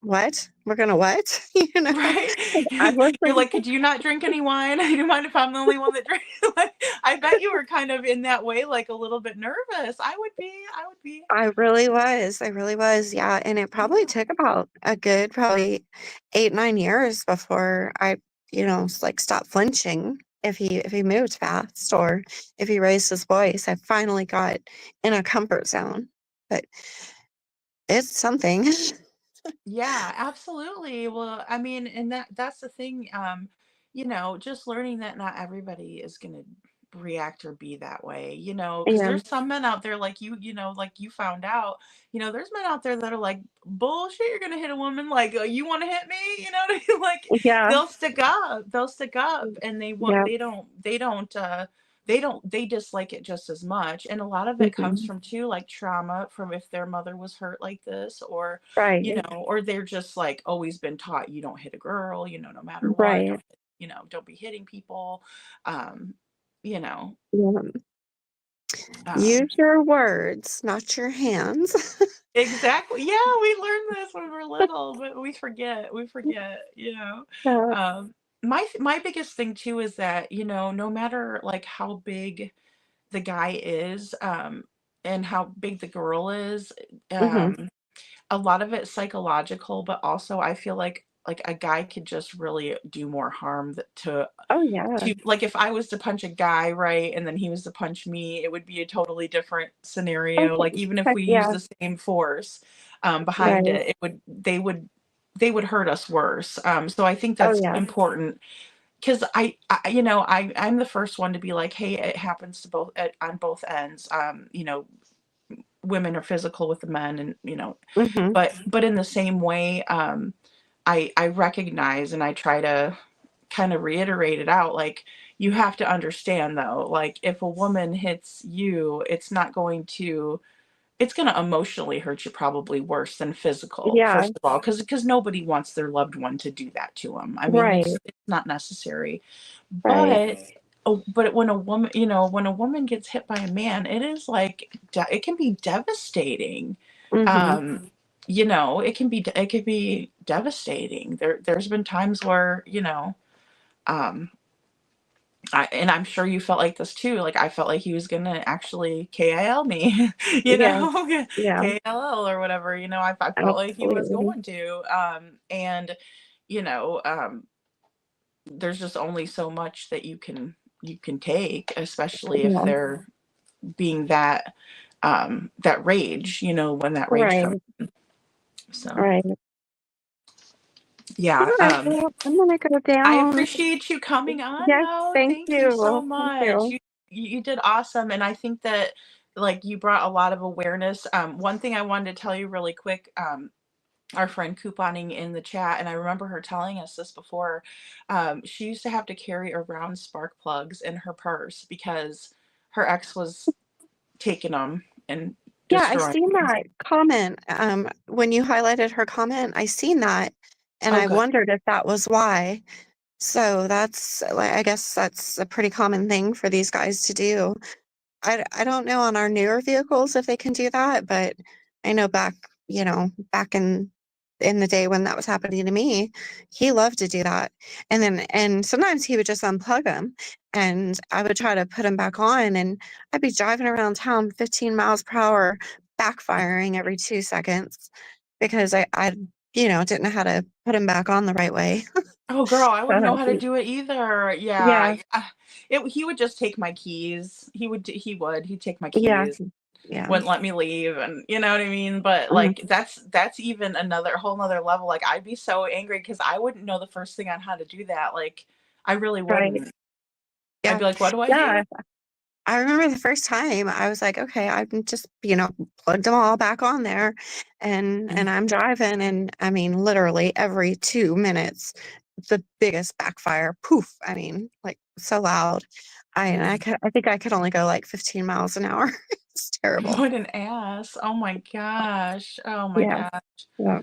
"What? We're gonna what?" You know? Right? I You're wasn't like, "Could you not drink any wine? Do you mind if I'm the only one that drinks?" Like, I bet you were kind of in that way, like, a little bit nervous. I would be. I really was, yeah, and it probably Yeah. took about a good probably 8, 9 years before I, like, stopped flinching if he moved fast or if he raised his voice. I finally got in a comfort zone, but it's something. Yeah, absolutely. Well, I mean, and that's the thing, just learning that not everybody is gonna react or be that way, because Yeah, there's some men out there like like you found out, there's men out there that are like, bullshit, you're gonna hit a woman, like, you want to hit me, what I mean? Like, yeah, they'll stick up, and yeah, they dislike it just as much. And a lot of it comes mhm, from too, like, trauma from if their mother was hurt like this, or right, or they're just like always been taught you don't hit a girl, no matter what, right, don't be hitting people. Um, you know, yeah. um, Use your words, not your hands. exactly. Yeah, we learned this when we're little, but we forget. Yeah, My biggest thing too is that, no matter like how big the guy is, and how big the girl is, mhm, a lot of it's psychological, but also I feel like like a guy could just really do more harm Oh, yeah. like if I was to punch a guy, right, and then he was to punch me, it would be a totally different Oh, scenario. Like even if heck we use yeah. the same force behind Right. it, they would hurt us worse. So I think Oh, that's yeah. important because I'm the first one to be like, hey, it happens to on both ends. Women are physical with the men, and Mhm. but in the same way, I recognize and I try to kind of reiterate it out, like, you have to understand though, like if a woman hits you, it's going to emotionally hurt you probably worse than physical, Yeah. first of all, because nobody wants their loved one to do that to them. I mean, Right. it's not necessary. Right. But when a woman gets hit by a man, it is like it can be devastating. Mhm. um it can be devastating. There's been times where um and I'm sure you felt like this too. Like I felt like he was gonna actually KIL me, Yeah. Yeah. KIL or whatever. I felt like he was Absolutely. going to. And you know, there's just only so much that you can take, especially if Yeah. they're being that rage. When that rage comes. Right. So Right. All yeah. right. Well, I'm gonna go I down. appreciate you coming on, Yes. though. Thank Thank you so you. Thank much. you. You did awesome, and I think that like you brought a lot of awareness. One thing I wanted to tell you really quick. Our friend couponing in the chat, and I remember her telling us this before. She used to have to carry around spark plugs in her purse because her ex was taking them and Yeah, I destroying seen them. that comment. When you highlighted her comment, I seen that, and Oh, I good. wondered if that was why. So that's like, I guess that's a pretty common thing for these guys to do. I don't know on our newer vehicles if they can do that, but I know back in the day when that was happening to me, he loved to do that. And sometimes he would just unplug them and I would try to put them back on and I'd be driving around town 15 miles per hour, backfiring every 2 seconds because I didn't know how to put them back on the right way. Oh, girl, I wouldn't know So, how to do it either. Yeah, yeah, yeah. He would just take my keys. He'd take my yeah, keys, yeah. wouldn't let me leave, and you know what I mean? But Mhm. like that's even another whole nother level. Like I'd be so angry because I wouldn't know the first thing on how to do that. Like I really Right. wouldn't. I'd Yeah. be like, what do I Yeah. do? I remember the first time I was like, okay, I can just plugged them all back on there and I'm driving and I mean literally every 2 minutes the biggest backfire. Poof. I mean, like so loud. I think I could only go like 15 miles an hour. It's terrible. What an ass. Oh my gosh. Oh my Yeah. gosh. Yeah.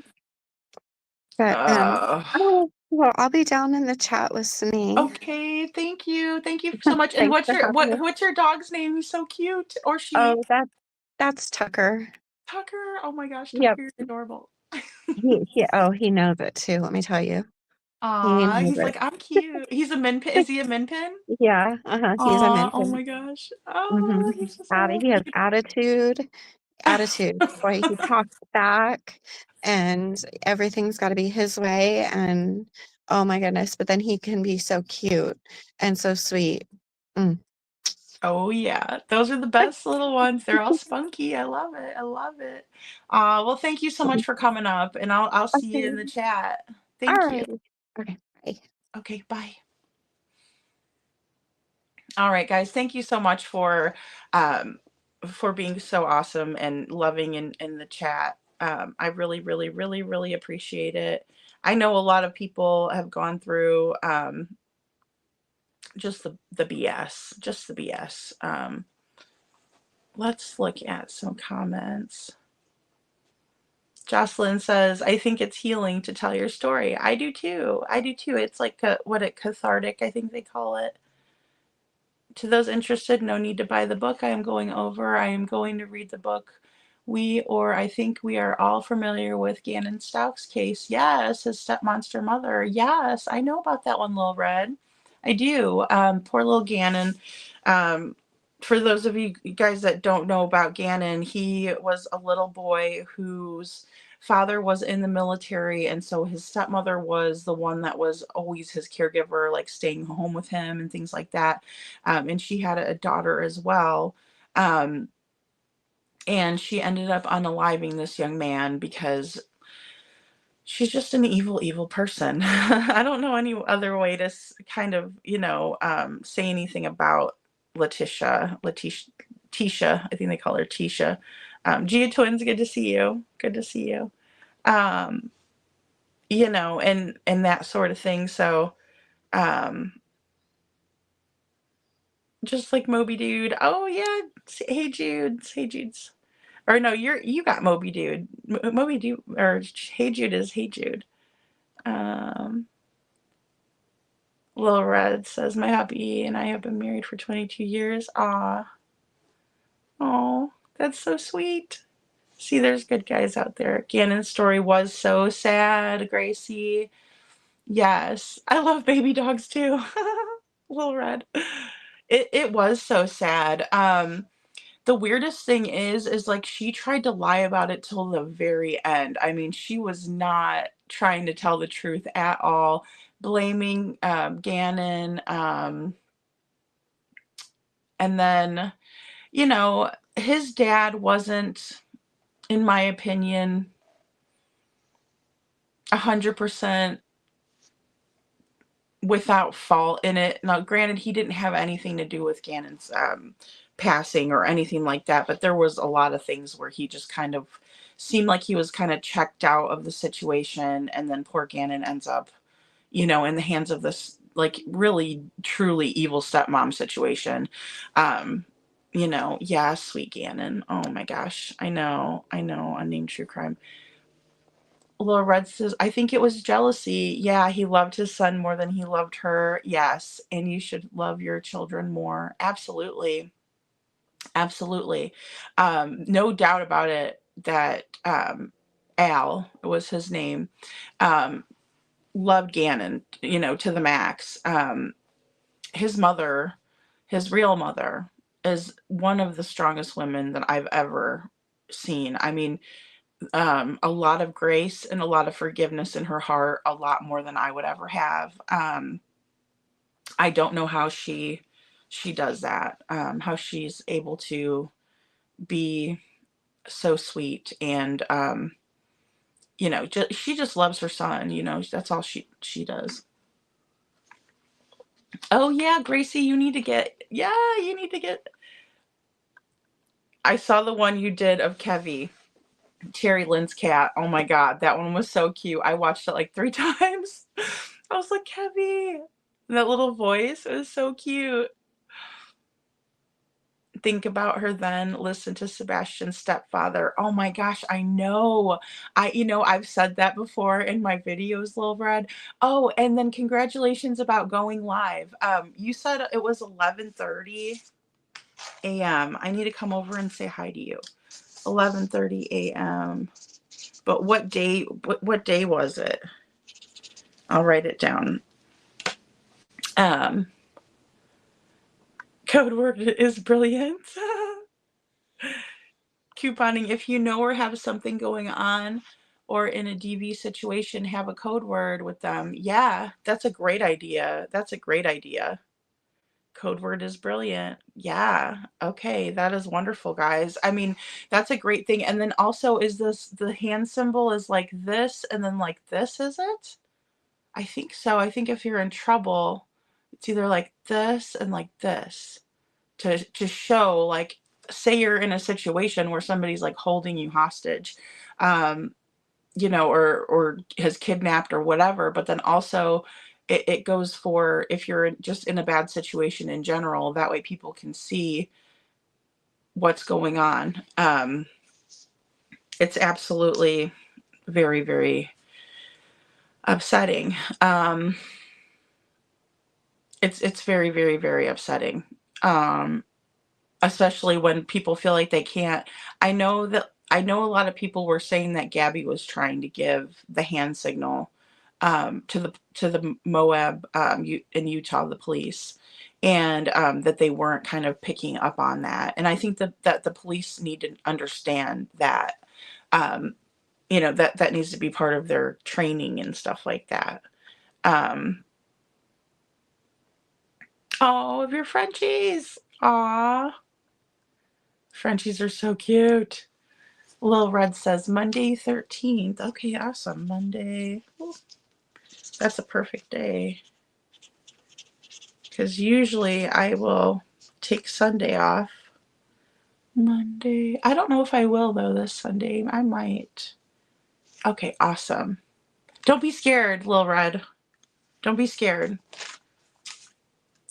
But Uh, oh, well, I'll be down in the chat listening. okay, thank you. Thank you so much. And Thanks what's for your having me. what's your dog's name? He's so cute. Or she? Oh, that's Tucker. Tucker. Oh my gosh, Yep. Tucker, you're adorable. He knows it too, let me tell you. He Aw, knows he's it. like, I'm cute. He's a min pin. Is he a min pin? Yeah, he's a Aw, oh mentor. my gosh. Oh, Mhm. he's just so He has cute. attitude. Boy, he talks back and everything's gotta be his way, and oh my goodness, but then he can be so cute and so sweet. Mm. Oh yeah, those are the best little ones. They're all spunky. I love it. I love it. Well, thank you so much for coming up, and I'll see you in Okay. the chat. Thank you. Alrighty. Okay, bye. Okay, bye. All right, guys. Thank you so much um for being so awesome and loving in the chat. I really, really, really, really appreciate it. I know a lot of people have gone through just the BS, just the BS. Let's look at some comments. Jocelyn says, I think it's healing to tell your story. I do too. I do too. It's like cathartic, I think they call it. To those interested, no need to buy the book I am going over. I am going to read the book. I think we are all familiar with Gannon Stauch's case. Yes, his step monster mother. Yes, I know about that one, Lil Red. I do. Poor little Gannon. Um, for those of you guys that don't know about Gannon, he was a little boy whose father was in the military, and so his stepmother was the one that was always his caregiver, like staying home with him and things like that. And she had a daughter as well. Um, and she ended up unaliving this young man because she's just an evil, evil person. I don't know any other way to kind of, say anything about Tisha, I think they call her Tisha. Gia Twins, good to see you. Good to see you. Um, and that sort of thing. So, um, just like Moby Dude. Oh yeah, hey Jude, hey Jude's. Or no, you got Moby Dude. Moby Dude or Hey Jude is Hey Jude. Um, Little Red says my hubby and I have been married for 22 years. Oh, that's so sweet. See, there's good guys out there. Gannon's story was so sad, Gracie. Yes, I love baby dogs too. Little Red. It was so sad. The weirdest thing is like she tried to lie about it till the very end. I mean, she was not trying to tell the truth at all, blaming Gannon. And then, his dad wasn't, in my opinion, 100% without fault in it. Now, granted, he didn't have anything to do with Gannon's passing or anything like that, but there was a lot of things where he just kind of seemed like he was kind of checked out of the situation, and then poor Gannon ends up, in the hands of this like really truly evil stepmom situation. Yeah, sweet Gannon. Oh my gosh. I know, unnamed true crime. Little Red says, I think it was jealousy. Yeah, he loved his son more than he loved her. Yes, and you should love your children more. Absolutely. Absolutely. No doubt about it that Al was his name. Um, Loved Gannon, to the max. His mother, his real mother, is one of the strongest women that I've ever seen. I mean, a lot of grace and a lot of forgiveness in her heart, a lot more than I would ever have. I don't know how she does that, how she's able to be so sweet, and she just loves her son. That's all she does. Oh yeah, Gracie, you need to get. I saw the one you did of Kevy, Cherry Lynn's cat. Oh my god, that one was so cute. I watched it like 3 times. I was like, Kevy, that little voice, it was so cute. Think about her then, listen to Sebastian's stepfather. Oh my gosh, I know. I've said that before in my videos, Lil Red. Oh, and then congratulations about going live. You said it was 11:30 a.m. I need to come over and say hi to you. 11:30 a.m. But what day was it? I'll write it down. Code word is brilliant. Couponing, if you know or have something going on or in a DV situation, have a code word with them. Yeah, that's a great idea. Code word is brilliant. Yeah. Okay. That is wonderful, guys. I mean, that's a great thing. And then also, is this the hand symbol is like this and then like this, is it? I think so. I think if you're in trouble, it's either like this and like this to show, like, say you're in a situation where somebody's like holding you hostage, or has kidnapped or whatever. But then also it goes for if you're just in a bad situation in general, that way people can see what's going on. It's absolutely very, very upsetting. It's very, very, very upsetting. Especially when people feel like they can't. I know a lot of people were saying that Gabby was trying to give the hand signal to the Moab in Utah, the police, and that they weren't kind of picking up on that. And I think that the police need to understand that, that needs to be part of their training and stuff like that. Oh, your Frenchies. Aw. Frenchies are so cute. Lil Red says Monday 13th. Okay, awesome. Monday. Ooh, that's a perfect day. Because usually I will take Sunday off. Monday. I don't know if I will, though, this Sunday. I might. Okay, awesome. Don't be scared, Lil Red. Don't be scared.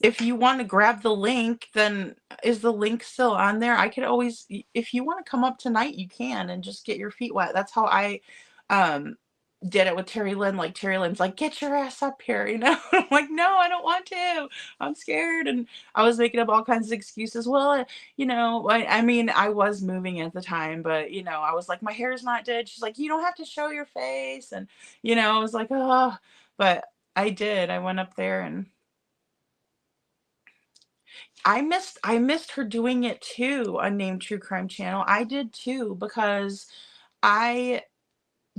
If you want to grab the link, then is the link still on there? I could always, if you want to come up tonight, you can and just get your feet wet. That's how I did it with Terry Lynn. Like Terry Lynn's like, get your ass up here, I'm like, no, I don't want to. I'm scared. And I was making up all kinds of excuses. Well, I mean, I was moving at the time, but I was like, my hair's not dead. She's like, you don't have to show your face. And I was like, oh, but I did. I went up there and I missed her doing it too, Unnamed True Crime Channel. I did too, because I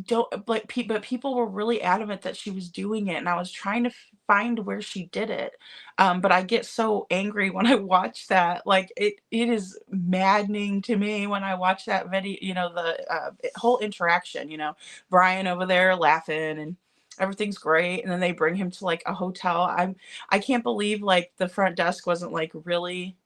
don't but people were really adamant that she was doing it, and I was trying to find where she did it. But I get so angry when I watch that. Like it is maddening to me when I watch that video, the whole interaction, Brian over there laughing and everything's great, and then they bring him to like a hotel. I can't believe like the front desk wasn't like, really,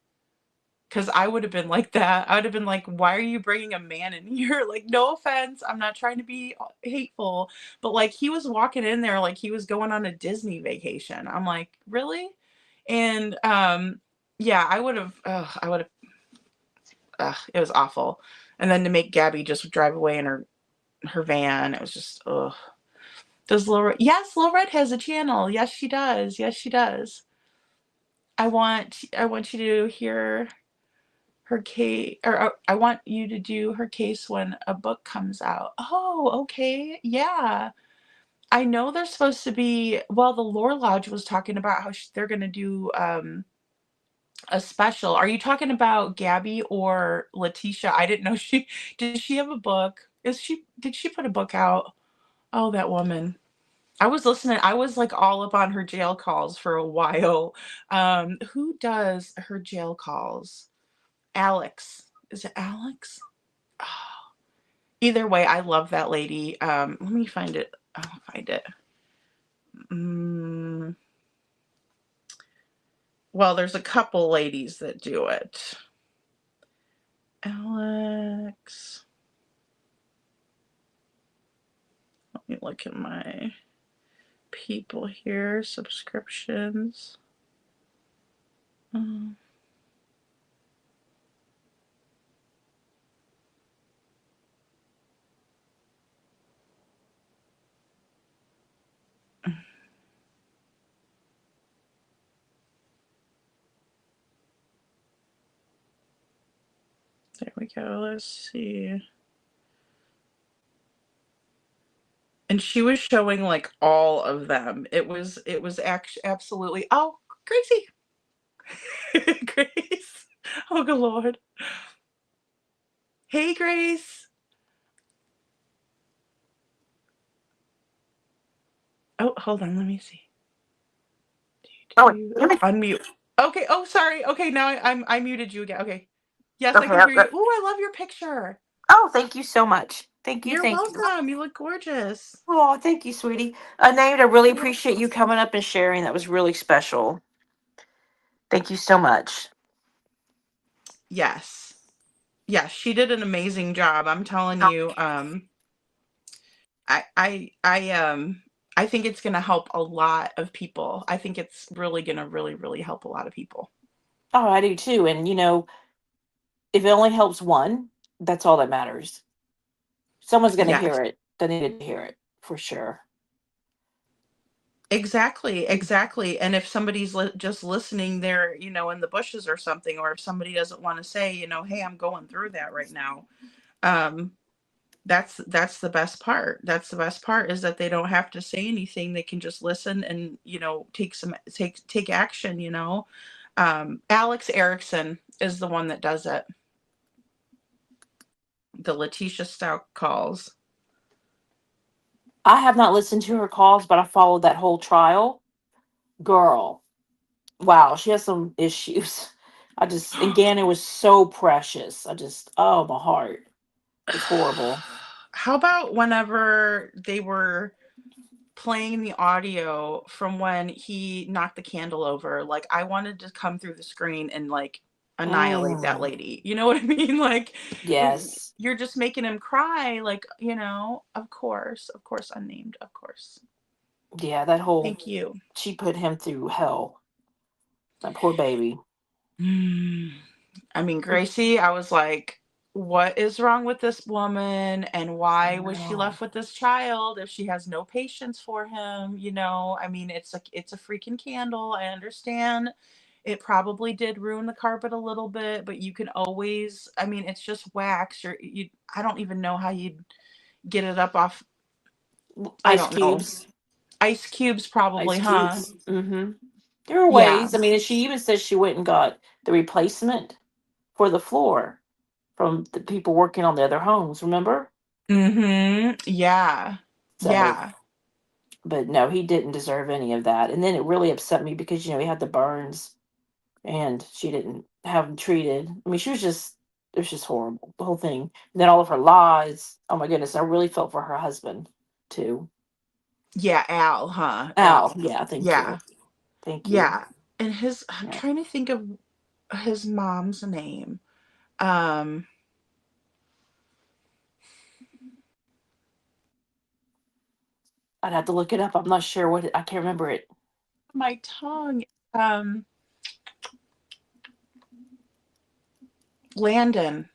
because I would have been like that. I would have been like, why are you bringing a man in here? Like, no offense. I'm not trying to be hateful, but like he was walking in there like he was going on a Disney vacation. I'm like, really? And yeah, I would have, it was awful. And then to make Gabby just drive away in her van, it was just, ugh. Does yes, Lil Red has a channel. Yes, she does. Yes, she does. I want you to hear her case, or I want you to do her case when a book comes out. Oh, okay. Yeah. I know they're supposed to be, well, the Lore Lodge was talking about how they're going to do a special. Are you talking about Gabby or Letitia? I didn't know did she have a book? Did she put a book out? Oh, that woman. I was listening. I was like all up on her jail calls for a while. Who does her jail calls? Alex. Is it Alex? Oh, either way, I love that lady. Let me find it. I'll find it. Well, there's a couple ladies that do it. Alex. Let me look at my people here. Subscriptions. There we go. Let's see. And she was showing like all of them. It was actually absolutely, oh, Gracie. Grace. Oh, good Lord. Hey, Grace. Oh, hold on. Let me see. Unmute. Okay. Oh, sorry. Okay, now I muted you again. Okay. Yes, I can hear you. Oh, I love your picture. Oh, thank you so much. Thank you. You're Thank welcome. you. You look gorgeous. Oh, thank you, sweetie. Named, I really appreciate you coming up and sharing. That was really special. Thank you so much. Yes. Yes, she did an amazing job. I'm telling you. I think it's going to help a lot of people. I think it's really going to really help a lot of people. Oh, I do too. And if it only helps one, that's all that matters. Someone's going to hear it. They needed to hear it for sure. Exactly. And if somebody's just listening there, in the bushes or something, or if somebody doesn't want to say, hey, I'm going through that right now. That's the best part. That's the best part, is that they don't have to say anything. They can just listen and, take action, Alex Erickson is the one that does it. The Letitia Stout calls. I have not listened to her calls, but I followed that whole trial. Girl, wow, she has some issues. I just, and Gannon was so precious. I just, oh, my heart. It's horrible. How about whenever they were playing the audio from when he knocked the candle over? Like, I wanted to come through the screen and like annihilate that Mm, lady. You know what I mean? Like, yes. you're just making him cry. Like, of course, unnamed, of course. Yeah, that whole, Thank you. she put him through hell. That poor baby. I mean, Gracie, I was like, what is wrong with this woman? And I why was she know. left with this child if she has no patience for him? I mean, it's a freaking candle. I understand. It probably did ruin the carpet a little bit, but you can always, I mean, it's just wax. I don't even know how you'd get it up off. I Ice don't know. cubes. Ice cubes, Ice probably, huh? cubes. Mm-hmm. There are Yeah. ways. I mean, and she even says she went and got the replacement for the floor from the people working on the other homes, remember? Yeah. So, Yeah. but no, he didn't deserve any of that. And then it really upset me because, he had the burns and she didn't have him treated. I mean, it was just horrible, the whole thing. And then all of her lies. Oh my goodness, I really felt for her husband too. Yeah, Al, huh? Al, Al. yeah, thank Yeah. you. Thank you. Yeah. And I'm Yeah. trying to think of his mom's name. Um, I'd have to look it up. I'm not sure I can't remember it. my tongue. Um, Landon.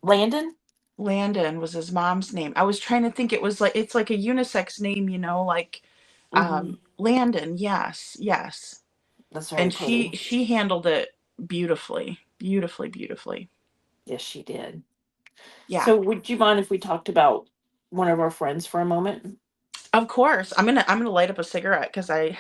Landon? Landon was his mom's name. I was trying to think it's like a unisex name, like Hmm. Landon. Yes, yes. That's very And pretty. she handled it beautifully. Beautifully, beautifully. Yes, she did. Yeah. So, would you mind if we talked about one of our friends for a moment? Of course. I'm gonna light up a cigarette because I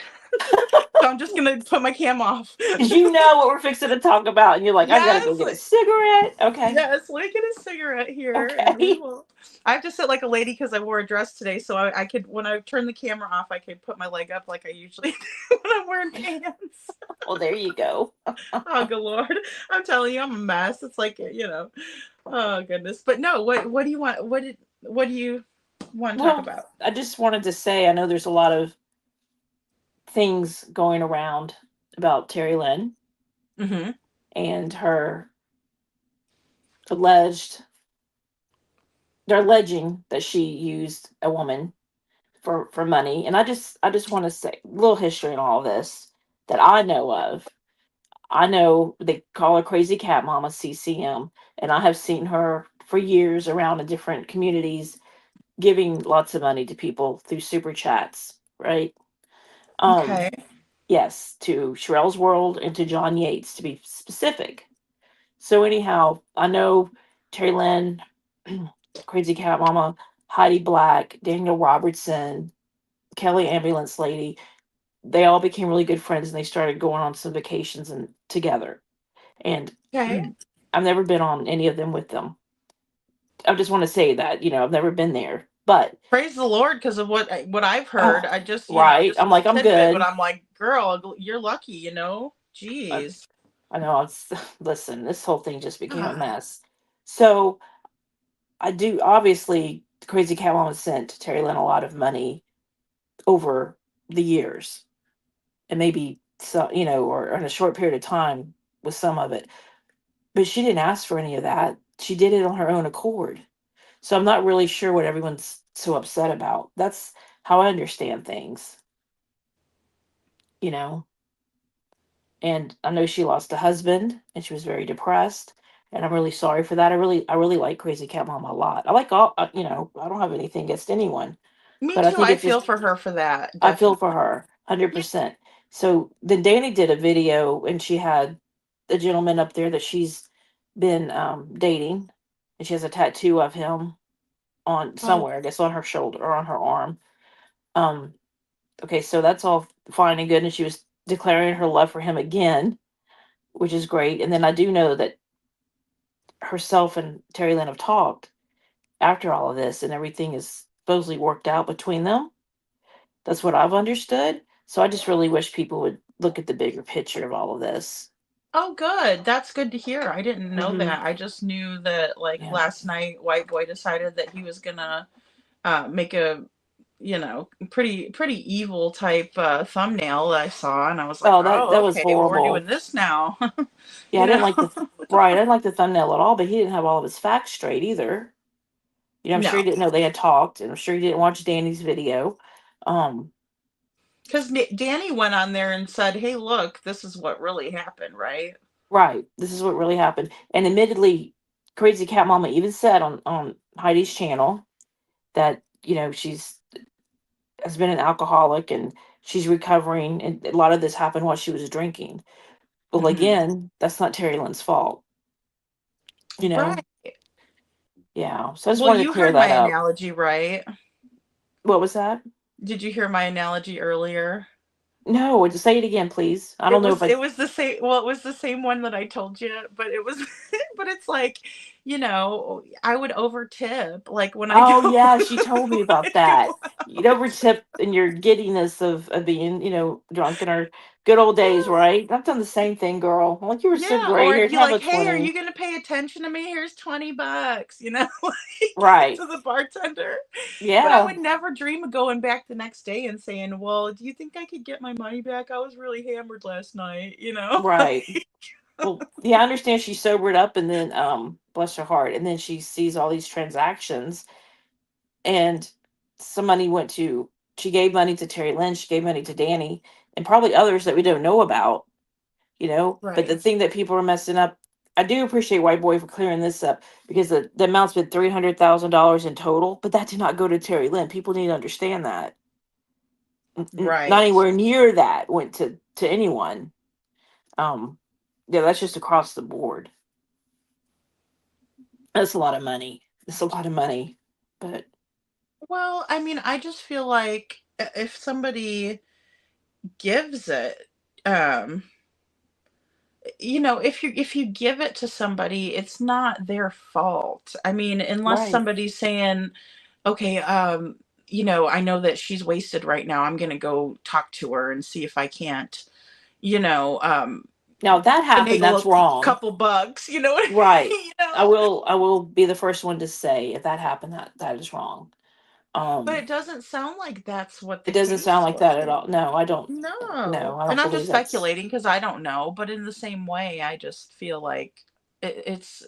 so I'm just gonna put my cam off. Because you know what we're fixing to talk about, and you're like, I gotta go Yes. get a cigarette. Okay. Yes, let me get a cigarette here, and we Okay. will. I have to sit like a lady because I wore a dress today, so I could, when I turn the camera off, I could put my leg up like I usually do when I'm wearing pants. Well, there you go. Oh, good lord! I'm telling you, I'm a mess. It's like oh goodness. But no, what do you want? What do you want to talk Well, about? I just wanted to say I know there's a lot of things going around about Terry Lynn Mm-hmm. and her alleged, they're alleging that she used a woman for money. And I just want to say a little history in all this that I know of. I know they call her Crazy Cat Mama CCM, and I have seen her for years around in different communities giving lots of money to people through super chats, right? Um, Okay. yes, to Sherelle's World and to John Yates to be specific. So anyhow, I know Terry Lynn, Crazy Cat Mama, Heidi Black, Daniel Robertson, Kelly Ambulance Lady, they all became really good friends and they started going on some vacations and together. And Okay. I've never been on any of them with them. I just want to say that, I've never been there. But Praise the Lord because of what I've heard. I just right. just I'm a like, little I'm tidbit, but good. I'm like, girl, you're lucky. I, Jeez. I know it's listen, this whole thing just became a Ah, mess. So I do obviously Crazy Cat Mama sent Terry Lynn a lot of money over the years. And maybe so, or in a short period of time with some of it. But she didn't ask for any of that. She did it on her own accord. So I'm not really sure what everyone's so upset about. That's how I understand things, you know. And I know she lost a husband and she was very depressed. And I'm really sorry for that. I really like Crazy Cat Mom a lot. I like all, I don't have anything against anyone, me but I too. think I it feel just, for her for that. I feel Definitely. for her Yeah. 100%. So then Danny did a video and she had the gentleman up there that she's been dating, and she has a tattoo of him on Oh, somewhere, I guess on her shoulder or on her arm. Um, okay, so that's all fine and good, and she was declaring her love for him again, which is great. And then I do know that herself and Terry Lynn have talked after all of this, and everything is supposedly worked out between them. That's what I've understood. So I just really wish people would look at the bigger picture of all of this. Oh, good. That's good to hear. I didn't know Hmm. that. I just knew that, like, Yeah. last night, White Boy decided that he was gonna make a, pretty evil type thumbnail that I saw, and I was like, Oh, that oh, was okay, well, we're doing horrible. this now. Yeah, you I didn't know? like the right. I didn't like the thumbnail at all, but he didn't have all of his facts straight either. I'm sure No, he didn't know they had talked, and I'm sure he didn't watch Danny's video. Um, because Danny went on there and said, "Hey, look, this is what really happened, right?" right. This is what really happened. And admittedly, Crazy Cat Mama even said on Heidi's channel that she's has been an alcoholic and she's recovering, and a lot of this happened while she was drinking. Well, Hmm. again, that's not Terry Lynn's fault. You Right. know, yeah. So I just Well, wanted to you clear heard my that up. analogy, right? What was that? Did you hear my analogy earlier? No, just say it again, please. I don't know if I. It was the same, well, it was the same one that I told you, but it was but it's like, I would over tip, like, when I Oh go yeah, she told me about go that. You'd overtip in your giddiness of being, drunk in our good old days, right? I've done the same thing, girl. I'm like, you were so yeah, great. or Here, you have a like, "Hey, are 20. you gonna pay attention to me? Here's $20," like, Right. to the bartender. But I Yeah. would never dream of going back the next day and saying, "Well, do you think I could get my money back? I was really hammered last night," you know? Right. Well, yeah, I understand she sobered up and then bless her heart, and then she sees all these transactions, and some money went to she gave money to Terry Lynn, she gave money to Danny, and probably others that we don't know about, but the Right. thing that people are messing up, I do appreciate White Boy for clearing this up, because the amount's been $300,000 in total, but that did not go to Terry Lynn. People need to understand that. Not Right. anywhere near that went to anyone. um yeah, that's just across the board. That's a lot of money. It's a lot of money. But Well, I mean, I just feel like if somebody gives it, um, if you give it to somebody, it's not their fault. I mean, unless right. somebody's saying, okay, I know that she's wasted right now. I'm gonna go talk to her and see if I can't, you know, um, Now if that happened, finagle that's a wrong. couple bucks. You know what I Right. mean? I will be the first one to say, if that happened, that is wrong. But Um it doesn't sound like that's what it the doesn't sound case like that at was. all. No, I don't. No, No, I and don't I'm believe just that's speculating because I don't know, but in the same way, I just feel like it's,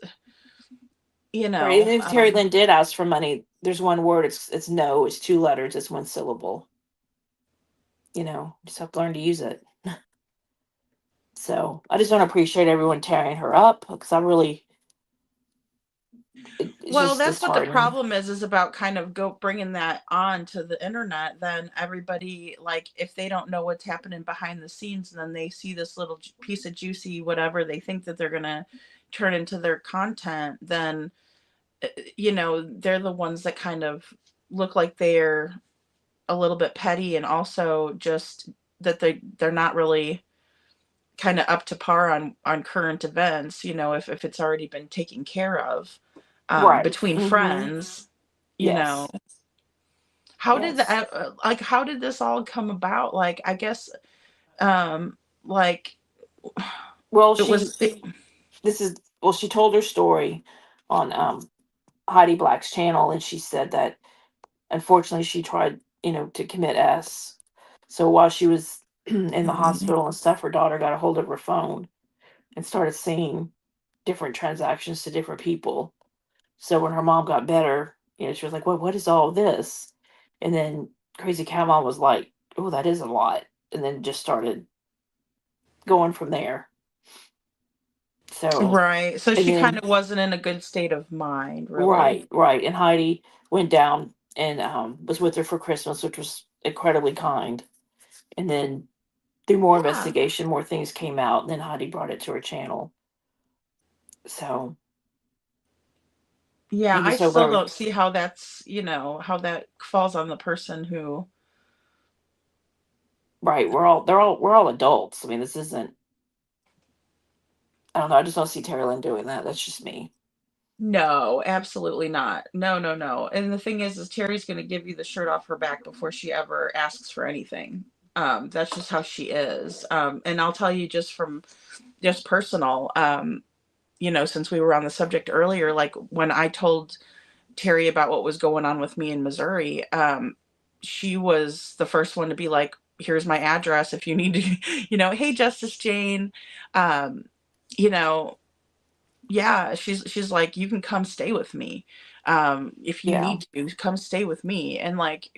you right. And know, if Terry Lynn did ask for money, there's one word. It's no. It's two letters. It's one syllable. Just have to learn to use it. So I just want to appreciate everyone tearing her up, because I really, it's well, just that's what the disheartening. problem is about kind of go bringing that on to the internet. Then everybody, like, if they don't know what's happening behind the scenes, and then they see this little piece of juicy whatever they think that they're gonna turn into their content, then they're the ones that kind of look like they're a little bit petty, and also just that they're not really kind of up to par on current events, if it's already been taken care of, Right. between Mm-hmm. friends. you know Yes. how did Yes. how did this all come about? Like, I guess, like, Well, it was she told her story on Heidi Black's channel, and she said that unfortunately she tried, to commit S. So while she was in the hospital and stuff, her daughter got a hold of her phone and started seeing different transactions to different people. So when her mom got better, she was like, what is all this? And then Crazy Cat Mom was like, oh, that is a lot. And then just started going from there. So, right, so and she kind then, of wasn't in a good state of mind, really. right, right. And Heidi went down and was with her for Christmas, which was incredibly kind. And then through more Yeah. investigation, more things came out. And then Heidi brought it to her channel. So Yeah, I'm I just still over. don't see how that's, how that falls on the person who. Right. We're all adults. I mean, this isn't, I don't know. I just don't see Terry Lynn doing that. That's just me. No, absolutely not. No, no, no. And the thing is Terry's going to give you the shirt off her back before she ever asks for anything. That's just how she is. And I'll tell you just from just personal, since we were on the subject earlier, like when I told Terry about what was going on with me in Missouri, she was the first one to be like, here's my address if you need to, hey, Justice Jane, um, you know, yeah, she's like, you can come stay with me. If you Yeah. need to, come stay with me. And like,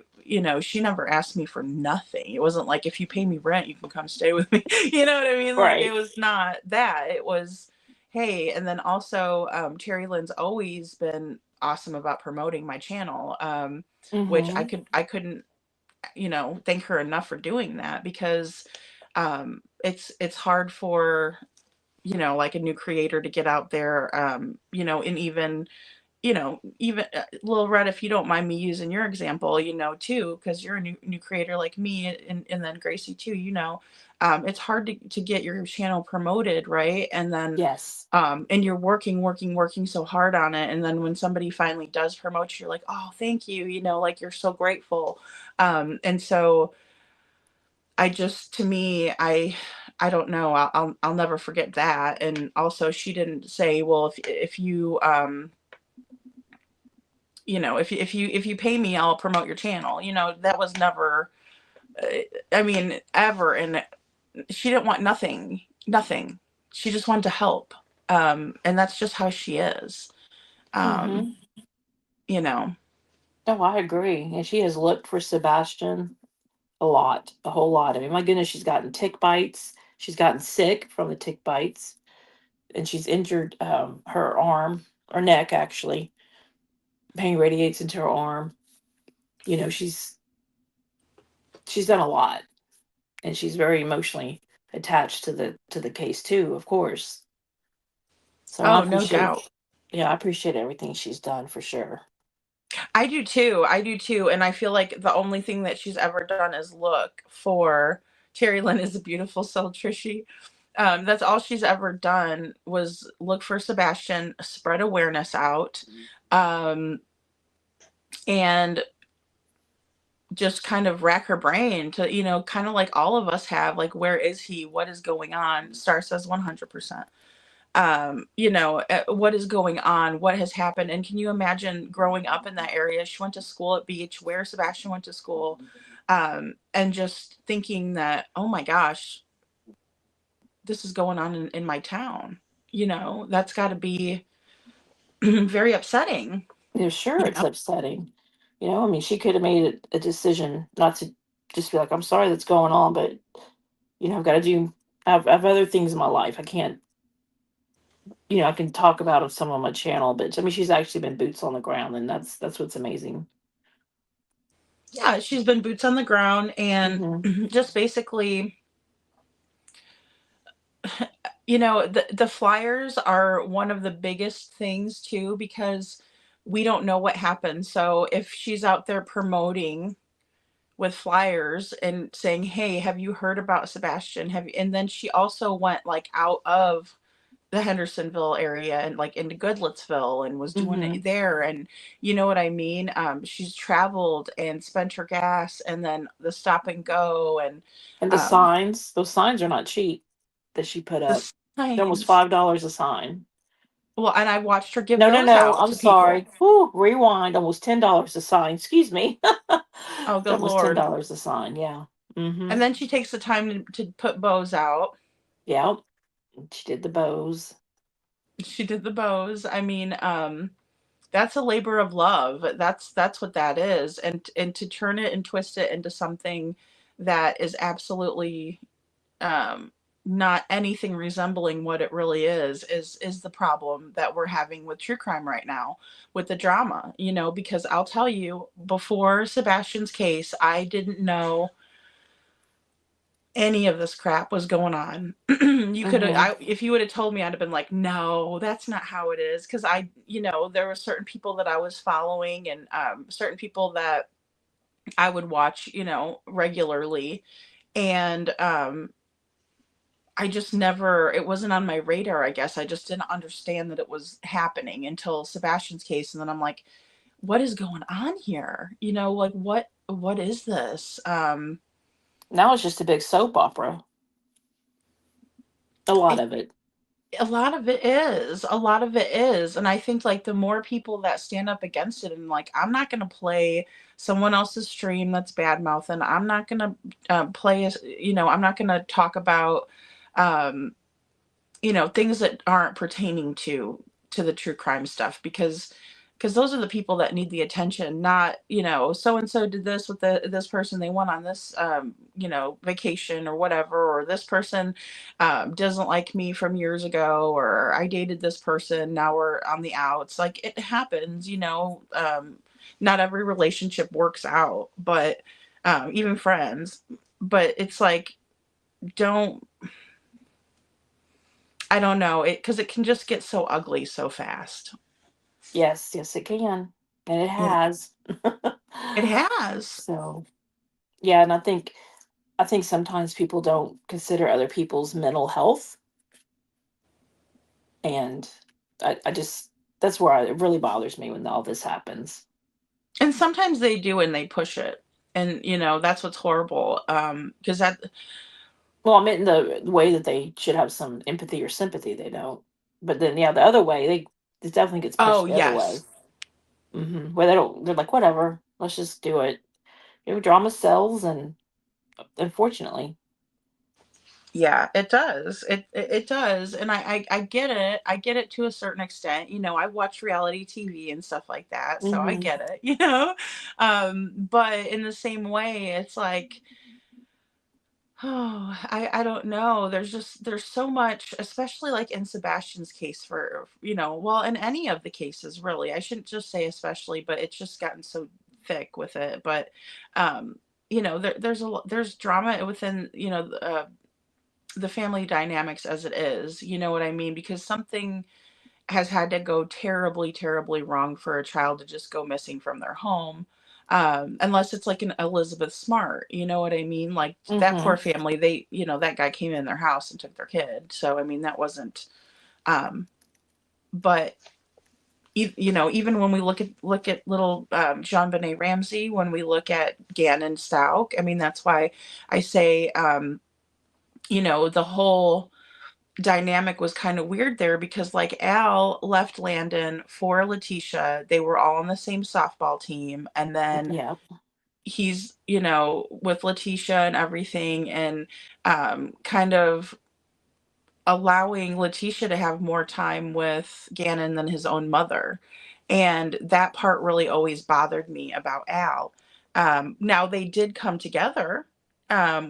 she never asked me for nothing. It wasn't like, if you pay me rent, you can come stay with me. You know what I mean? Like, it Right. was not that. It was, hey. And then also, Terry Lynn's always been awesome about promoting my channel, which Mm-hmm. I couldn't, thank her enough for doing that, because it's hard for, like a new creator to get out there, and even Lil Red, if you don't mind me using your example, too, because you're a new creator like me, and then Gracie too, it's hard to get your channel promoted, right? And then, Yes. and you're working so hard on it. And then when somebody finally does promote you, you're like, oh, thank you, like you're so grateful. And so to me, I don't know. I'll never forget that. And also, she didn't say, well, if you, if you pay me, I'll promote your channel. That was never, I mean, ever. And she didn't want nothing. She just wanted to help. And that's just how she is. Um, Mm-hmm. you know, No, I agree. And she has looked for Sebastian a lot, a whole lot. I mean, my goodness, she's gotten tick bites. She's gotten sick from the tick bites, and she's injured her arm or neck actually. Pain radiates into her arm. You know, she's done a lot, and she's very emotionally attached to the case too, of course. So I oh, no appreciate, doubt. yeah, I appreciate everything she's done for sure. I do too. I do too. And I feel like the only thing that she's ever done is look for Terry Lynn is a beautiful soul, Trishy. That's all she's ever done, was look for Sebastian, spread awareness out, um, and just kind of rack her brain to, kind of like all of us have, like, where is he? What is going on? Star says 100%. What is going on? What has happened? And can you imagine growing up in that area? She went to school at Beach, where Sebastian went to school, and just thinking that, oh my gosh, this is going on in my town. That's got to be very upsetting. Yeah, sure, You it's know? upsetting. You know, I mean, she could have made a decision not to just be like, "I'm sorry that's going on," but I've got to do. I have other things in my life. I can't. I can talk about some on my channel, but I mean, she's actually been boots on the ground, and that's what's amazing. Yeah, she's been boots on the ground, and Hmm. just basically, the flyers are one of the biggest things too, because we don't know what happens. So if she's out there promoting with flyers and saying, hey, have you heard about Sebastian? And then she also went like out of the Hendersonville area and like into Goodlettsville and was doing Hmm. it there. And you know what I mean? She's traveled and spent her gas, and then the stop and go, and And the um, signs, those signs are not cheap that she put the up. They're almost signs. $5 a sign. Well, and I watched her give No, no, those no. out I'm to people. sorry. Whew, rewind. Almost $10 a sign. Excuse me. Oh, They're good almost ten Lord. dollars a sign. Yeah. Mm-hmm. And then she takes the time to put bows out. Yep. She did the bows. She did the bows. I mean, that's a labor of love. That's what that is. And to turn it and twist it into something that is absolutely, um, not anything resembling what it really is the problem that we're having with true crime right now, with the drama. Because I'll tell you, before Sebastian's case, I didn't know any of this crap was going on. You could Mm-hmm. have, if you would have told me, I'd have been like, no, that's not how it is. Cause there were certain people that I was following, and certain people that I would watch, regularly. And I just never, it wasn't on my radar, I guess. I just didn't understand that it was happening until Sebastian's case. And then I'm like, what is going on here? Like what is this? Now it's just a big soap opera. A lot It, of it. a lot of it is. A lot of it is. And I think like the more people that stand up against it, and like, I'm not gonna play someone else's stream that's bad mouthing. I'm not gonna I'm not gonna talk about um things that aren't pertaining to the true crime stuff, because those are the people that need the attention, not, so and so did this with this person, they went on this vacation or whatever, or this person doesn't like me from years ago, or I dated this person, now we're on the outs. Like, it happens, not every relationship works out, but even friends. But it's like, don't I don't know, because it can just get so ugly so fast. Yes, yes, it can. And it Yeah, has. it has. So, yeah, and I think sometimes people don't consider other people's mental health, and I just that's where it really bothers me when all this happens. And sometimes they do, and they push it. And, that's what's horrible. Because that Well, I meant in the way that they should have some empathy or sympathy, they don't. But then, yeah, the other way, it definitely gets oh, pushed the other way. yes. Where they're like, whatever, let's just do it. Drama sells, and unfortunately, Yeah, it does. It does. And I get it. I get it to a certain extent. I watch reality TV and stuff like that, so I hmm get it, but in the same way, it's like, oh, I don't know. There's so much, especially like in Sebastian's case, for, well, in any of the cases, really. I shouldn't just say especially, but it's just gotten so thick with it. But there's drama within, the family dynamics as it is. You know what I mean? Because something has had to go terribly, terribly wrong for a child to just go missing from their home. Unless it's like an Elizabeth Smart, you know what I mean? Like, that hmm poor family, that guy came in their house and took their kid. So, I mean, that wasn't, but even when we look at little Jean Benet Ramsey, when we look at Gannon Stauch, I mean, that's why I say, the whole dynamic was kind of weird there, because like Al left Landon for Letitia. They were all on the same softball team, and then yeah, he's, with Letitia and everything, and kind of allowing Letitia to have more time with Gannon than his own mother. And that part really always bothered me about Al. Now they did come together,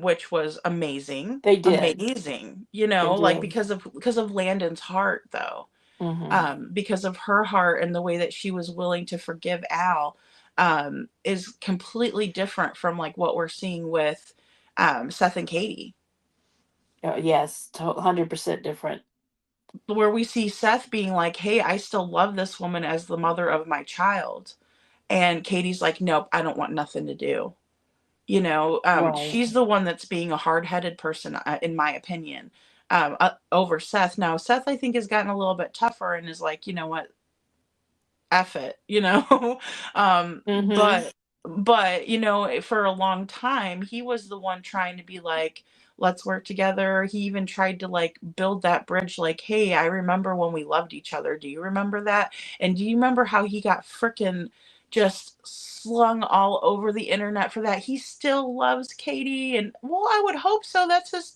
which was amazing, they did, amazing, they like, did. because of Landon's heart, though, hmm because of her heart and the way that she was willing to forgive Al, is completely different from like what we're seeing with Seth and Katie, Yes, 100% different. where we see Seth being like, "Hey, I still love this woman as the mother of my child," and Katie's like, "Nope, I don't want nothing to do." Right. She's the one that's being a hard-headed person, in my opinion, over Seth. Now, Seth, I think, has gotten a little bit tougher and is like, you know what, F it, hmm but for a long time, he was the one trying to be like, let's work together. He even tried to like build that bridge, like, hey, I remember when we loved each other. Do you remember that? And do you remember how he got freaking just slung all over the internet for that? He still loves Katie, and, well, I would hope so. That's his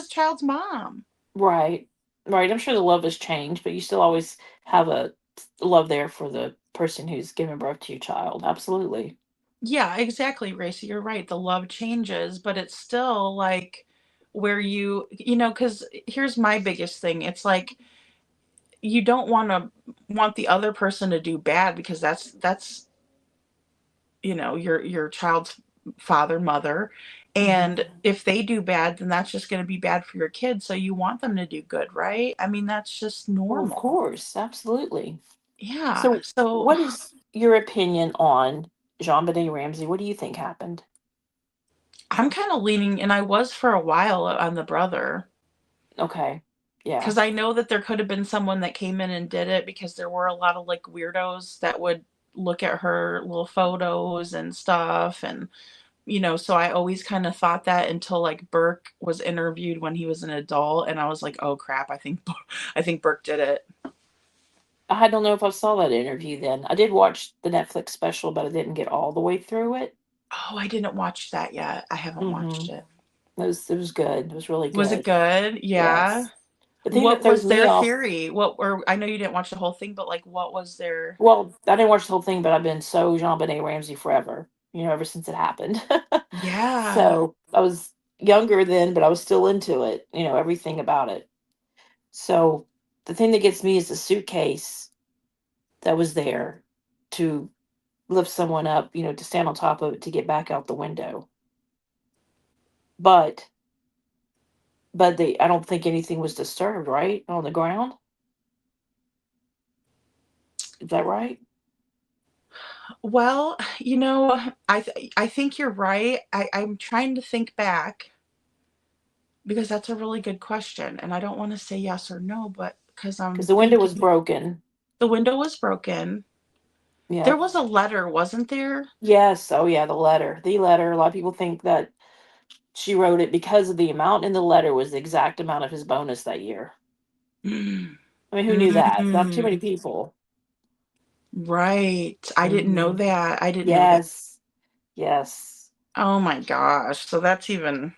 child's mom. Right. Right. I'm sure the love has changed, but you still always have a love there for the person who's given birth to your child. Absolutely. Yeah, exactly, Racy, you're right. The love changes, but it's still like, where because here's my biggest thing. It's like, you don't want the other person to do bad, because that's your child's father, mother. And hmm if they do bad, then that's just going to be bad for your kids. So you want them to do good, right? I mean, that's just Well, of normal. course. Absolutely. Yeah. So, So what is your opinion on Jean Benet Ramsey? What do you think happened? I'm kind of leaning, and I was for a while, on the brother. Okay. Yeah. Because I know that there could have been someone that came in and did it because there were a lot of like weirdos that would look at her little photos and stuff. And, so I always kind of thought that until like Burke was interviewed when he was an adult. And I was like, oh crap, I think Burke did it. I don't know if I saw that interview then. I did watch the Netflix special, but I didn't get all the way through it. Oh, I didn't watch that yet. I haven't watched Mm-hmm. it. It was good. It was really Was it good. good? Yeah. Yes. The thing that What throws was me their off, theory? Or I know you didn't watch the whole thing, but like what was their well, I didn't watch the whole thing, but I've been so Jean Benet Ramsey forever, ever since it happened. Yeah. So I was younger then, but I was still into it, everything about it. So the thing that gets me is the suitcase that was there to lift someone up, to stand on top of it to get back out the window. But I don't think anything was disturbed, right? On the ground? Is that right? Well, I think you're right. I'm trying to think back because that's a really good question, and I don't want to say yes or no, but because Because I'm the window was thinking broken. the window was broken. There Yep. was a letter, wasn't there? Yes. Oh, yeah. The letter. The letter. A lot of people think that she wrote it because of the amount in the letter was the exact amount of his bonus that year. Mm. I mean, who knew that? Not too many Mm. people. Right. I didn't know Hmm. that. I didn't know that. Yes. Yes. Oh my gosh. So that's even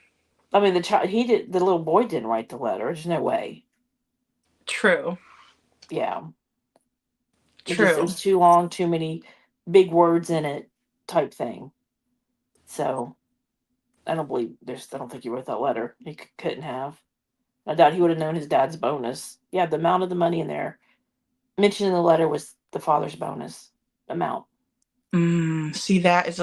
I mean, the little boy didn't write the letter. There's no way. true. Yeah. It True. was too long, too many big words in it type thing. So I don't think he wrote that letter. He couldn't have. I doubt he would have known his dad's bonus. Yeah, the amount of the money in there mentioned in the letter was the father's bonus amount. See, that is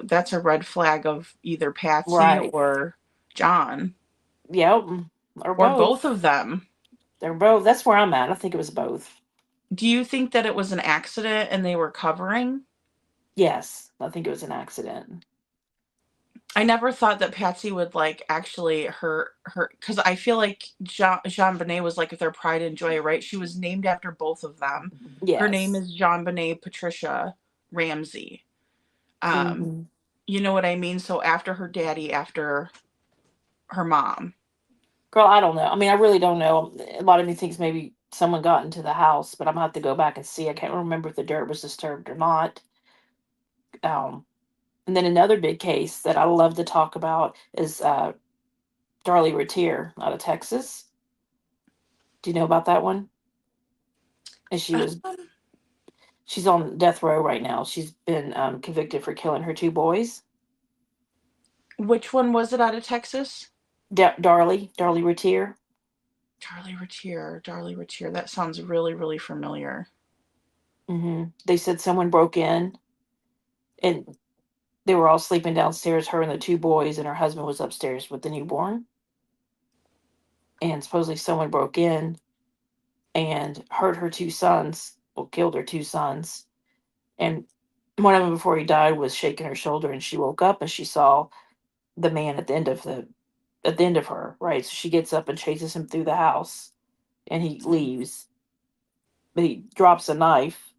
that's a red flag of either Patsy Right. or John Yep. Or or both both. of them. They're both. That's where I'm at. I think it was both. Do you think that it was an accident and they were covering? Yes, I think it was an accident. I never thought that Patsy would like actually hurt her because I feel like Jean Benet was like their pride and joy, right? She was named after both of them. Her name Yes. is Jean Benet Patricia Ramsey. Um, Hmm. you know what I mean? So after her daddy, after her mom. Girl, I don't know. I mean, I really don't know. A lot of me thinks maybe someone got into the house, but I'm gonna have to go back and see. I can't remember if the dirt was disturbed or not. Um, and then another big case that I love to talk about is Darlie Ratier out of Texas. Do you know about that one? And Um, she's on death row right now. She's been convicted for killing her two boys. which one was it out of Texas? Darlie Ratier. Darlie Ratier. That sounds really, really familiar. They said someone broke in and they were all sleeping downstairs, her and the two boys, and her husband was upstairs with the newborn. And supposedly someone broke in and hurt her two sons, well, killed her two sons. And one of them, before he died, was shaking her shoulder, and she woke up and she saw the man at the end of her. Right, so she gets up and chases him through the house, and he leaves. But he drops a knife.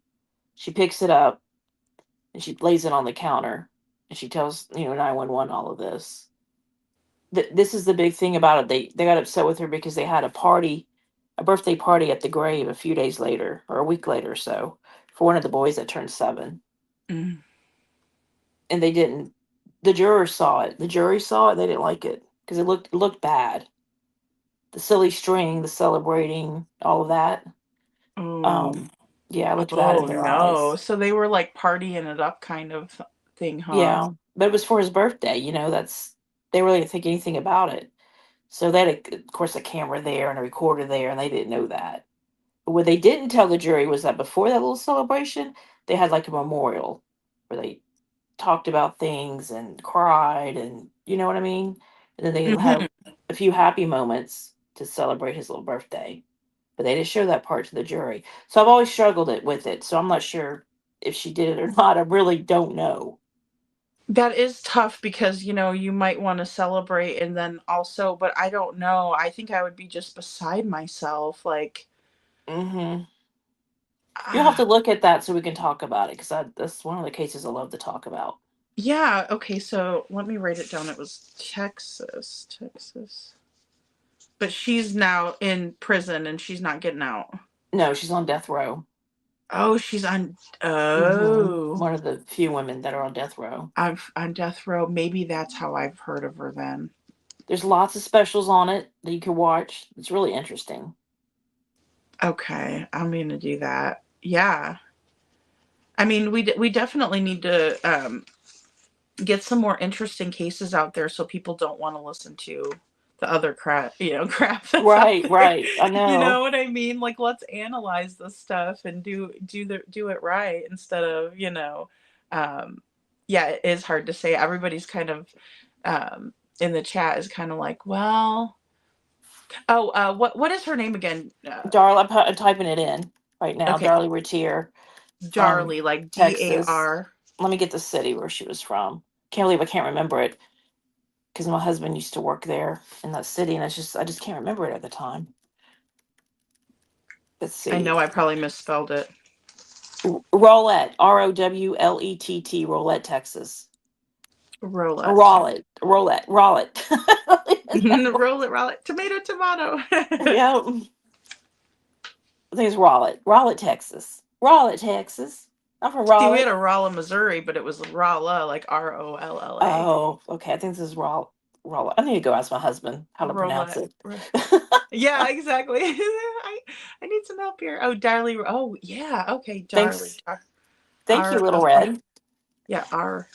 She picks it up and she lays it on the counter, and she tells 911 all of this. This is the big thing about it. They got upset with her because they had a birthday party at the grave a few days later, or a week later or so, for one of the boys that turned 7. Mm. And they didn't. The jurors saw it. The jury saw it. They didn't like it because it looked bad. The silly string, the celebrating, all of that. Oh, Um, yeah, it looked bad oh in their no. eyes. So they were like partying it up kind of thing, huh? Yeah, but it was for his birthday. That's they really didn't think anything about it. So they had, of course, a camera there and a recorder there, and they didn't know that. But what they didn't tell the jury was that before that little celebration, they had like a memorial where they talked about things and cried, and you know what I mean? And then they had Hmm. a few happy moments to celebrate his little birthday. But they didn't show that part to the jury. So I've always struggled with it. So I'm not sure if she did it or not. I really don't know. That is tough because, you might want to celebrate and then also, but I don't know. I think I would be just beside myself. Like, Mm-hmm. You'll have to ah, look at that so we can talk about it, because that's one of the cases I love to talk about. yeah. Okay. So let me write it down. It was Texas. But she's now in prison and she's not getting out. No, she's on death row. Oh, she's on. Mm-hmm. Oh, One of the few women that are on death row. I'm on death row. Maybe that's how I've heard of her then. There's lots of specials on it that you can watch. It's really interesting. Okay, I'm gonna do that. Yeah. I mean, we definitely need to get some more interesting cases out there so people don't want to listen to the other crap, crap that's out Right, there. right. I You know know. what I mean? Like, let's analyze this stuff and do it right instead of, um yeah, it is hard to say. Everybody's kind of in the chat is kind of like, well, oh, what is her name again? I'm typing it in right now. Okay, Darlie Retier from Darlie, like Texas. DAR. Let me get the city where she was from. Can't believe I can't remember it, because my husband used to work there in that city, and I just can't remember it at the time. Let's I see. know I probably misspelled it. Rowlett, Rowlett, Rowlett, Texas. Roulette. Rowlett. Roll it. Tomato. Yeah, I think it's Rowlett, Texas. Rowlett, Texas. I'm from See, we had Rowlett. a Rolla, Missouri, but it was Rolla, like Rolla. Oh, okay. I think this is Rowlett. I need to go ask my husband how to pronounce Roulette. it. Yeah, exactly. I need some help here. Oh, Darlie. Oh, yeah. Okay, Darlie. Thanks. Thank you, Little R. Red. Yeah, R.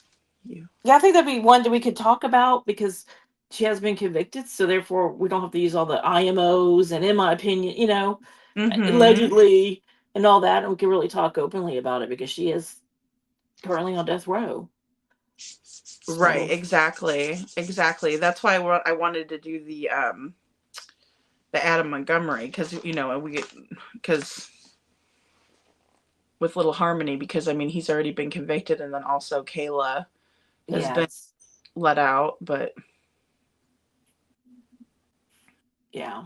U. Yeah, I think that'd be one that we could talk about, because she has been convicted, so therefore we don't have to use all the IMOs and in my opinion, Mm-hmm. allegedly and all that, and we can really talk openly about it because she is currently on death row. Right. So Exactly. That's why I wanted to do the Adam Montgomery because because with Little Harmony because I mean he's already been convicted and then also Kayla has been yes, let out, but yeah,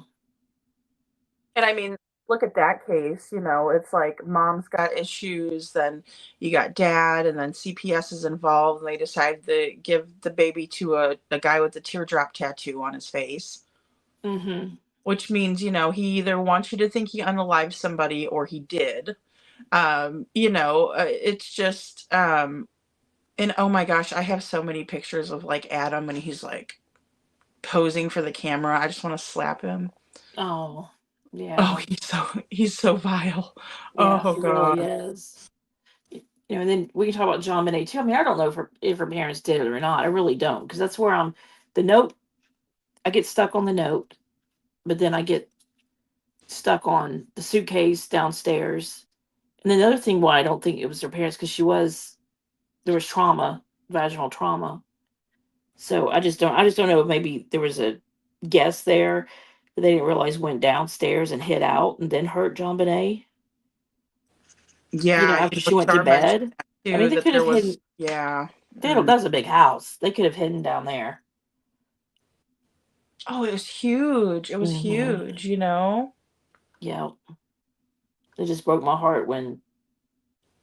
and I mean look at that case, it's like mom's got issues, then you got dad, and then CPS is involved, and they decide to give the baby to a guy with a teardrop tattoo on his face, mm-hmm. which means he either wants you to think he unalived somebody or he did. It's just and oh my gosh, I have so many pictures of like Adam and he's like posing for the camera. I just want to slap him. Oh, Oh, yeah, he's so vile. yeah, Oh he really god. is. And then we can talk about John Bonet too. I mean, I don't know if her parents did it or not. I really don't, because that's where the note. I get stuck on the note, but then I get stuck on the suitcase downstairs. And then the other thing why I don't think it was her parents, because there was trauma, vaginal trauma. So I just don't know if maybe there was a guest there that they didn't realize went downstairs and hid out and then hurt John Bonet. Yeah, After she went to Char mentioned bed. that I mean, too, they that could there have was hidden. yeah. That was a big house. They could have hidden down there. Oh, it was huge. It was Hmm. huge. Yeah, it just broke my heart when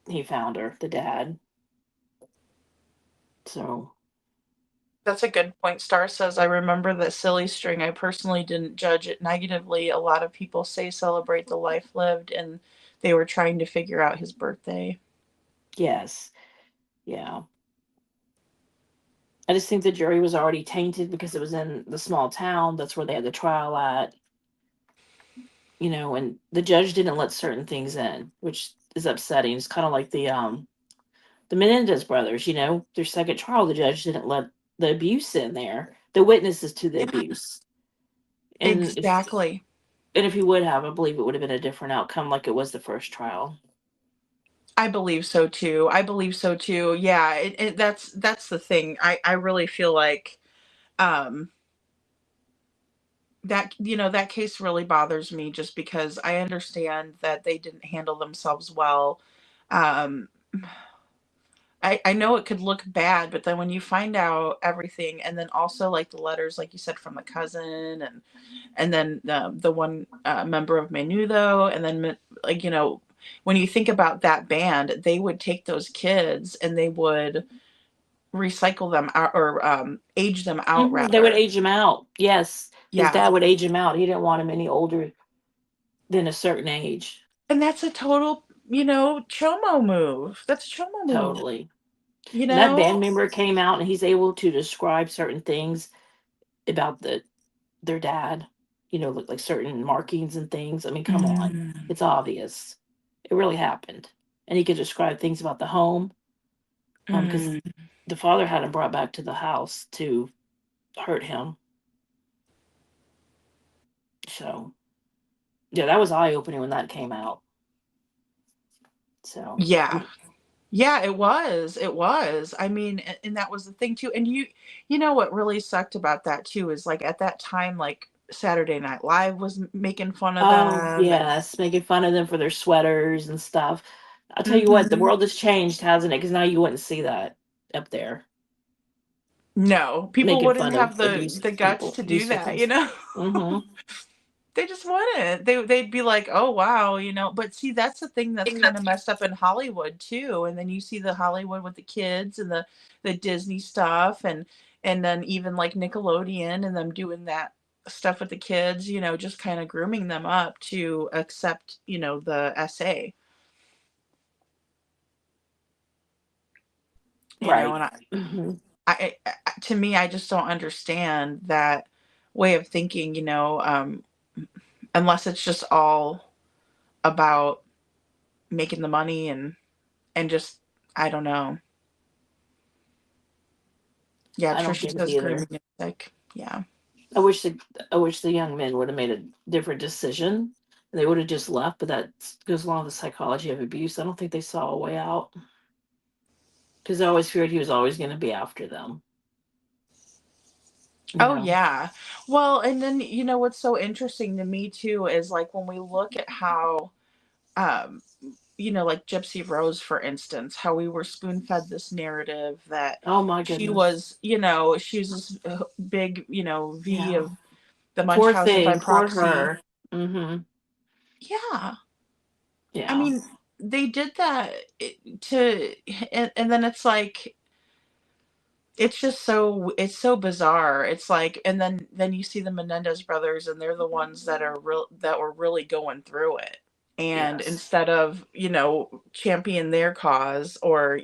he found her, the dad. So That's a good point. Star says, I remember that silly string. I personally didn't judge it negatively. A lot of people say celebrate the life lived, and they were trying to figure out his birthday. yes, yeah. I just think the jury was already tainted because it was in the small town. That's where they had the trial at. And the judge didn't let certain things in, which is upsetting. It's kind of like the Menendez brothers. Their second trial, the judge didn't let the abuse in there, the witnesses to the Yeah, abuse. And exactly. if he would have, I believe it would have been a different outcome, like it was the first trial. I believe so too. I believe so too. Yeah, that's the thing. I really feel like um that case really bothers me just because I understand that they didn't handle themselves well. Um I know it could look bad, but then when you find out everything, and then also like the letters, like you said, from the cousin, and then the one member of Menudo, and then like when you think about that band, they would take those kids and they would recycle them out, or age them out They would rather. age him out. Yes, his Yeah. dad would age him out. He didn't want him any older than a certain age. And that's a total, chomo move. That's a chomo move, Totally. you And that band know? member came out and he's able to describe certain things about their dad. Like certain markings and things. I mean, come on, Mm. it's obvious. It really happened, and he could describe things about the home. Because Mm. the father had him brought back to the house to hurt him. So yeah, that was eye opening when that came out. So Yeah. Yeah, it was. It was. I mean, and that was the thing too. And you know what really sucked about that too is like at that time, like Saturday Night Live was making fun of oh them, and yes, making fun of them for their sweaters and stuff. I'll tell you what, the Mhm. world has changed, hasn't it? Because now you wouldn't see that up there, No, people making wouldn't fun of have the abusive guts people, to do abuse that, victims. Mm-hmm. They just wouldn't. They'd be like, "Oh wow," But see, that's the thing that's kind of messed up in Hollywood too. And then you see the Hollywood with the kids and the Disney stuff, and then even like Nickelodeon and them doing that stuff with the kids, just kind of grooming them up to accept, the SA. Right. And Mm-hmm. to me, I just don't understand that way of thinking, unless it's just all about making the money and just I don't know. Yeah, I don't Trisha get it says either. grooming is like, yeah. I wish the young men would have made a different decision. They would have just left, but that goes along with the psychology of abuse. I don't think they saw a way out because I always feared he was always going to be after them. You Oh know. yeah. Well, and then what's so interesting to me too is like when we look at how um like Gypsy Rose, for instance, how we were spoon fed this narrative that Oh my she goodness. was, she's this big, V Yeah. of the Poor Munchausen by thing. Poor proxy. her. Mm-hmm. Yeah. I Yeah. mean, they did that to, and then it's like, it's so bizarre. It's like, and then you see the Menendez brothers, and they're the ones that were really going through it. And Yes. instead of, champion their cause, or,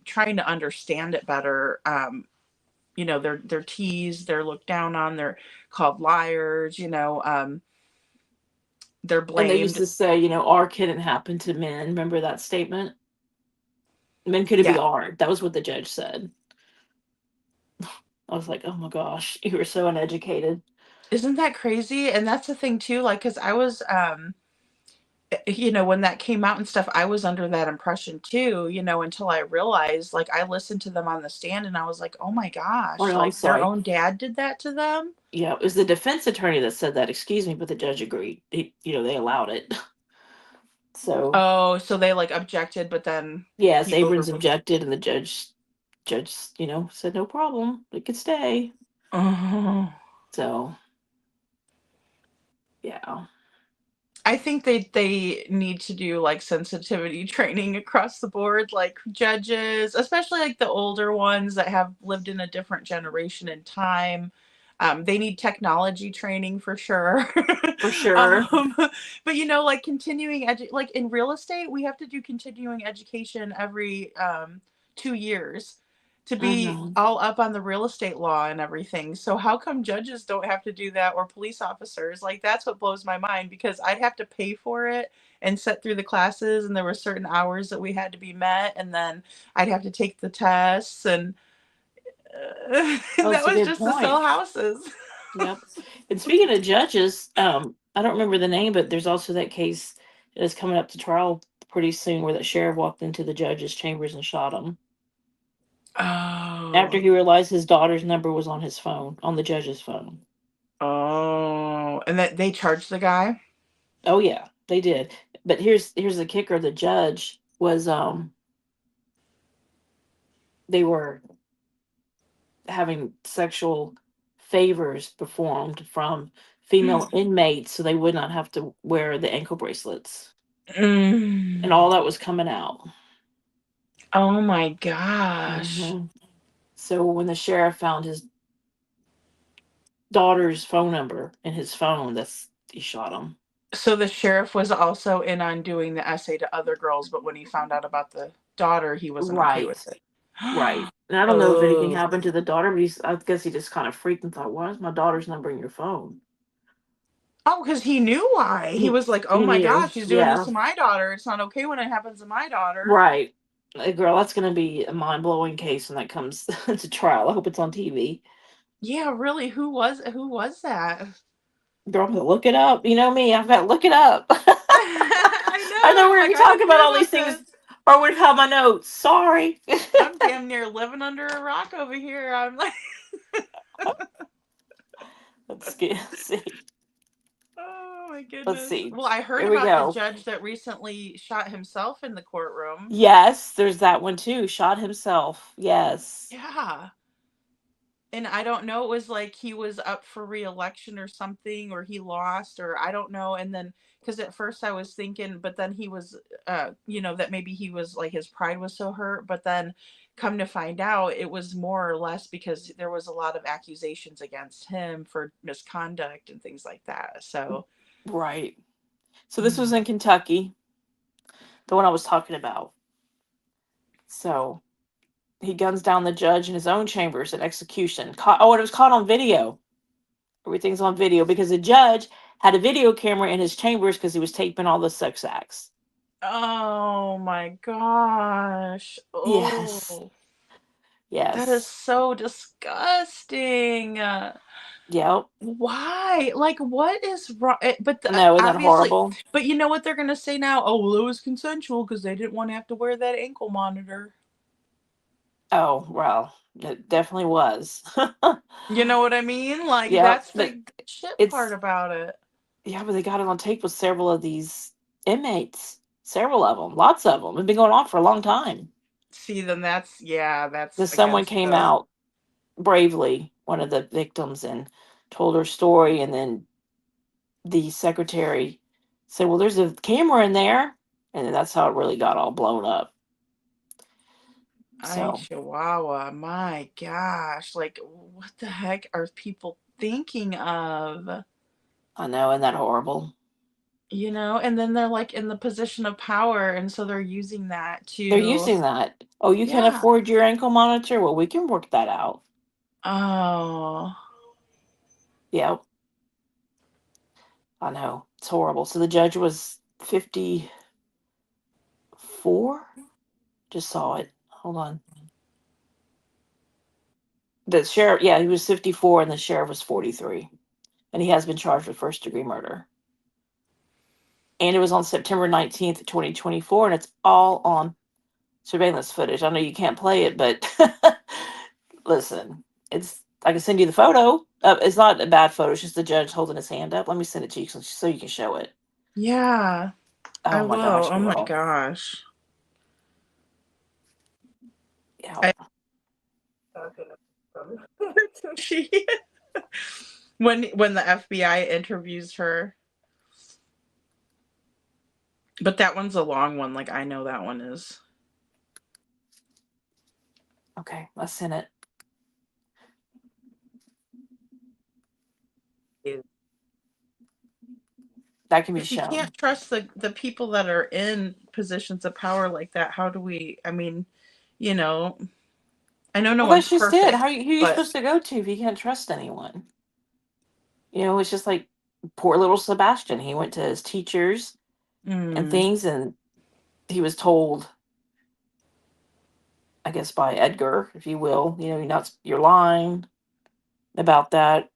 trying to understand it better, they're teased, they're looked down on, they're called liars, they're And they used blamed. to say, R couldn't happen to men. Remember that statement? Men couldn't be Yeah. R. That was what the judge said. I was like, oh my gosh, you were so uneducated. Isn't that crazy? And that's the thing too, like, because I was when that came out and stuff, I was under that impression too, until I realized, like, I listened to them on the stand and I was like, oh my Oh gosh, no, I'm like their sorry. own dad did that to them. Yeah, it was the defense attorney that said that. Excuse me, but the judge agreed. They allowed it. So Oh, so they like objected, but then yes, he Abrams overruled. objected, and the judge said no problem. It could stay. Oh. So yeah, I think they need to do like sensitivity training across the board, like judges, especially like the older ones that have lived in a different generation and time. They need technology training for sure. for sure. um, but like like in real estate, we have to do continuing education every 2 years to be Hmm. all up on the real estate law and everything. So how come judges don't have to do that, or police officers? Like, that's what blows my mind, because I'd have to pay for it and sit through the classes, and there were certain hours that we had to be met, and then I'd have to take the tests, and Oh, that it's a was good just to sell point. houses. Yep. And speaking of judges, I don't remember the name, but there's also that case that is coming up to trial pretty soon where that sheriff walked into the judge's chambers and shot him after Oh. he realized his daughter's number was on his phone, on the judge's phone. Oh, and that they charged the guy. Oh yeah, they did. But here's the kicker: the judge was they were having sexual favors performed from female inmates so they would not have to wear the ankle bracelets. And all that was coming out. Oh my gosh. Mhm. So when the sheriff found his daughter's phone number in his phone, he shot him. So the sheriff was also in on doing the essay to other girls, but when he found out about the daughter, he wasn't okay with Right. it. Right. And I don't know if anything Oh. happened to the daughter, but I guess he just kind of freaked and thought, why is my daughter's number in your phone? Oh, because he knew why. He was like, oh He my knew. gosh, he's doing this Yeah. to my daughter. It's not okay when it happens to my daughter. Right. Girl, that's going to be a mind-blowing case when that comes to trial. I hope it's on TV. Yeah, really. Who was that? Girl, I'm gonna look it up. You know me, I've got to look it up. I I know know. we're I'm going to like, be I didn't talking about hear all these about things, this. or would have my notes. Sorry. I'm damn near living under a rock over here. I'm like, Let's see. oh my Let's goodness. see. Well, I heard Here we about the go. judge that recently shot himself in the courtroom. Yes, there's that one too. Shot himself. Yes. Yeah. And I don't know, it was like he was up for re-election or something, or he lost, or I don't know. And then, because at first I was thinking, but then he was, that maybe he was like his pride was so hurt. But then come to find out, it was more or less because there was a lot of accusations against him for misconduct and things like that. So, Right. So this was in Kentucky, the one I was talking about. So he guns down the judge in his own chambers at execution. And it was caught on video. Everything's on video because the judge had a video camera in his chambers because he was taping all the sex acts. oh my gosh. Yes. Oh, that is Yes. so disgusting. Yep. Why? Like, what is wrong? But No, isn't that obviously, horrible? but you know what they're gonna say now? Oh, well, it was consensual because they didn't want to have to wear that ankle monitor. Oh, well, it definitely was. You know what I mean? Like, Yep. that's But the shit part it's, about it. yeah, but they got it on tape with several of these inmates. Several of them. Lots of them. It's been going on for a long time. See, then that's Then someone against came the. out bravely, one of the victims, and told her story. And then the secretary said, well, there's a camera in there. And then that's how it really got all blown up. Ay, So Chihuahua, my gosh. Like, what the heck are people thinking of? I know, isn't that horrible? And then they're like in the position of power, and so they're using that They're to, using that. Oh, you can yeah. afford your ankle monitor? Well, we can work that out. Oh. Yep. I know. It's horrible. So the judge was 54? Just saw it. Hold on. The sheriff, yeah, he was 54 and the sheriff was 43. And he has been charged with first-degree murder. And it was on September 19th, 2024, and it's all on surveillance footage. I know you can't play it, but listen, I can send you the photo. It's not a bad photo. It's just the judge holding his hand up. Let me send it to you so you can show it. Yeah, I Oh my will. gosh, Oh my girl. gosh. Yeah. She when the FBI interviews her. But that one's a long one. Like, I know that one is. Okay, I sent it. That can be If you shown. can't trust the people that are in positions of power like that, how do we? I mean, I know no Well, one's that's just it. perfect, Who are you but supposed to go to if you can't trust anyone? It's just like poor little Sebastian. He went to his teachers and things, and he was told, I guess, by Edgar, if you will, you're lying about that.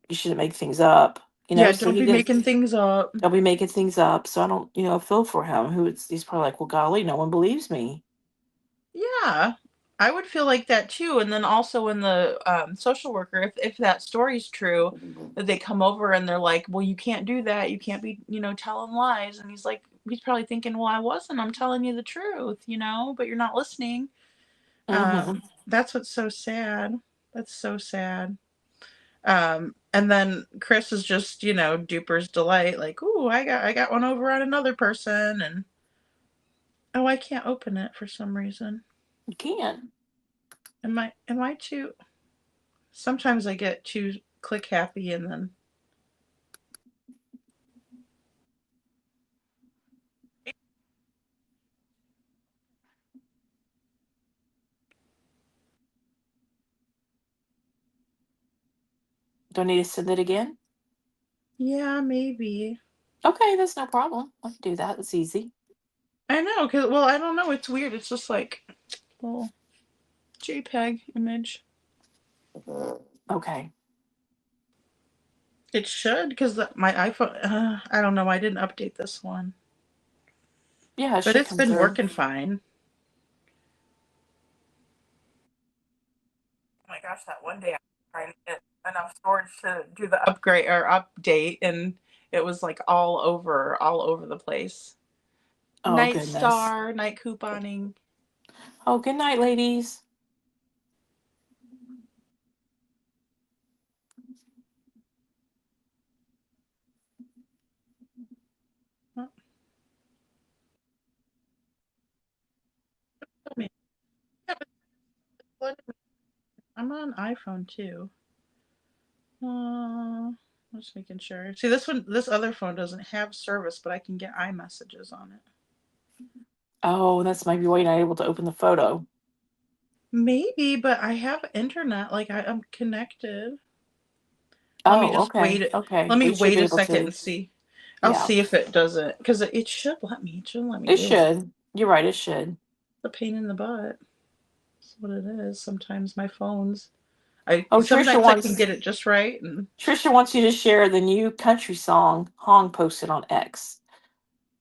You shouldn't make things up. yeah, So don't he be did. making things up. Don't be making things up. So I don't, feel for him. He's probably like, well, golly, no one believes me. Yeah, I would feel like that too. And then also when the social worker, if that story's true, that they come over and they're like, "Well, you can't do that. You can't be, telling lies." And he's probably thinking, "Well, I wasn't. I'm telling you the truth, but you're not listening." Mm-hmm. That's what's so sad. That's so sad. And then Chris is just, duper's delight, like, ooh, I got one over on another person, and oh, I can't open it for some reason. You can. Am I too? Sometimes I get too click happy, and then Do I need to send it again? yeah, maybe. Okay, that's no problem. I can do that. It's easy. I know, cause well, I don't know. It's weird. It's just like little JPEG image. Okay. It should, cause my iPhone. I don't know. I didn't update this one, Yeah, it but should it's come been through. working fine. Oh my gosh, that one day I was trying to get enough storage to do the upgrade or update, and it was like all over the place. Oh, Night goodness. Star, night couponing. Oh, good night, ladies. Oh, yeah, I'm on iPhone too. Just making sure. See, this other phone doesn't have service, but I can get iMessages on it. Oh, that's maybe why you're not able to open the photo. Maybe, but I have internet. Like I'm connected. Let me Oh, just okay. wait it. Okay. Let Well, me you should wait be a able second and to. see. I'll Yeah, see if it doesn't, because it should let me. It should let me it do it. should. You're right, it should. It's a pain in the butt. That's what it is. Sometimes my phones. I Oh, sometimes I can get it just right, and Trisha wants you to share the new country song Hong posted on X.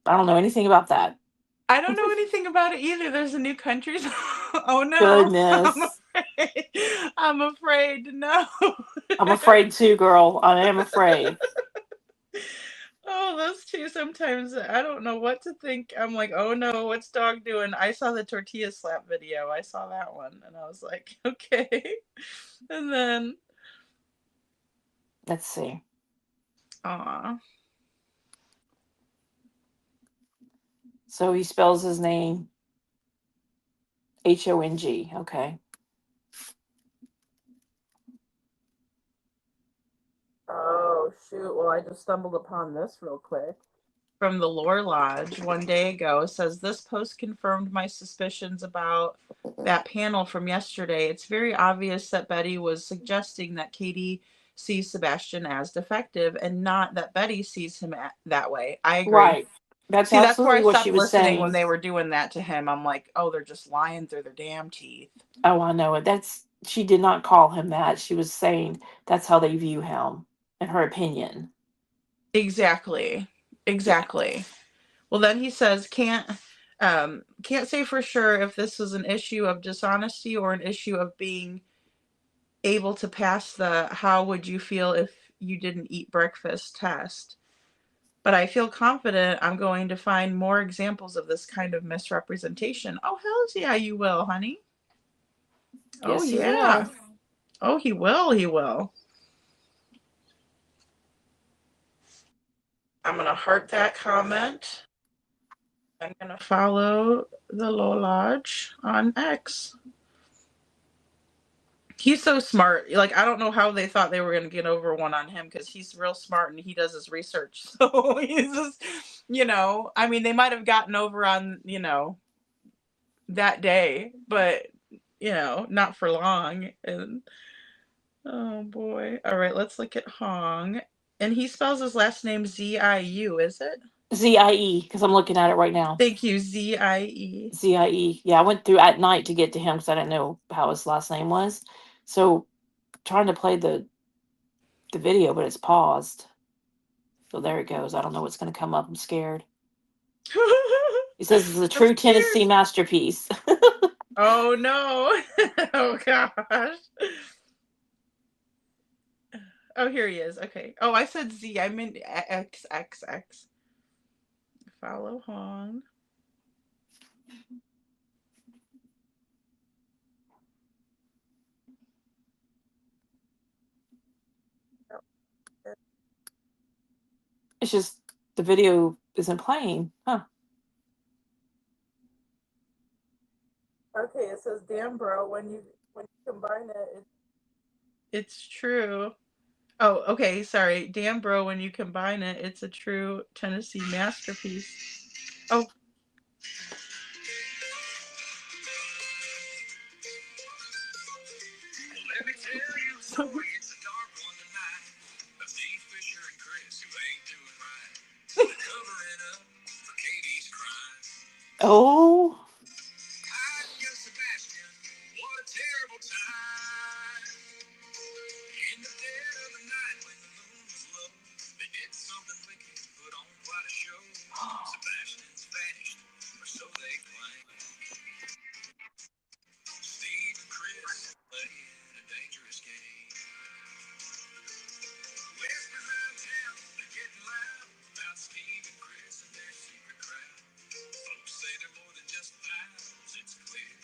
I don't know anything about that. I don't know anything about it either. There's a new country song. Oh no, I'm Goodness. afraid. I'm afraid to know. I'm afraid too, girl. I am afraid. Oh, those two sometimes I don't know what to think. I'm like, oh no, what's dog doing? I saw the tortilla slap video. I saw that one, and I was like, okay. And then, Let's see. aw, So he spells his name Hong. Okay. oh shoot. Well, I just stumbled upon this real quick. From the Lore Lodge one day ago. It says this post confirmed my suspicions about that panel from yesterday. It's very obvious that Betty was suggesting that Katie sees Sebastian as defective and not that Betty sees him that way. I agree. Right. That's See, that's where I absolutely what she stopped was listening when saying. they were doing that to him. I'm like, oh, they're just lying through their damn teeth. Oh, I know it. She did not call him that. She was saying that's how they view him, in her opinion. Exactly. Yeah. Exactly. Well, then he says, can't say for sure if this is an issue of dishonesty or an issue of being able to pass the how would you feel if you didn't eat breakfast test. But I feel confident I'm going to find more examples of this kind of misrepresentation. Oh, hells yeah, you will, honey. Oh, Yes, he yeah. will. Oh, he will. He will. I'm going to heart that comment. I'm going to follow the Low Lodge on X. He's so smart. Like, I don't know how they thought they were going to get over one on him because he's real smart and he does his research. So he's just, I mean, they might have gotten over on, that day, but, not for long. And oh boy. All right, let's look at Hong. And he spells his last name Ziu, is it? ZIE, because I'm looking at it right now. Thank you, Zie. ZIE. Yeah, I went through at night to get to him because I didn't know how his last name was. So trying to play the video, but it's paused. So there it goes. I don't know what's going to come up. I'm scared. He says it's a I'm true Tennessee scared. masterpiece. Oh no. Oh gosh. Oh, here he is. Okay. Oh, I said Z. I meant XXX. Follow Hong. It's just the video isn't playing. Huh. Okay, it says, "Damn, bro, when you combine it, it's true." Oh, okay, sorry. "Damn, bro, when you combine it, it's a true Tennessee masterpiece." Oh. Let me tell you a story, it's a dark one tonight. Of Steve Fisher and Chris who ain't doing right. Covering up for Katie's crime. Oh. I and Sebastian, what a terrible time. In the dead of the night when the moon was low, they did something wicked, put on quite a show. Sebastian's vanished, or so they claim. Steve and Chris playing a dangerous game. Whispers around town, they're getting loud about Steve and Chris and their secret crowd. Folks say they're more than just pals, it's clear.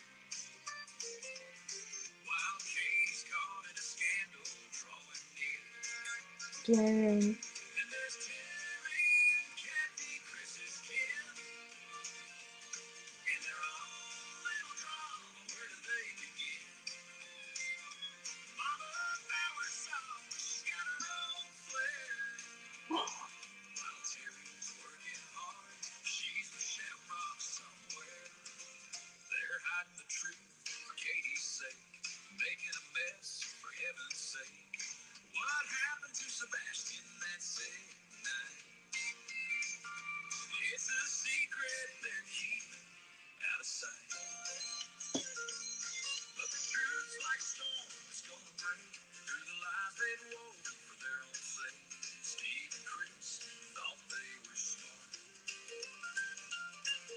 While Katie's caught in a scandal drawing near. Dang. And there's Terry and Kathy, Chris's kin. In their own little drama, where do they begin? Mama Bauer saw she's got her own flair. While Terry's working hard, she's with Shamrock somewhere. They're hiding the truth for Katie's sake, making a mess for heaven's sake. What happened to Sebastian that same night? It's a secret they're keeping out of sight. But the truth's like a storm that's gonna break through the lies they've woven for their own sake. Steve and Chris thought they were smart,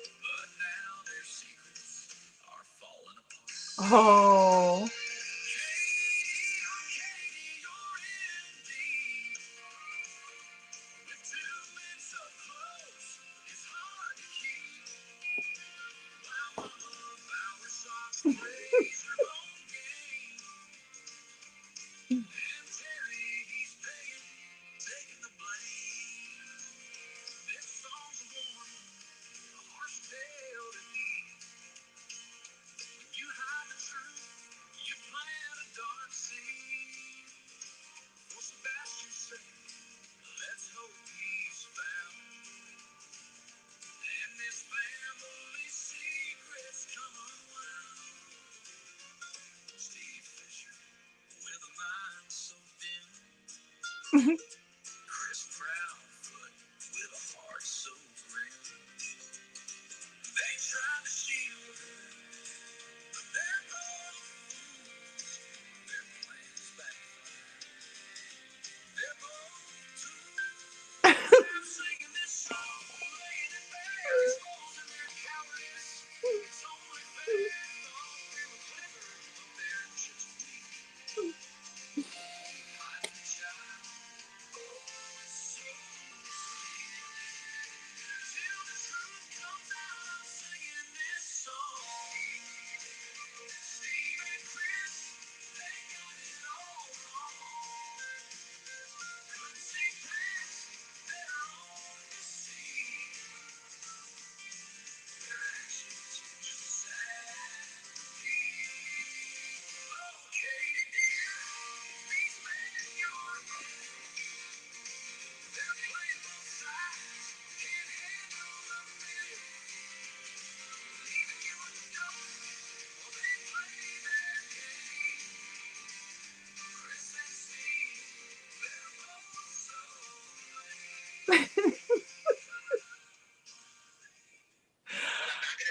but now their secrets are falling apart. Oh. Katie, oh Katie, you're in deep. With two men so close, it's hard to keep. While Mama Bauer Sox plays her own game. And Terry, he's paying, taking the blame. This song's a warning, a harsh tale to heed. When you hide the truth, you plant a dark seed. For Sebastian's sake, let's hope he's found. And this family secret's come unwound. Steve Fisher, with a mind so dim. Chris Proudfoot, with a heart so grim. They tried to shield her, but they're both fools. Their plans backfire. They're both tools. I'm singing this song, laying it bare, exposing their cowardice. It's only fair. Thought we were clever, but they're just weak. I'm a child. Oh, it's so sweet. Till the truth comes out, I'm singing this song. Steve and Chris, they got it all wrong. Couldn't see past their own deceit. Their actions just a sad repeat. Oh, Katie dear, these men you're with, they're playing both sides, can't handle the myth. Leaving you in the dark while they play their game. Chris and Steve, they're both so lame.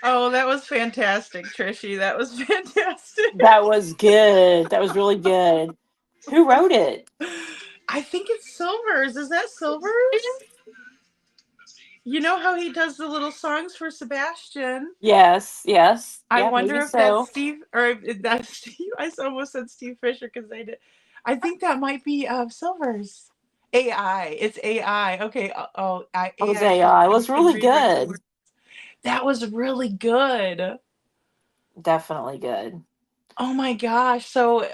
Oh, that was fantastic, Trishy. That was fantastic. That was good. That was really good. Who wrote it? I think it's Silvers. Is that Silvers? You know how he does the little songs for Sebastian? Yes, yes. I Yeah, wonder maybe if that's so. Steve, or if that's Steve. I almost said Steve Fisher because they did. I think that might be Silvers. AI. It's AI. Okay. It was AI AI. It was can really rewrite the good. words. That was really good. Definitely good. Oh my gosh. So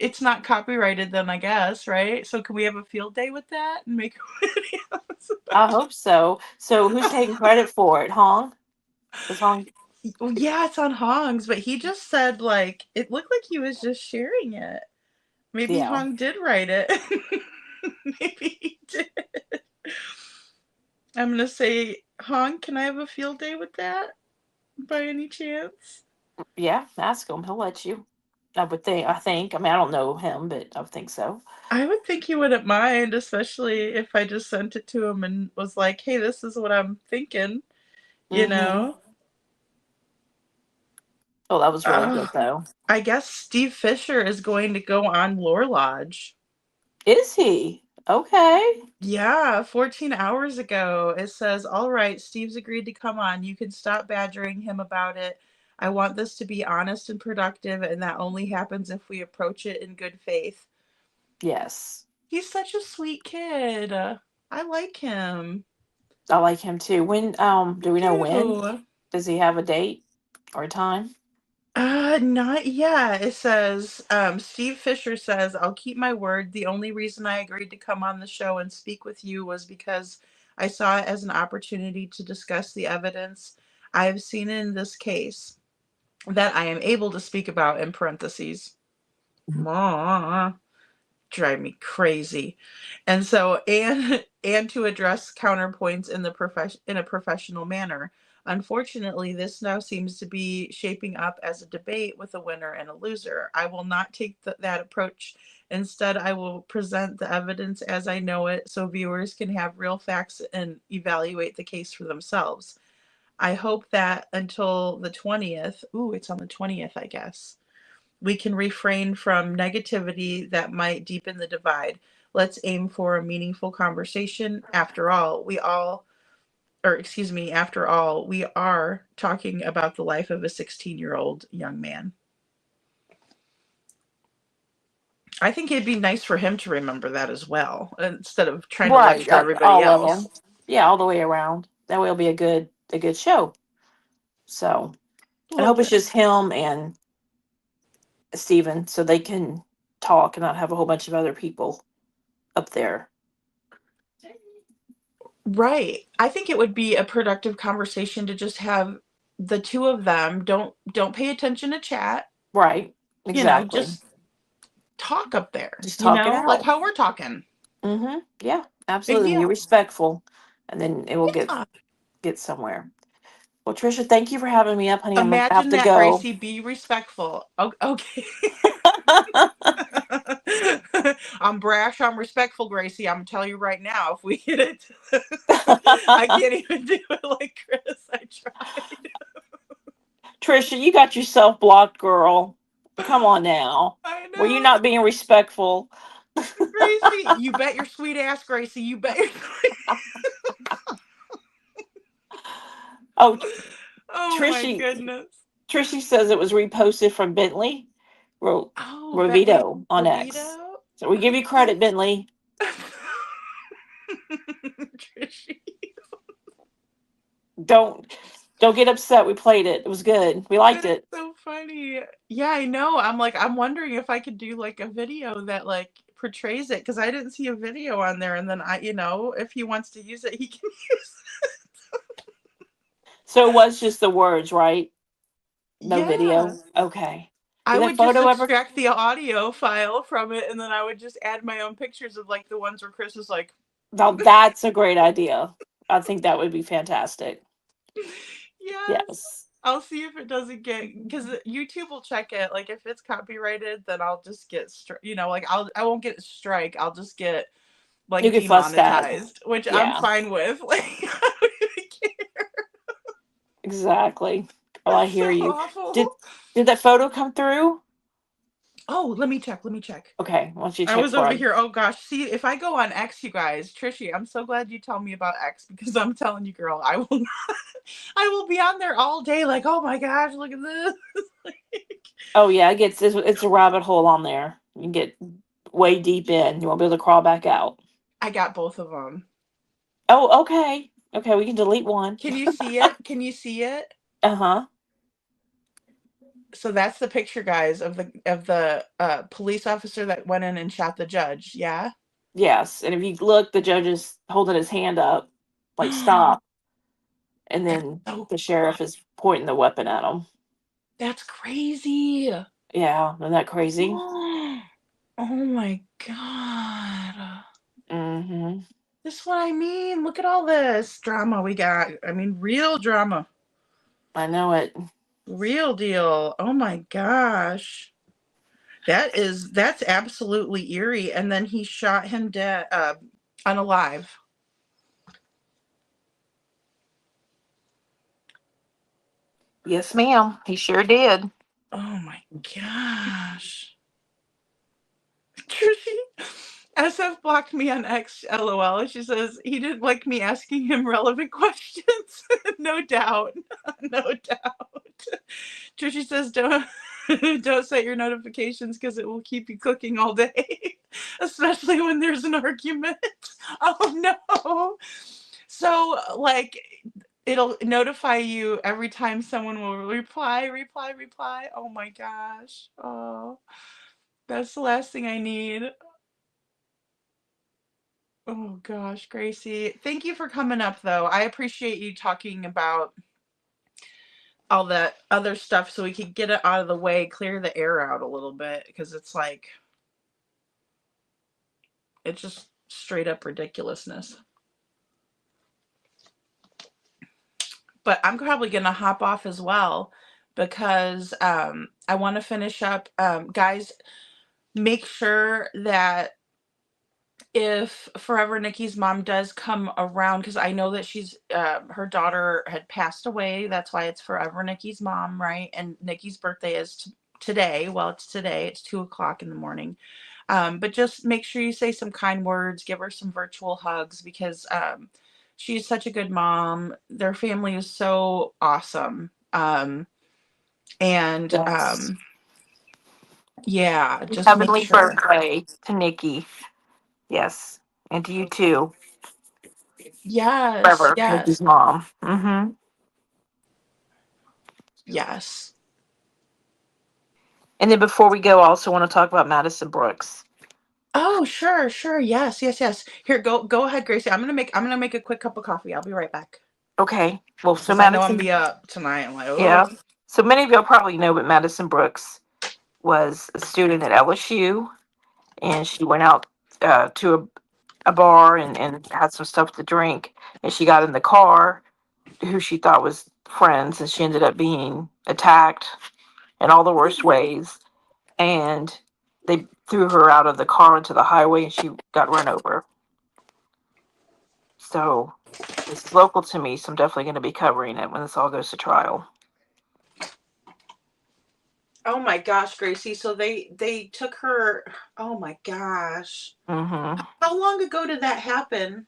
it's not copyrighted then, I guess, right? So can we have a field day with that and make videos? I hope so. So who's taking credit for it? Hong? Was Hong? Well, yeah, it's on Hong's, but he just said like it looked like he was just sharing it. Maybe Yeah. Hong did write it. Maybe he did. I'm gonna say, Hong, can I have a field day with that by any chance? Yeah, ask him. He'll let you. I would think. I think. I mean, I don't know him, but I would think so. I would think he wouldn't mind, especially if I just sent it to him and was like, hey, this is what I'm thinking, you Mm-hmm. know? Oh, that was really good Oh, though. I guess Steve Fisher is going to go on Lore Lodge. Is he? Okay. Yeah, 14 hours ago. It says, all right, Steve's agreed to come on. You can stop badgering him about it. I want this to be honest and productive, and that only happens if we approach it in good faith. Yes. He's such a sweet kid. I like him. I like him too. When I do we know when? do. Does he have a date or a time? Not yet. It says, Steve Fisher says, I'll keep my word. The only reason I agreed to come on the show and speak with you was because I saw it as an opportunity to discuss the evidence I have seen in this case that I am able to speak about in parentheses. Aw, drive me crazy. And so and to address counterpoints in a professional manner. Unfortunately, this now seems to be shaping up as a debate with a winner and a loser. I will not take that approach. Instead, I will present the evidence as I know it so viewers can have real facts and evaluate the case for themselves. I hope that until the 20th, ooh, it's on the 20th, I guess, we can refrain from negativity that might deepen the divide. Let's aim for a meaningful conversation. After all, we are talking about the life of a 16-year-old young man. I think it'd be nice for him to remember that as well, instead of trying to Right. lecture everybody All of else. them. Yeah, all the way around. That way it'll be a good show. So A I little hope it's bit. just him and Steven so they can talk and not have a whole bunch of other people up there. Right. I think it would be a productive conversation to just have the two of them. Don't pay attention to chat. Right. Exactly. Just talk up there, Just talk it like out. how we're talking. Mm-hmm. Yeah, Big absolutely. Be deal. respectful, and then it will Yeah. get somewhere. Well, Trisha, thank you for having me up, honey. I'm gonna have Imagine to that, go. Gracie. Be respectful. Okay. I'm brash. I'm respectful, Gracie. I'm gonna tell you right now. If we get it, I can't even do it like Chris. I tried. Trisha, you got yourself blocked, girl. Come on now. I Were you know, not being respectful? Gracie. You bet your sweet ass, Gracie. You bet. Oh, Oh my Trishy, goodness. Trishy says it was reposted from Bentley Oh, Bentley Rovito on X. Rosito. So we give you credit, Bentley. Trishy. Don't don't get upset. We played it. It was good. We liked That is it. so funny. Yeah, I know. I'm wondering if I could do like a video that like portrays it because I didn't see a video on there. And then if he wants to use it, he can use So it was just the words, right? it. No Yeah. video. Okay. I Did that would just photo ever? extract the audio file from it and then I would just add my own pictures of like the ones where Chris is like, Now that's a great idea. I think that would be fantastic. yes. Yes. I'll see if it doesn't get because YouTube will check it. Like if it's copyrighted, then I'll just get like I won't get a strike. I'll just get You like could fuss that. demonetized, which I'm Yeah, fine with. Like I don't even care. exactly. Oh, I That's hear so you. Did awful. did that photo come through? Oh, let me check. Let me check. Okay, why don't you I check was for over him? here. Oh gosh. See, if I go on X, you guys, Trishy, I'm so glad you tell me about X because I'm telling you, girl, I will not, I will be on there all day. Like, oh my gosh, look at this. Like, Oh yeah, it's a rabbit hole on there. You can get way deep in. You won't be able to crawl back out. I got both of them. Oh, okay. Okay, we can delete one. Can you see it? Can you see it? Uh-huh. So that's the picture, guys, of the police officer that went in and shot the judge. Yeah. Yes, and if you look, the judge is holding his hand up, like stop, and then So the sheriff is pointing the weapon at him. that's crazy. Yeah, isn't that crazy? Oh my god. Mm-hmm. This is what I mean. Look at all this drama we got. I mean, real drama. I know it. Real deal. Oh my gosh. That's absolutely eerie. And then he shot him dead, unalive. Yes, ma'am. He sure did. Oh my gosh. Trishy, SF blocked me on X, LOL. She says he didn't like me asking him relevant questions. No doubt. No doubt. Trishy says don't set your notifications because it will keep you cooking all day, especially when there's an argument. Oh no. So like it'll notify you every time someone will reply. Oh my gosh. Oh, that's the last thing I need. Oh gosh, Gracie. Thank you for coming up though. I appreciate you talking about all that other stuff so we could get it out of the way, clear the air out a little bit because it's like it's just straight up ridiculousness. But I'm probably gonna hop off as well because I want to finish up. Guys, make sure that if Forever Nikki's mom does come around, because I know that she's her daughter had passed away. That's why it's Forever Nikki's mom, right? And Nikki's birthday is today. Well, it's today. It's 2 o'clock in the morning. But just make sure you say some kind words, give her some virtual hugs because she's such a good mom. Their family is so awesome. And Yes. yeah, just make Heavenly sure. birthday to Nikki. Yes. And to you too. Yes, Forever, yes, Nikki's mom. Mm-hmm. yes. And then before we go, I also want to talk about Madison Brooks. Oh, sure, sure. Yes, yes, yes. Here, go ahead, Gracie. I'm gonna make a quick cup of coffee. I'll be right back. Okay. Well, so Because I know I'm Madison, be up tonight. I'm like, yeah. oh. So many of y'all probably know, but Madison Brooks was a student at LSU, and she went out to a bar and had some stuff to drink, and she got in the car, who she thought was friends, and she ended up being attacked in all the worst ways, and they threw her out of the car into the highway, and she got run over. So this is local to me, so I'm definitely going to be covering it when this all goes to trial. Oh my gosh, Gracie. So they took her. Oh my gosh. Mm-hmm. How long ago did that happen?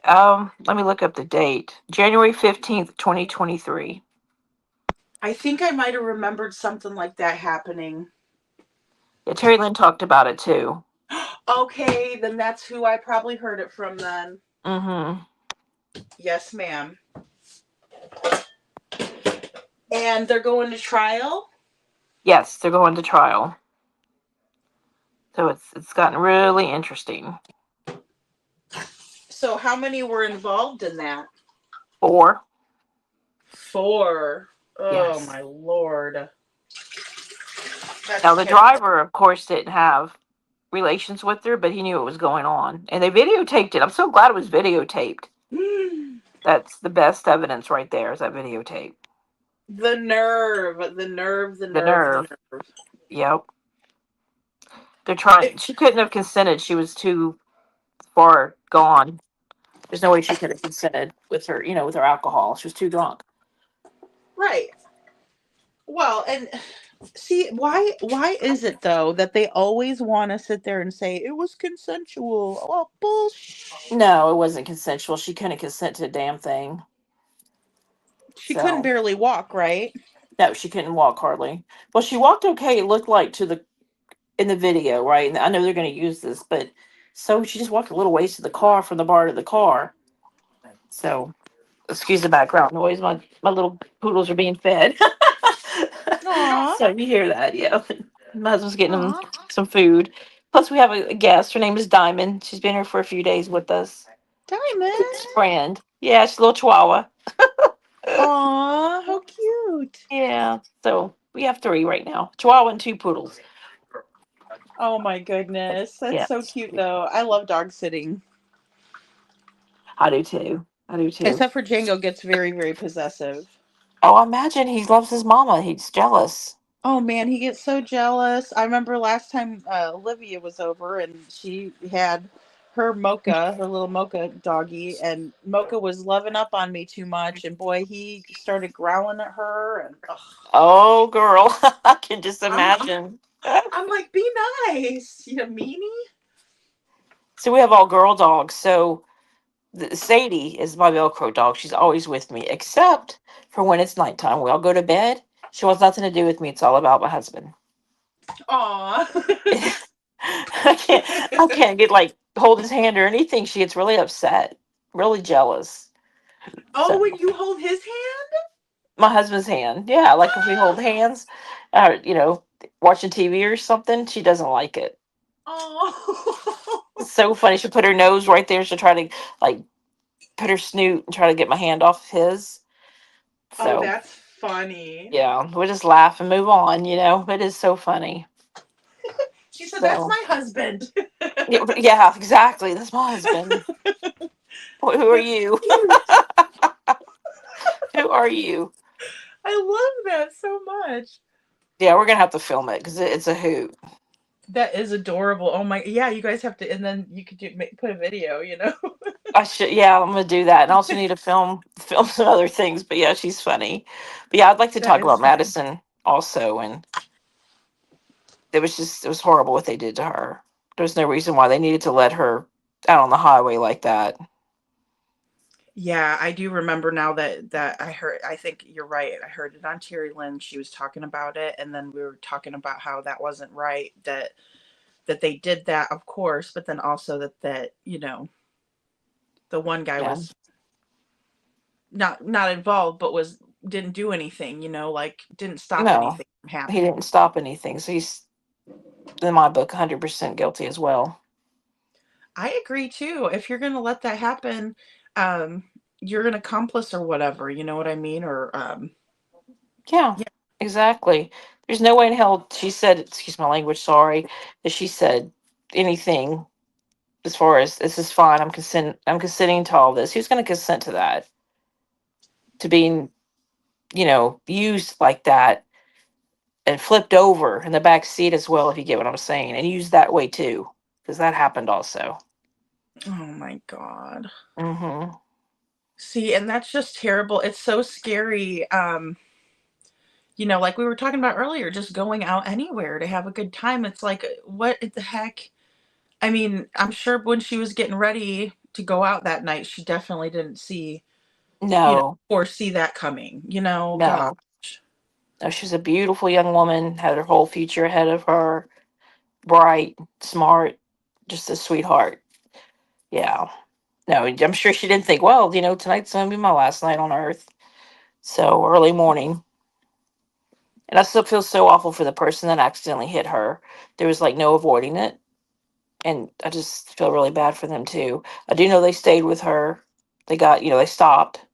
Let me look up the date. January 15th, 2023. I think I might have remembered something like that happening. Yeah, Terry Lynn talked about it too. Okay, then that's who I probably heard it from then. Mm-hmm. Yes, ma'am. And they're going to trial? Yes, they're going to trial. So it's gotten really interesting. So how many were involved in that? 4. 4. Oh Yes. my lord. That's Now the terrible. driver, of course, didn't have relations with her, but he knew what was going on, and they videotaped it. I'm so glad it was videotaped. That's the best evidence right there. Is that videotape? The nerve, the nerve, the The nerve, nerve. the nerve. Yep. They're trying. She couldn't have consented. She was too far gone. There's no way she could have consented with her, with her alcohol. She was too drunk. Right. Well, and see, why is it though that they always want to sit there and say it was consensual? Well, bullshit. No, it wasn't consensual. She couldn't consent to a damn thing. She couldn't So barely walk, right? no, she couldn't walk hardly. Well, she walked okay. It looked like in the video, right? And I know they're going to use this, but so she just walked a little ways to the car from the bar to the car. So excuse the background noise. My little poodles are being fed. Aw. So you hear that, yeah. My husband's getting him Aw. some food. Plus, we have a guest. Her name is Diamond. She's been here for a few days with us. Diamond. Friend. Yeah, she's a little chihuahua. Aw, how cute. Yeah. So we have three right now. Chihuahua and two poodles. Oh my goodness. That's Yeah. so cute though. I love dog sitting. I do too. I do too. Except for Django gets very, very possessive. Oh, I imagine he loves his mama. He's jealous. Oh man, he gets so jealous. I remember last time Olivia was over and she had her Mocha, her little Mocha doggy, and Mocha was loving up on me too much. And boy, he started growling at her. And ugh. Oh, girl. I can just I'm, imagine. I'm like, be nice, you meanie. So we have all girl dogs. So Sadie is my Velcro dog. She's always with me, except for when it's nighttime. We all go to bed. She wants nothing to do with me. It's all about my husband. Aw. I can't get like hold his hand or anything. She gets really upset, really jealous. Oh, So when you hold his hand? my husband's hand, yeah, like if we hold hands, watching TV or something, she doesn't like it. Oh. It's so funny. She'll put her nose right there. She'll try to like put her snoot and try to get my hand off his. Oh, So that's funny. yeah, we'll just laugh and move on. It is so funny. She said, "That's So my husband." yeah, exactly. That's my husband. Who are That's you? cute. Who are you? I love that so much. Yeah, we're gonna have to film it because it's a hoot. That is adorable. Oh my, yeah, you guys have to, and then you could put a video, you know? I should, yeah, I'm gonna do that, and I also need to film some other things. But yeah, she's funny. But yeah, I'd like to That talk is about funny. Madison also, and it was horrible what they did to her. There's no reason why they needed to let her out on the highway like that. Yeah, I do remember now that I heard. I think you're right. I heard it on Terry Lynn. She was talking about it, and then we were talking about how that wasn't right. That they did that, of course, but then also that the one guy Yeah, was not involved, but was didn't do anything. Like didn't stop no, anything from he happening. didn't stop anything, so he's in my book 100% guilty as well. I agree too. If you're gonna let that happen, um, you're an accomplice or whatever. You know what I mean? Or Yeah, yeah, exactly. There's no way in hell she said, excuse my language, sorry, that she said anything as far as this is fine. I'm consenting to all this. Who's going to consent to that? To being, used like that and flipped over in the back seat as well, if you get what I'm saying, and used that way too, because that happened also. oh my God. Mm-hmm. See, and that's just terrible. It's so scary. Like we were talking about earlier, just going out anywhere to have a good time. It's like, what the heck? I mean, I'm sure when she was getting ready to go out that night, she definitely didn't No, foresee that coming. God. no, no. She's a beautiful young woman, had her whole future ahead of her, bright, smart, just a sweetheart. Yeah. No, I'm sure she didn't think, well, tonight's going to be my last night on earth. So early morning. And I still feel so awful for the person that accidentally hit her. There was like no avoiding it. And I just feel really bad for them too. I do know they stayed with her. They stopped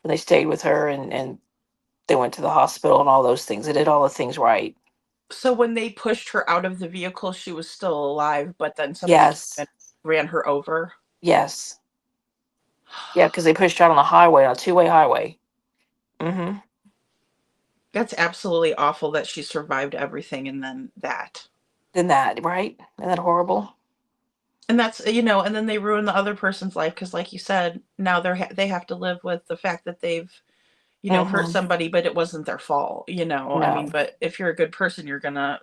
and they stayed with her, and they went to the hospital and all those things. They did all the things right. So when they pushed her out of the vehicle, she was still alive, but then somebody came Yes. and ran her over. Yes. Yeah, because they pushed her out on the highway, on a two-way highway. Mm-hmm. That's absolutely awful that she survived everything and then that. Then that, right? Isn't that horrible? And that's, and then they ruin the other person's life because, like you said, now they have to live with the fact that they've, hurt Mm-hmm. somebody, but it wasn't their fault. I No. mean, but if you're a good person, you're gonna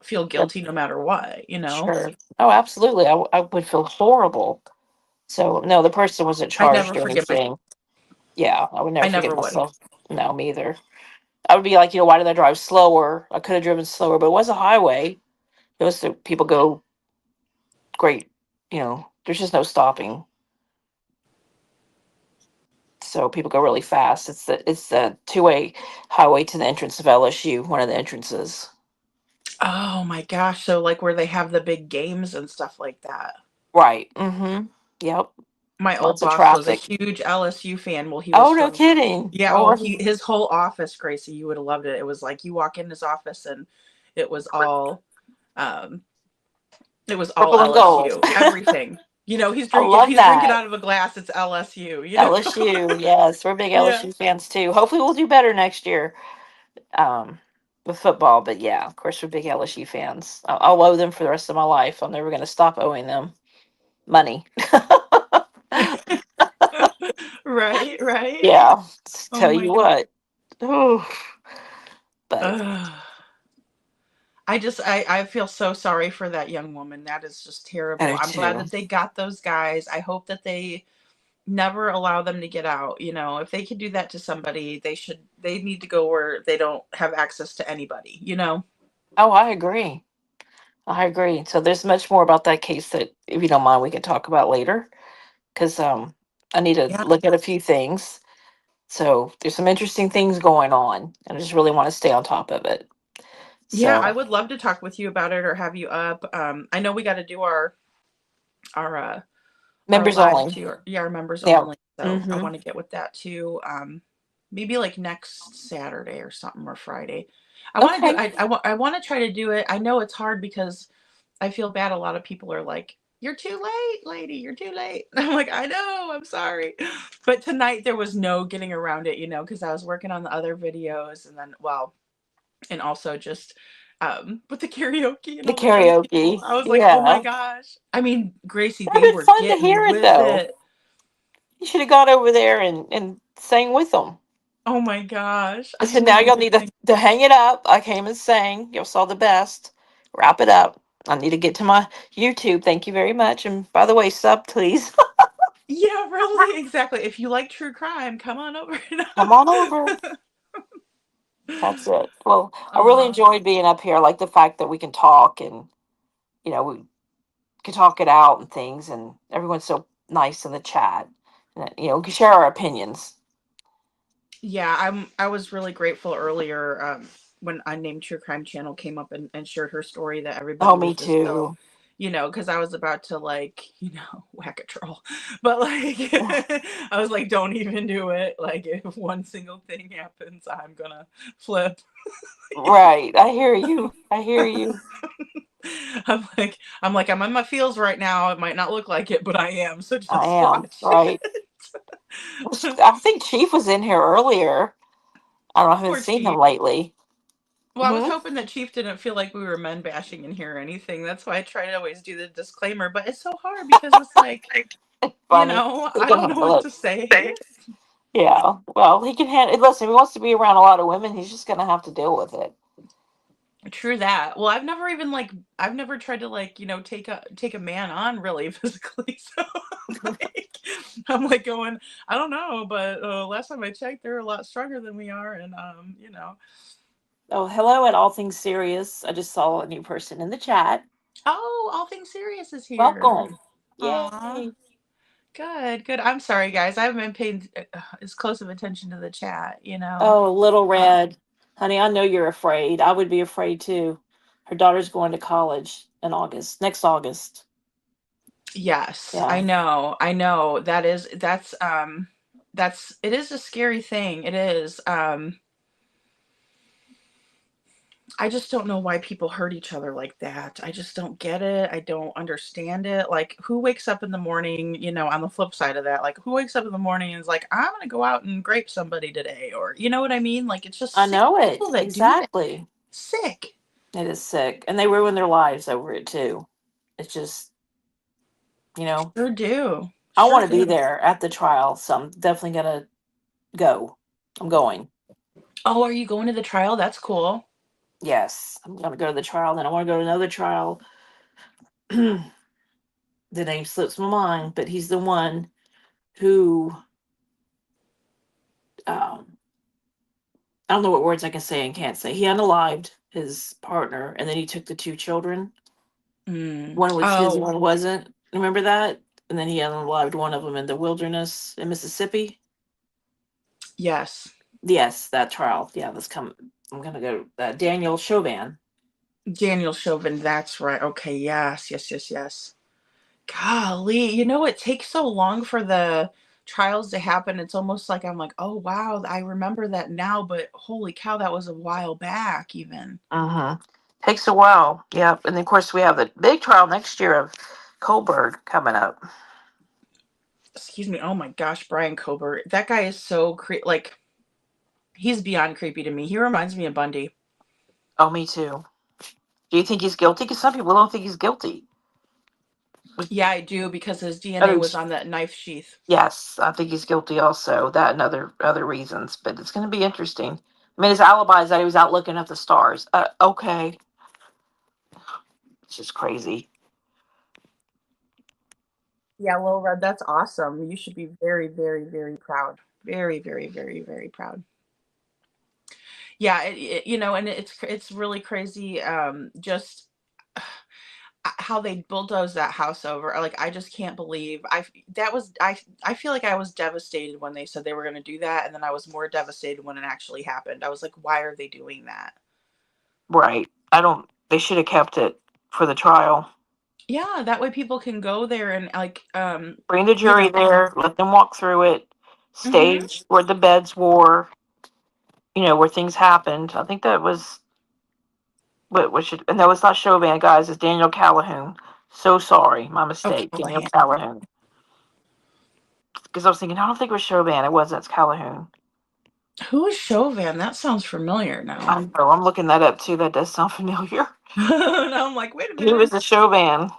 feel guilty no matter what. Sure. Oh, absolutely. I would feel horrible. So, no, the person wasn't I never charged or forget my. anything. Yeah, I would never I forget never would. myself. No, me either. I would be like, why did I drive slower? I could have driven slower, but it was a highway. It was the people go great. There's just no stopping. so people go really fast. It's the two-way highway to the entrance of LSU, one of the entrances. Oh my gosh. So like where they have the big games and stuff like that. Right. Mm-hmm. Yep. My old Lots of boss was a traffic. huge LSU fan. Well, he was Oh, no from kidding. yeah, Oh, oh, his whole office, Gracie, you would have loved it. It was like you walk in his office and it was all um it was all purple and gold. LSU. Everything. You know, I if love he's drinking that. out of a glass, it's LSU, you know. LSU, yes, we're big Yeah. LSU fans too. Hopefully, we'll do better next year um, with football. But yeah, of course, we're big LSU fans. I'll owe them for the rest of my life. I'm never going to stop owing them money. Right, right. Yeah, Oh tell my you god. what. Ooh, but Ugh. I feel so sorry for that young woman. That is just I terrible. do I'm glad too. that they got those guys. I hope that they never allow them to get out. You know, if they could do that to somebody, they need to go where they don't have access to anybody, you know? Oh, I agree. I agree. So there's much more about that case that, if you don't mind, we can talk about later because I need to Yeah. look at a few things. So there's some interesting things going on, and I just really want to stay on top of it. Yeah, I So would love to talk with you about it or have you up. I know we got to do our our members live only. too. Yeah, our members Yeah. only. So I Mm-hmm. want to get with that too. Maybe like next Saturday or something or Friday. I want to do. Okay. I want to try to do it. I know it's hard because I feel bad. A lot of people are like, "You're too late, lady. You're too late." I'm like, "I know. I'm sorry." But tonight there was no getting around it, you know, because I was working on the other videos and then well, and also just with the karaoke and The all those other people. karaoke. I was like, "Oh my Yeah. gosh." I mean, Gracie, It would they have been were fun to getting hear it with though. it. You should have gone over there and sang with them. Oh my gosh. I I said, now know. y'all need to hang it up. I came and sang. Y'all saw the best. Wrap it up. I need to get to my YouTube. Thank you very much. And by the way, sub, please. Yeah, really, exactly. If you like true crime, come on over. Come on over. That's it. Well, I really uh, enjoyed being up here. I like the fact that we can talk and, we can talk it out and things. And everyone's so nice in the chat. And, we can share our opinions. yeah, I was really grateful earlier when Unnamed True Crime Channel came up and shared her story that Oh, everybody me was just so, too. you know, because I was about to like, you know, whack a troll. But like I was like, don't even do it. Like if one single thing happens, I'm gonna flip. Right. I hear you. I hear you. I'm in my feels right now. It might not look like it, but I am. So I just am. watch. Right. I think Chief was in here earlier. I don't know. I haven't Poor seen him Chief. funny. Well, I was hoping that Chief didn't feel like we were men bashing in here or anything. That's why I try to always do the disclaimer, but it's so hard because it's like, you Funny. know, He I can don't know handle what it. to say. Yeah. Well, he can handle. Listen, if he wants to be around a lot of women, he's just gonna have to deal with it. True that. Well, I've never tried to like, you know, take a man on really physically. So like, I'm like going, I don't know, but last time I checked, they're a lot stronger than we are, and you know. Oh, hello at All Things Serious. I just saw a new person in the chat. Oh, All Things Serious is here. Welcome. Aw. Yay. Good, good. I'm sorry, guys. I haven't been paying as close of attention to the chat, you know. Oh, Little Uh, Red. Honey, I know you're afraid. I would be afraid too. Her daughter's going to college in August, next August. yes, I Yeah. know. I know. That's it is a scary thing. It is. I just don't know why people hurt each other like that. I just don't get it. I don't understand it. Like, who wakes up in the morning, you know, on the flip side of that, like, who wakes up in the morning and is like, I'm going to go out and grape somebody today? Or, you know what I mean? Like, it's just I sick know it. people that do that. Exactly. Sick. It is sick. And they ruin their lives over it too. It's just, Sure do. I Sure want to be do. there at the trial, so I'm definitely gonna go. I'm going. Oh, are you going to the trial? That's cool. Yes, I'm gonna go to the trial. Then I want to go to another trial. The name slips my mind, but he's the one who um, I don't know what words I can say and can't say. He unalived his partner, and then he took the two children. Mm. One was his, Oh, one wasn't. Remember that? And then he unalived one of them in the wilderness in Mississippi. Yes. Yes, that trial. Yeah, that's coming. I'm gonna go Daniel Chauvin. Daniel Chauvin, that's right. Okay, yes, yes, yes, yes. Golly, it takes so long for the trials to happen. It's almost like I'm like, "Oh, wow, I remember that now," but holy cow, that was a while back even. Mm-hmm. Takes a while. Yep. And of course we have the big trial next year of Colberg coming up. Excuse me. Oh my gosh, Brian Kober. That guy is so like he's beyond creepy to me. He reminds me of Bundy. Oh, me too. Do you think he's guilty? Because some people don't think he's guilty. Yeah, I do because his DNA Oh, was on that knife sheath. yes, I think he's guilty also. That and other reasons. But it's going to be interesting. I mean, his alibi is that he was out looking at the stars. Okay, it's just crazy. Yeah, Lil Red, that's awesome. You should be very, very, very proud. Very, very, very, very proud. Yeah, and it's really crazy. Just how they bulldozed that house over. Like, I just can't believe I feel like I was devastated when they said they were going to do that, and then I was more devastated when it actually happened. I was like, why are they doing that? Right. I don't. They should have kept it for the trial. Yeah, that way people can go there and like Bring the you jury know. there. Let them walk through it. Mhm. Stage where the beds were. Where things happened. I think that was what should. And that was not Chauvin, guys. It's Daniel Calhoun. So sorry, my Oh, mistake. Daniel Callahan. Calhoun. Because I was thinking, I don't think it was Chauvin. It wasn't. It's Calhoun. Who is Chauvin? That sounds familiar now. I know. I'm looking that up too. That does sound familiar. Now I'm like, wait a He was minute. a Chauvin.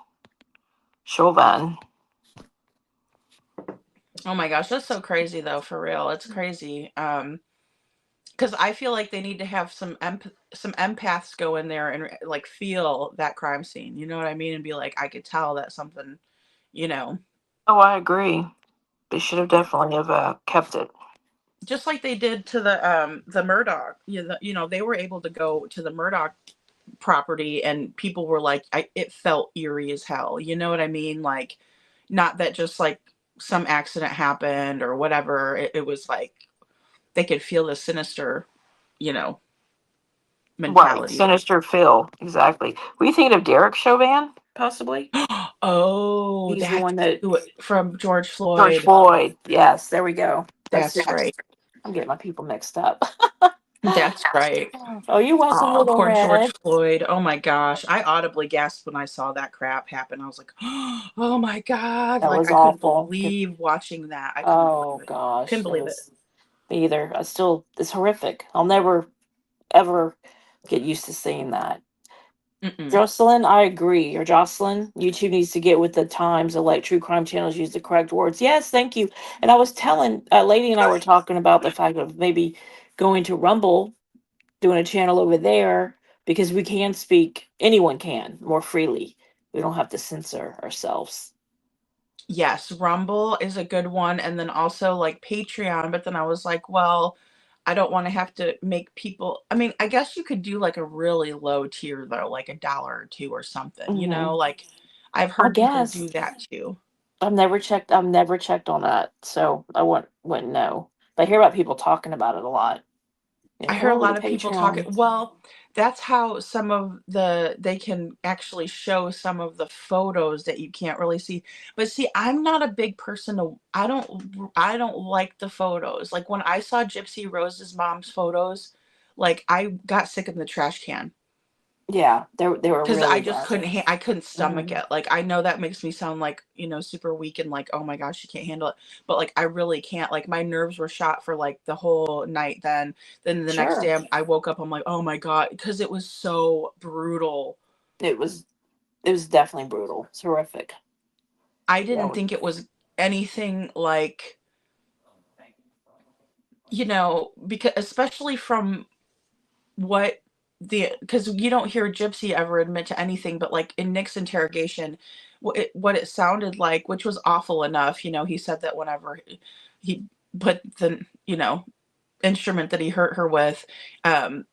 Chauvin. Oh my gosh, that's so crazy though, for real. It's crazy. Because I feel like they need to have some empaths go in there and like feel that crime scene. You know what I mean? And be like, I could tell that something, you know, Oh, I agree. They should have definitely have kept it. just like they did to the Murdoch. They were able to go to the Murdoch property, and people were like, it felt eerie as hell. You know what I mean? Like, not that just like some accident happened or whatever. It was like they could feel the sinister, you know, Right. mentality. Sinister Phil. Exactly. Were you thinking of Derek Chauvin, possibly? Oh, He's the that's one that from George George Floyd. Floyd. Yes, there we go. That's That's it. right. I'm getting my people mixed up. That's right. Oh, you're welcome, Oh, Little poor George Red. Floyd. Oh my gosh. I audibly gasped when I saw that crap happen. I was like, oh my God. That Like, was I couldn't awful. believe watching that. I couldn't Oh believe it. gosh, Couldn't it believe it. was me either. It's horrific. I'll never ever get used to seeing that. Mm-mm. Jocelyn, I agree. Or Jocelyn, YouTube needs to get with the times and let true crime channels use the correct words. Yes, thank you. And I was telling Lady and I were talking about the fact of maybe going to Rumble, doing a channel over there because we can speak. Anyone can more freely. We don't have to censor ourselves. Yes, Rumble is a good one. And then also like Patreon. But then I was like, well, I don't want to have to make people. I mean, I guess you could do like a really low tier though, like $1 or 2 or something, Hmm. like I've I heard people guess do that too. I've never checked. I've never checked on that, so I wouldn't know. But I hear about people talking about it a lot. I Come heard a over to lot of people talking. Patreon. Well, that's how some of they can actually show some of the photos that you can't really see. But see, I'm not a big person to I don't like the photos. Like when I saw Gypsy Rose's mom's photos, like I got sick in the trash can. Yeah, they were 'Cause I really just bad. I couldn't stomach Hmm. it. Like, I know that makes me sound like, super weak and like, "Oh my gosh, you can't handle it." But, like, I really can't. Like, my nerves were shot for, like, the whole night then. Then the next Sure, day, I woke up, I'm like, "Oh my god," because it was so brutal. it was it was definitely brutal. It's horrific. I Yeah. didn't think it was anything like, because especially from what because you don't hear Gypsy ever admit to anything, but like in Nick's interrogation, what it sounded like, which was awful enough, he said that whenever he put the instrument that he hurt her with, um,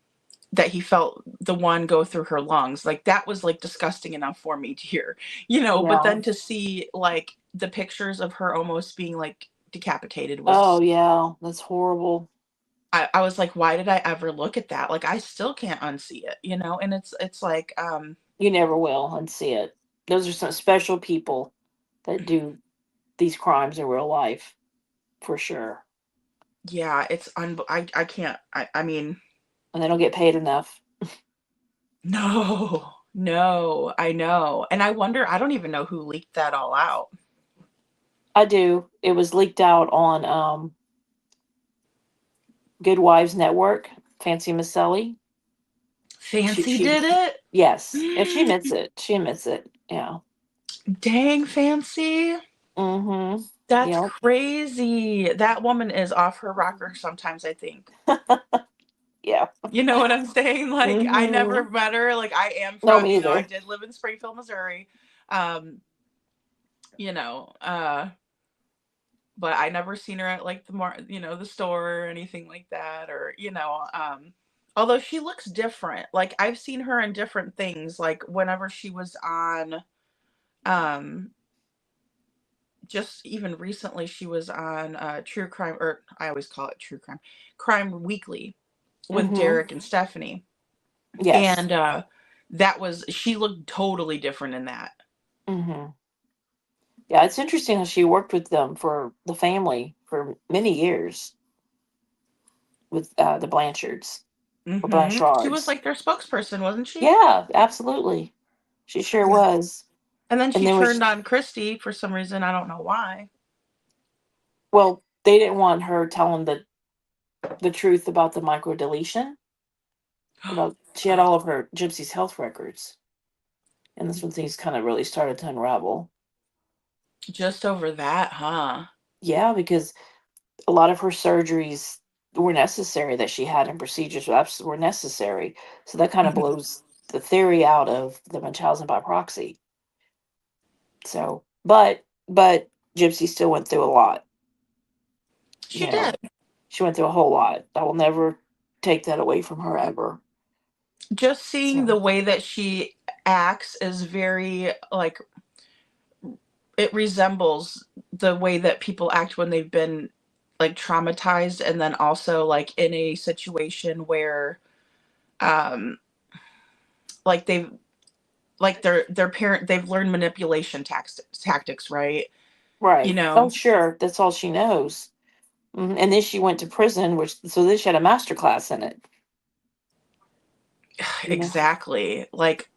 that he felt the one go through her lungs. Like that was like disgusting enough for me to hear, but Yeah. then to see like the pictures of her almost being like decapitated Oh, was, yeah. That's horrible. I was like, why did I ever look at that? Like, I still can't unsee it, you know? And it's like, You never will unsee it. Those are some special people that do these crimes in real life, for sure. yeah, I can't, I mean, And they don't get paid enough. no, no, I know. And I wonder, I don't even know who leaked that all out. I do. It was leaked out on Good Wives Network. Fancy Maselli. Fancy She did it? yes. And she admits it. She admits it. Yeah. Dang, Fancy. Mm-hmm. That's Yep. crazy. That woman is off her rocker sometimes, I think. Yeah. You know what I'm saying? Like, I never Mm-hmm. met her. Like, I am No, from, me I either. did live in Springfield, Missouri. Um, you know, but I never seen her at like the store or anything like that, or although she looks different. Like, I've seen her in different things, like whenever she was on, um just even recently she was on True Crime, or I always call it True Crime, Crime Weekly with Mm-hmm. Derek and Stephanie. Yes. And she looked totally different in that. Mm-hmm. Yeah, it's interesting how she worked with them for the family for many years with the Blanchards or She was Blanchards. like their spokesperson, wasn't she? Yeah, absolutely. She sure Yeah. was. And then And she then turned on Christy for some reason. I don't know why. well, they didn't want her telling the truth about the microdeletion. About she had all of her Gypsy's health records, and that's when things kind of really started to unravel. Just over that, huh? Yeah, because a lot of her surgeries were necessary that she had and procedures were necessary. So that kind of blows the theory out of the Munchausen by proxy. So, but Gypsy still went through a lot. She You know, did. she went through a whole lot. I will never take that away from her ever. Just seeing So, the way that she acts is very, like, it resembles the way that people act when they've been, like, traumatized, and then also like in a situation where um like their parent, they've learned manipulation tactics, right? You right. Oh, know. sure. That's all she knows. And then she went to prison, so then she had a master class in it. You know, Exactly. Like,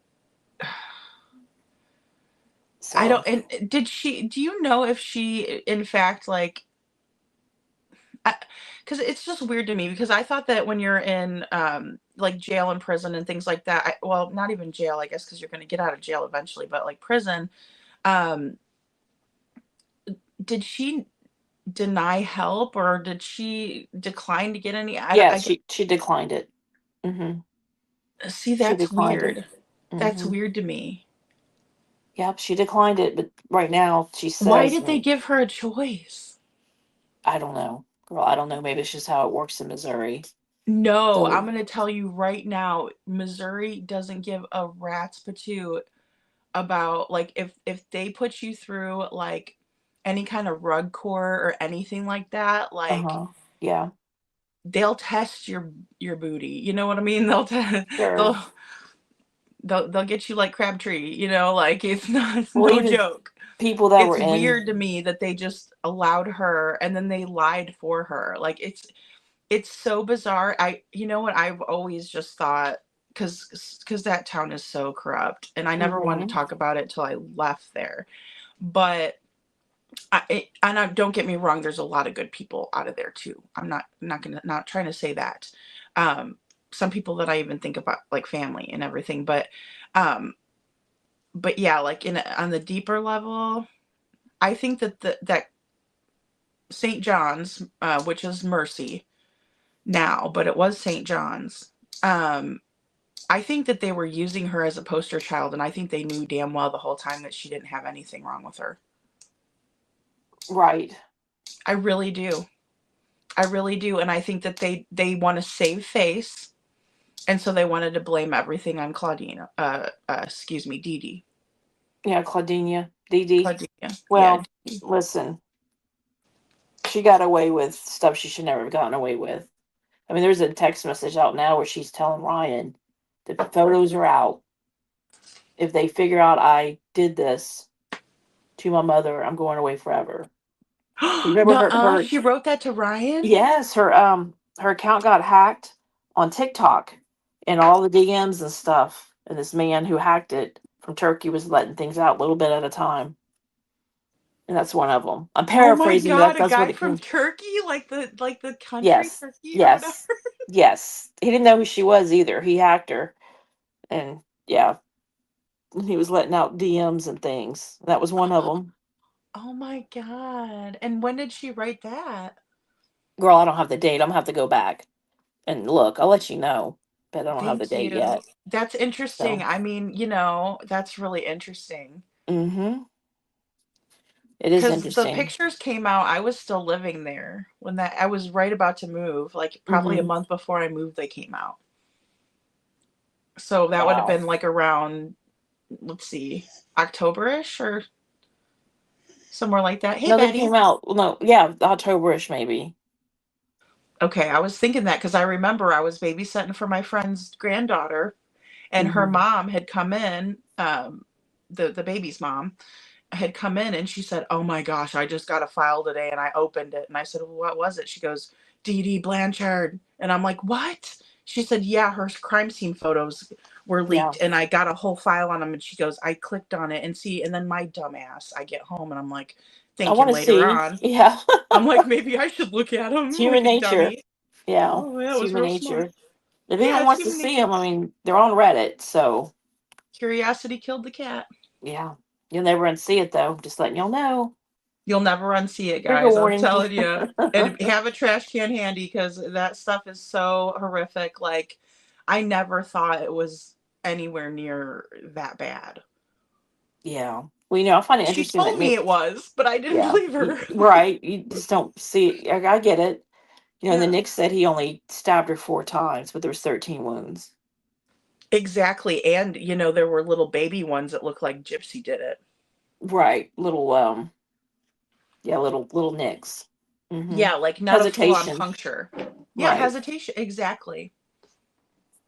I so don't, and do you know if she in fact, like, because it's just weird to me, because I thought that when you're in like jail and prison and things like that, well, not even jail, I guess, because you're going to get out of jail eventually, but like prison, um did she deny help, or did she decline to get any? yeah, I she declined it. Hmm. see, She that's declined it. weird. That's Hmm. weird to me. Yep, she declined it. But right now she Why says, did they give her a choice? I don't know, girl. I don't know. Maybe it's just how it works in Missouri. No, I'm So, going to tell you right now, Missouri doesn't give a rat's patoot about, like, if they put you through like any kind of rug core or anything like that, like, uh-huh. Yeah, they'll test your booty. You know what I mean? sure. They'll they'll get you like Crabtree, like, it's Well, no even joke. people that It's were in, weird to me that they just allowed her and then they lied for her. Like, it's so bizarre. You know what I've always just thought, because that town is so corrupt, and I never wanted to hmm talk about it till I left there. But don't get me wrong, there's a lot of good people out of there too. I'm not trying to say that. Um, some people that I even think about like family and everything, um, but yeah, like on the deeper level, I think that St. John's, which is Mercy now, but it was St. John's. Um, I think that they were using her as a poster child, and I think they knew damn well the whole time that she didn't have anything wrong with her. right. I really do. I really do, and I think that they want to save face, and so they wanted to blame everything on Claudine. Excuse me, Dee Dee. Yeah, Claudinia, Dee Dee. Claudia. Yeah. Well, Dee Dee. listen, she got away with stuff she should never have gotten away with. I mean, there's a text message out now where she's telling Ryan the photos are out. If they figure out I did this to my mother, I'm going away forever. Remember her She wrote that to Ryan? yes, her account got hacked on TikTok and all the DMs and stuff. And this man who hacked it from Turkey was letting things out a little bit at a time. And that's one of them. I'm Oh my paraphrasing, but god, a that's what guy it from came. Turkey, like the country Yes, Turkey or whatever. yes, yes. He didn't know who she was either. He hacked her, and yeah, he was letting out DMs and things. That was one of them. Oh my god. And when did she write that? Girl, I don't have the date. I'm gonna have to go back and look. I'll let you know, but I don't have the Thank date you. yet. That's interesting. So, I mean, that's really interesting. mm-hmm. It is Because the interesting. pictures came out, I was still living there when that I was right about to move, like probably a Mm-hmm. month before I moved, they came out. So that would have Wow. been like around, let's see, October-ish or somewhere like that. Hey, No, they Betty. came out. Well, no, yeah, Octoberish maybe. Okay, I was thinking that because I remember I was babysitting for my friend's granddaughter, and her Mm-hmm. mom had come in, the baby's mom had come in, and she said, "Oh my gosh, I just got a file today," and I opened it, and I said, well, "What was it?" She goes, "Dee Dee Blanchard," and I'm like, "What?" She said, "Yeah, her crime scene photos were Yeah, leaked, and I got a whole file on them." And she goes, "I clicked on it and see," and then my dumbass, I get home and I'm like I thinking want to later see. on, Yeah, I'm like, maybe I should look at it's them human like a nature. dummy. Yeah, Oh, yeah, it's it was human real smart. nature. If Yeah, anyone it's wants to human see nature. them, I mean, they're on Reddit, so Curiosity killed the cat. yeah, you'll never unsee it though. Just letting y'all know. You'll never unsee it, Trigger guys. I'm warning. telling you. And have a trash can handy because that stuff is so horrific. Like, I never thought it was anywhere near that bad. Yeah, well, I find it She interesting that told me Nick. it was, but I didn't Yeah, believe her. right. You just don't see. I get it. And then Yeah, Nick said he only stabbed her 4 times, but there was 13 wounds. exactly. And, there were little baby ones that looked like Gypsy did it. Right, little yeah, little nicks. Mm-hmm. Yeah, like not a full on Hesitation. puncture. Yeah, Right. hesitation. Exactly.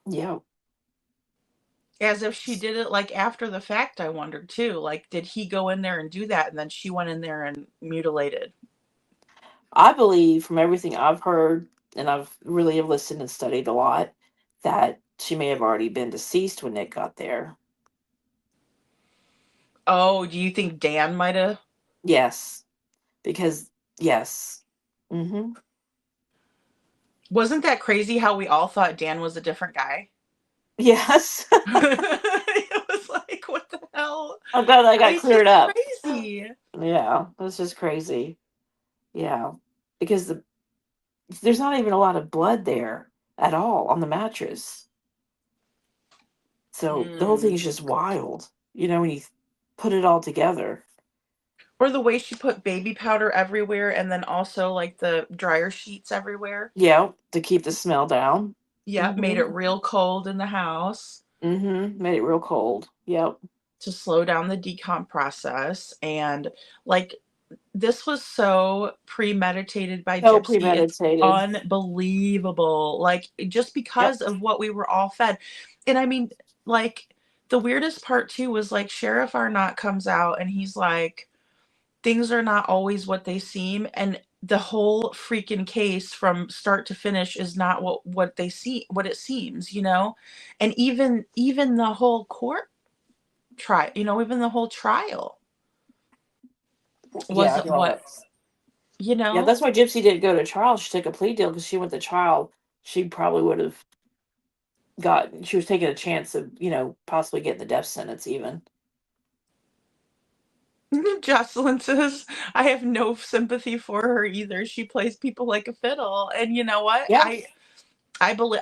Yeah. As if she did it like after the fact, I wondered too. Like, did he go in there and do that? And then she went in there and mutilated. I believe from everything I've heard, and I've really have listened and studied a lot, that she may have already been deceased when Nick got there. Oh, do you think Dan might have? Yes. Because yes. Mm-hmm. Wasn't that crazy how we all thought Dan was a different guy? Yes. It was like, what the hell? I'm glad that got It's just cleared up. crazy. Yeah, that's just crazy. Yeah. Because there's not even a lot of blood there at all on the mattress. So the whole thing Hmm. is just wild, when you put it all together. Or the way she put baby powder everywhere and then also like the dryer sheets everywhere. Yeah, to keep the smell down. Yep, made it Mm-hmm. real cold in the house Mm-hmm. Made it real cold. Yep. to slow down the decomp process. And like, this was so premeditated by So Gypsy. It's premeditated. unbelievable. Like, just Yep. because of what we were all fed. And I mean, like, the weirdest part too was like Sheriff Arnott comes out and he's like, things are not always what they seem. And the whole freaking case from start to finish is not what they see, what it seems. And even the whole court trial, even the whole trial Yeah, wasn't no, what, that's you yeah, know? that's why Gypsy didn't go to trial. She took a plea deal because she went to trial. She probably would have she was taking a chance of, possibly getting the death sentence even. Jocelyn says, I have no sympathy for her either. She plays people like a fiddle. And you know what? Yeah.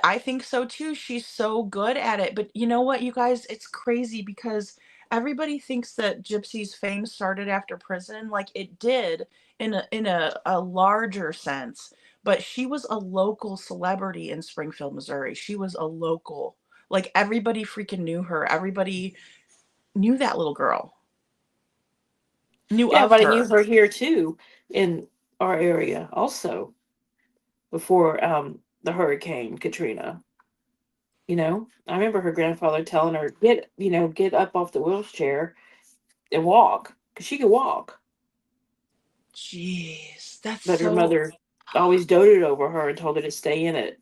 I think so too. She's so good at it. But you know what, you guys? It's crazy because everybody thinks that Gypsy's fame started after prison. Like it did in a larger sense. But she was a local celebrity in Springfield, Missouri. She was a local. Like everybody freaking knew her. Everybody knew that little girl. Knew Yeah, of but I knew her. her here too. And our area also before the Hurricane Katrina. I remember her grandfather telling her, get up off the wheelchair and walk, because she could walk. Jeez, that's But her so. mother always doted over her and told her to stay in it,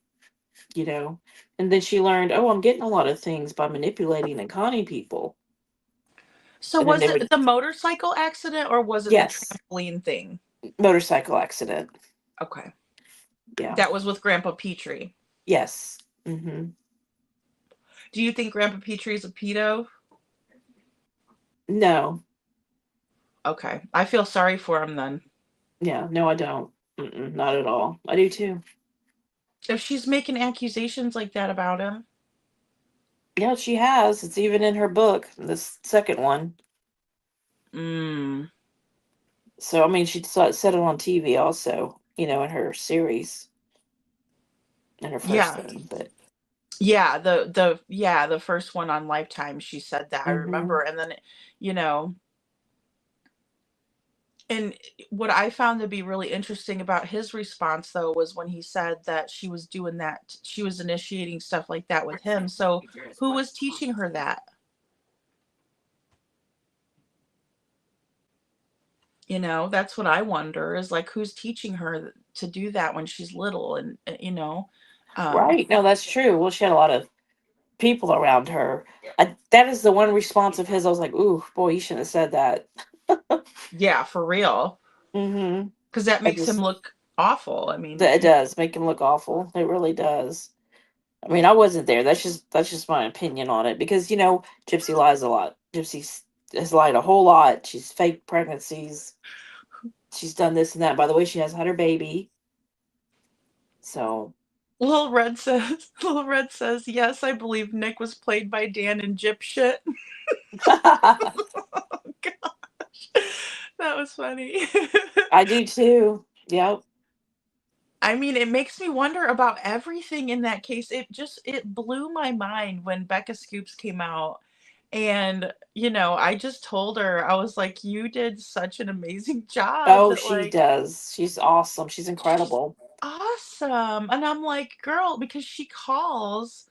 you know. And then she learned, oh, I'm getting a lot of things by manipulating and conning people. So And then was they it would, the motorcycle accident or was it the yes, trampoline thing? motorcycle accident. Okay. Yeah. That was with Grandpa Petrie. Yes. Mm-hmm. Do you think Grandpa Petrie is a pedo? No. Okay. I feel sorry for him then. Yeah. No, I don't. Not at all. I do too. If she's making accusations like that about him. Yeah, she has. It's even in her book, this second one. Mm. So, I mean, she said it on TV also, in her series, in her first Yeah. thing. But, Yeah, the first one on Lifetime, she said that. I hmm remember. And then, you know, and what I found to be really interesting about his response though was when he said that she was doing that, she was initiating stuff like that with him. So who was teaching her that? That's what I wonder is like who's teaching her to do that when she's little and um right. No, that's true. Well, she had a lot of people around her. That is the one response of his. I was like, ooh, boy, you shouldn't have said that. yeah, for real. Mm-hmm. Because that I makes him just, look awful. I mean, it does make him look awful. It really does. I mean, I wasn't there. That's just my opinion on it because Gypsy lies a lot. Has lied a whole lot. She's fake pregnancies. She's done this and that. By the way, she has had her baby. So, Little Red says, yes, I believe Nick was played by Dan in Gyp shit. Gosh, that was funny. I do too. Yep. I mean, it makes me wonder about everything in that case. It blew my mind when Becca Scoops came out. And, I just told her, I was like, you did such an amazing job Oh, that, she like, does. She's awesome. She's she's incredible. awesome. And I'm like, girl, because she calls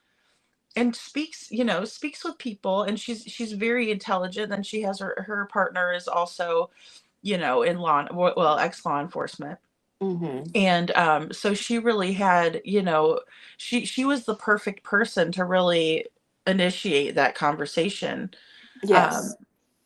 and speaks with people, and she's very intelligent. And she has her partner is also, in ex-law enforcement. Mm-hmm. And so she really had, she was the perfect person to really initiate that conversation. um Yes.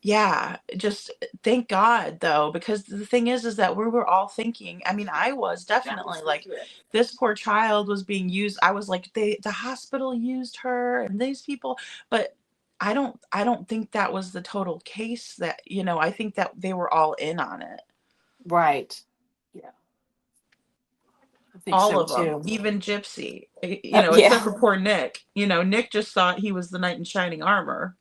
yeah, just thank God though, because the thing is that we were all thinking, I mean, I was definitely like, this poor child was being used. I was like, the hospital used her and these people. But I don't think that was the total case. That, I think that they were all in on it. Right. Yeah. I think All so of them, too. even Gypsy, except Yeah. for poor Nick. Nick just thought he was the knight in shining armor.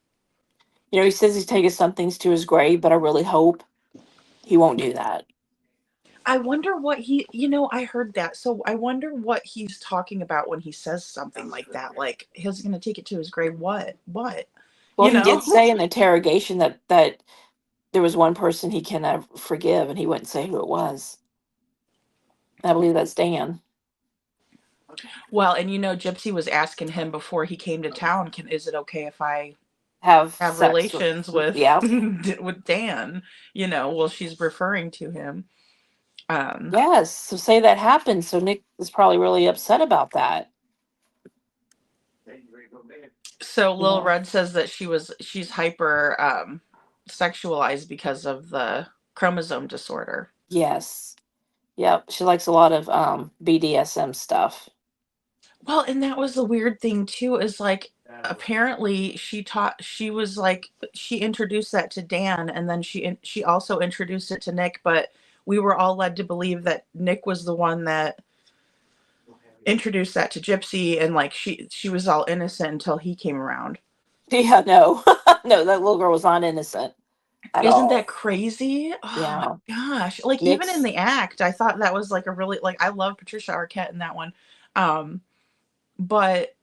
He says he's taking some things to his grave, but I really hope he won't do that. I wonder what I heard that. So I wonder what he's talking about when he says something like that. Like he's going to take it to his grave. What? What? Well, You he did know? say in the interrogation that there was one person he cannot forgive, and he wouldn't say who it was. I believe that's Dan. Well, and Gypsy was asking him before he came to town, is it okay if I Have have sex with, relations with yeah. with Dan? Well, she's referring to him. Um Yes. So say that happened. So Nick is probably really upset about that. so Lil Yeah. Red says that she's hyper sexualized because of the chromosome disorder. Yes. Yep. She likes a lot of BDSM stuff. Well, and that was the weird thing too, is like apparently she was like she introduced that to Dan, and then she also introduced it to Nick, but we were all led to believe that Nick was the one that introduced that to Gypsy, and like she was all innocent until he came around. Yeah, no. No, that little girl was not innocent at Isn't that all. crazy? Oh my Yeah. gosh. Like even in Nick's the act, I thought that was like a really, like, I love Patricia Arquette in that one. Um but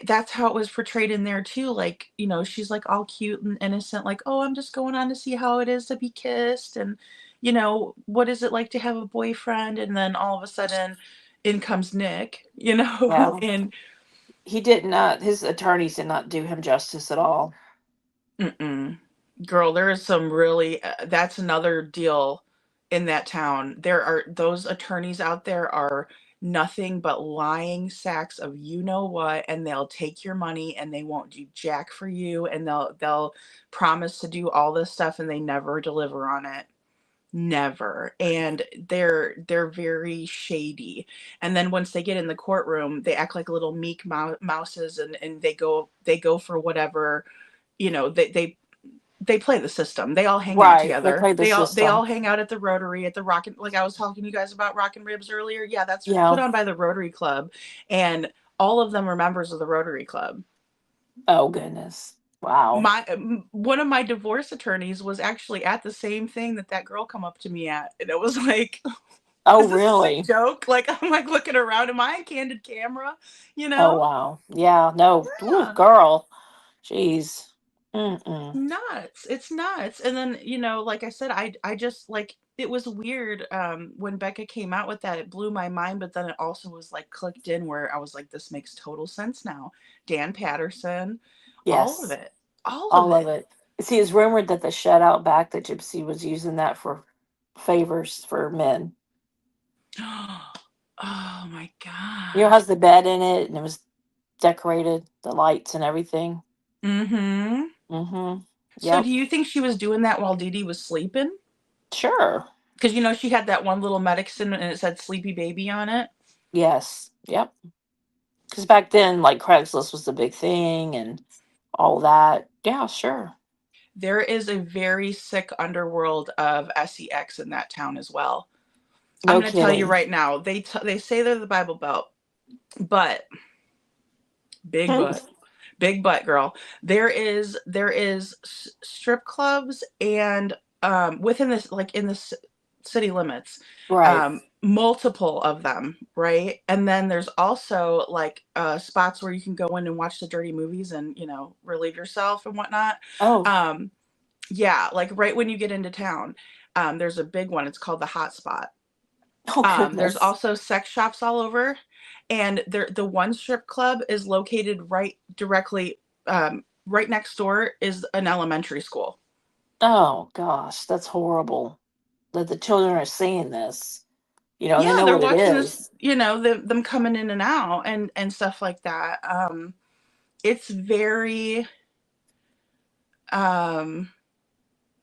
that's how it was portrayed in there too. Like, she's like all cute and innocent, like, oh, I'm just going on to see how it is to be kissed. And, what is it like to have a boyfriend? And then all of a sudden in comes Nick, Yeah. and He did not, his attorneys did not do him justice at all. mm-mm. Girl, there is some really, that's another deal in that town. There are those attorneys out there are nothing but lying sacks of you know what, and they'll take your money and they won't do jack for you, and they'll promise to do all this stuff and they never deliver on it. Never. And they're very shady. And then once they get in the courtroom, they act like little meek mouses, and they go for whatever, they play the system. They all hang out Right. They together. played the They all system. hang out at the Rotary, at the Rockin', like I was talking to you guys about Rockin' Ribs earlier. Yeah, that's put Yeah. on by the Rotary Club, and all of them are members of the Rotary Club. Oh, goodness. Wow. One of my divorce attorneys was actually at the same thing that girl come up to me at, and it was like, Oh, is this a sick really? joke? Like, I'm like looking around, am I on candid camera? You Oh, know? wow. Yeah. No. Ooh, Yeah. girl. Jeez. Mm-mm. Nuts. It's nuts. And then, like I said, I just like, it was weird when Becca came out with that. It blew my mind, but then it also was like clicked in where I was like, this makes total sense now. Dan Patterson, all of Yes. it. All of All of it. it. See, it's rumored that the shutout back that Gypsy was using that for favors for men. Oh my You know, it gosh. has the bed in it and it was decorated, the lights and everything. Mm-hmm. Mm-hmm. So do Yep. you think she was doing that while Dee Dee was sleeping? Sure. Because she had that one little medicine and it said sleepy baby on it. Yes. Yep. Because back then, like Craigslist was the big thing and all that. Yeah, sure. There is a very sick underworld of sex in that town as well. I'm No going to tell you kidding. right now. They say they're the Bible Belt, but big butt, big butt, girl. There is strip clubs, and within this, like in the city limits, Right. multiple of them, right? And then there's also like spots where you can go in and watch the dirty movies and relieve yourself and whatnot. Oh, Um, Yeah, like right when you get into town, there's a big one. It's called the Hot Spot. oh There's goodness. also sex shops all over, and the one strip club is located right next door is an elementary school. Oh gosh, that's horrible. That the children are seeing this. And they Yeah, know they're what it watching this, is. them coming in and out and stuff like that. It's very um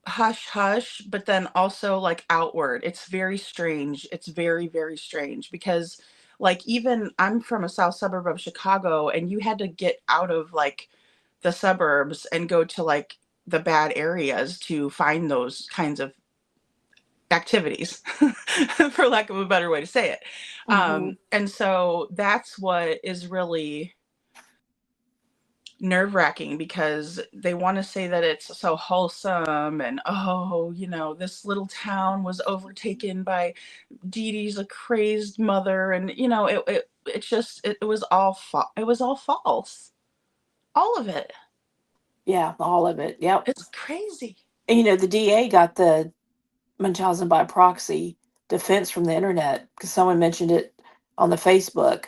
hush hush, but then also like outward. It's very strange. It's very, very strange because like even I'm from a south suburb of Chicago, and you had to get out of like the suburbs and go to like the bad areas to find those kinds of activities, for lack of a better way to say it. Mm-hmm. And so that's what is really nerve-wracking, because they want to say that it's so wholesome, and oh, this little town was overtaken by Dee Dee's a crazed mother, and it was all it was all false. All of it. Yeah, all of it. Yep. It's crazy. And the DA got the Munchausen by proxy defense from the internet because someone mentioned it on the Facebook.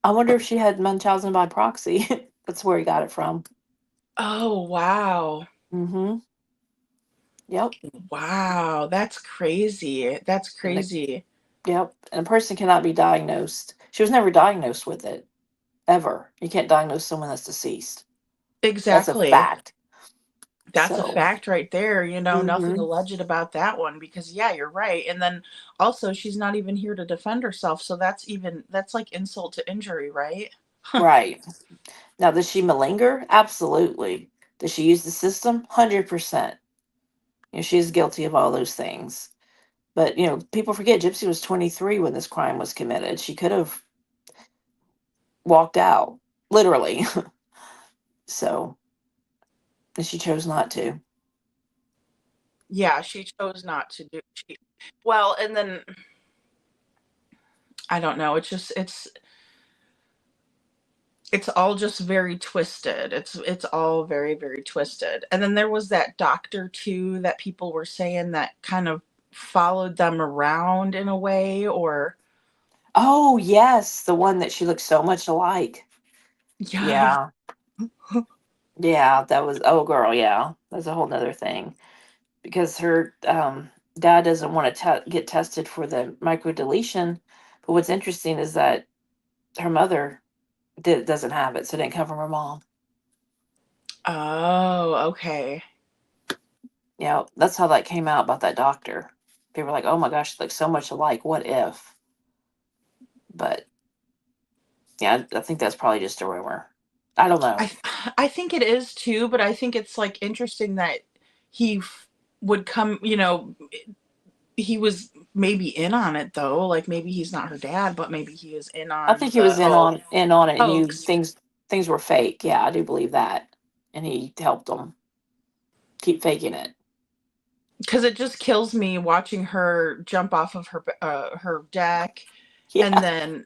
I wonder if she had Munchausen by proxy. That's where he got it from. Oh, wow. Mm-hmm. Yep. Wow, that's crazy. That's And crazy. yep. And a person cannot be diagnosed. She was never diagnosed with it ever. You can't diagnose someone that's deceased. That's a Exactly. fact. That's a So. fact right there. Nothing Mm-hmm. alleged about that one, because yeah, you're right. And then also she's not even here to defend herself, so that's like insult to injury, right? Right. Now, does she malinger? Absolutely. Does she use the system? 100%. She is guilty of all those things. But, people forget Gypsy was 23 when this crime was committed. She could have walked out, literally. So, and she chose not to. Yeah, she chose not to do well, and then I don't know, it's all just very twisted. It's all very, very twisted. And then there was that doctor too that people were saying that kind of followed them around in a way, or Oh, yes, the one that she looked so much alike. yeah. Yeah. Yeah, that was, oh girl, yeah. That's a whole nother thing. Because her dad doesn't want to get tested for the microdeletion. But what's interesting is that her mother doesn't have it, so it didn't come from her mom. Oh, okay. Yeah, that's how that came out about that doctor. They were like, "Oh my gosh, like so much alike. What if?" But yeah, I think that's probably just a rumor. I don't know. I think it is too, but I think it's like interesting that he would come, he was maybe in on it though. Like maybe he's not her dad, but maybe he is in I on think he the was whole in on it and knew hoax. things were fake. Yeah, I do believe that, and he helped them keep faking it. Because it just kills me watching her jump off of her deck, and Yeah, then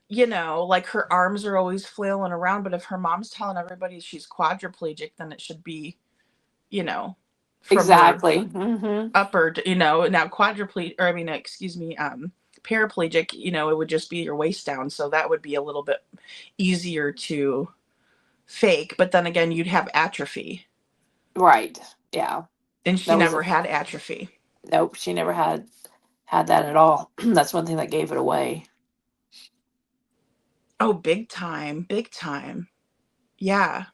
like her arms are always flailing around. But if her mom's telling everybody she's quadriplegic, then it should be you know from her exactly. Hmm. upper, now quadriplegic, or I mean, excuse me, paraplegic, it would just be your waist down. So that would be a little bit easier to fake. But then again, you'd have atrophy, Right. Yeah. and she That was a never had atrophy. nope. She never had that at all. That's one thing that gave it away. Oh, big time, big time. Yeah.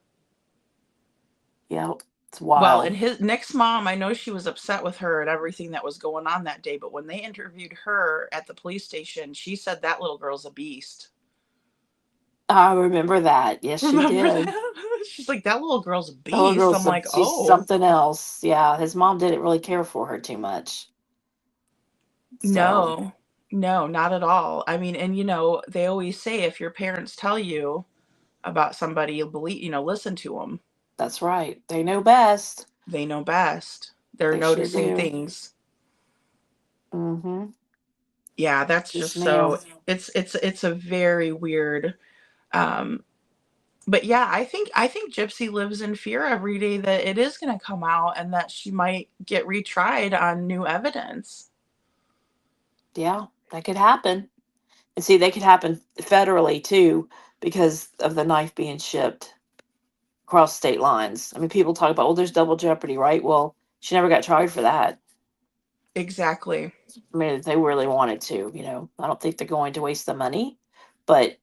Yep. It's Well, and wild. his Nick's mom, I know she was upset with her and everything that was going on that day, but when they interviewed her at the police station, she said that little girl's a beast. I remember that. Yes, she Remember did. that? She's like, that little girl's a The little beast. I'm girl's like, she's oh, something else. Yeah, his mom didn't really care for her too much. So no, no, not at all. I mean, and they always say if your parents tell you about somebody, you believe, listen to them. that's right. They know best. They know best. They're They sure noticing do. things. Mm-hmm. Yeah, that's Yes, just ma'am. so it's a very weird. um but yeah, I think Gypsy lives in fear every day that it is going to come out and that she might get retried on new evidence. Yeah, that could happen. And see, they could happen federally too because of the knife being shipped across state lines. I mean, people talk about, well, there's double jeopardy, right? Well, she never got tried for that. Exactly. I mean, if they really wanted to, I don't think they're going to waste the money, but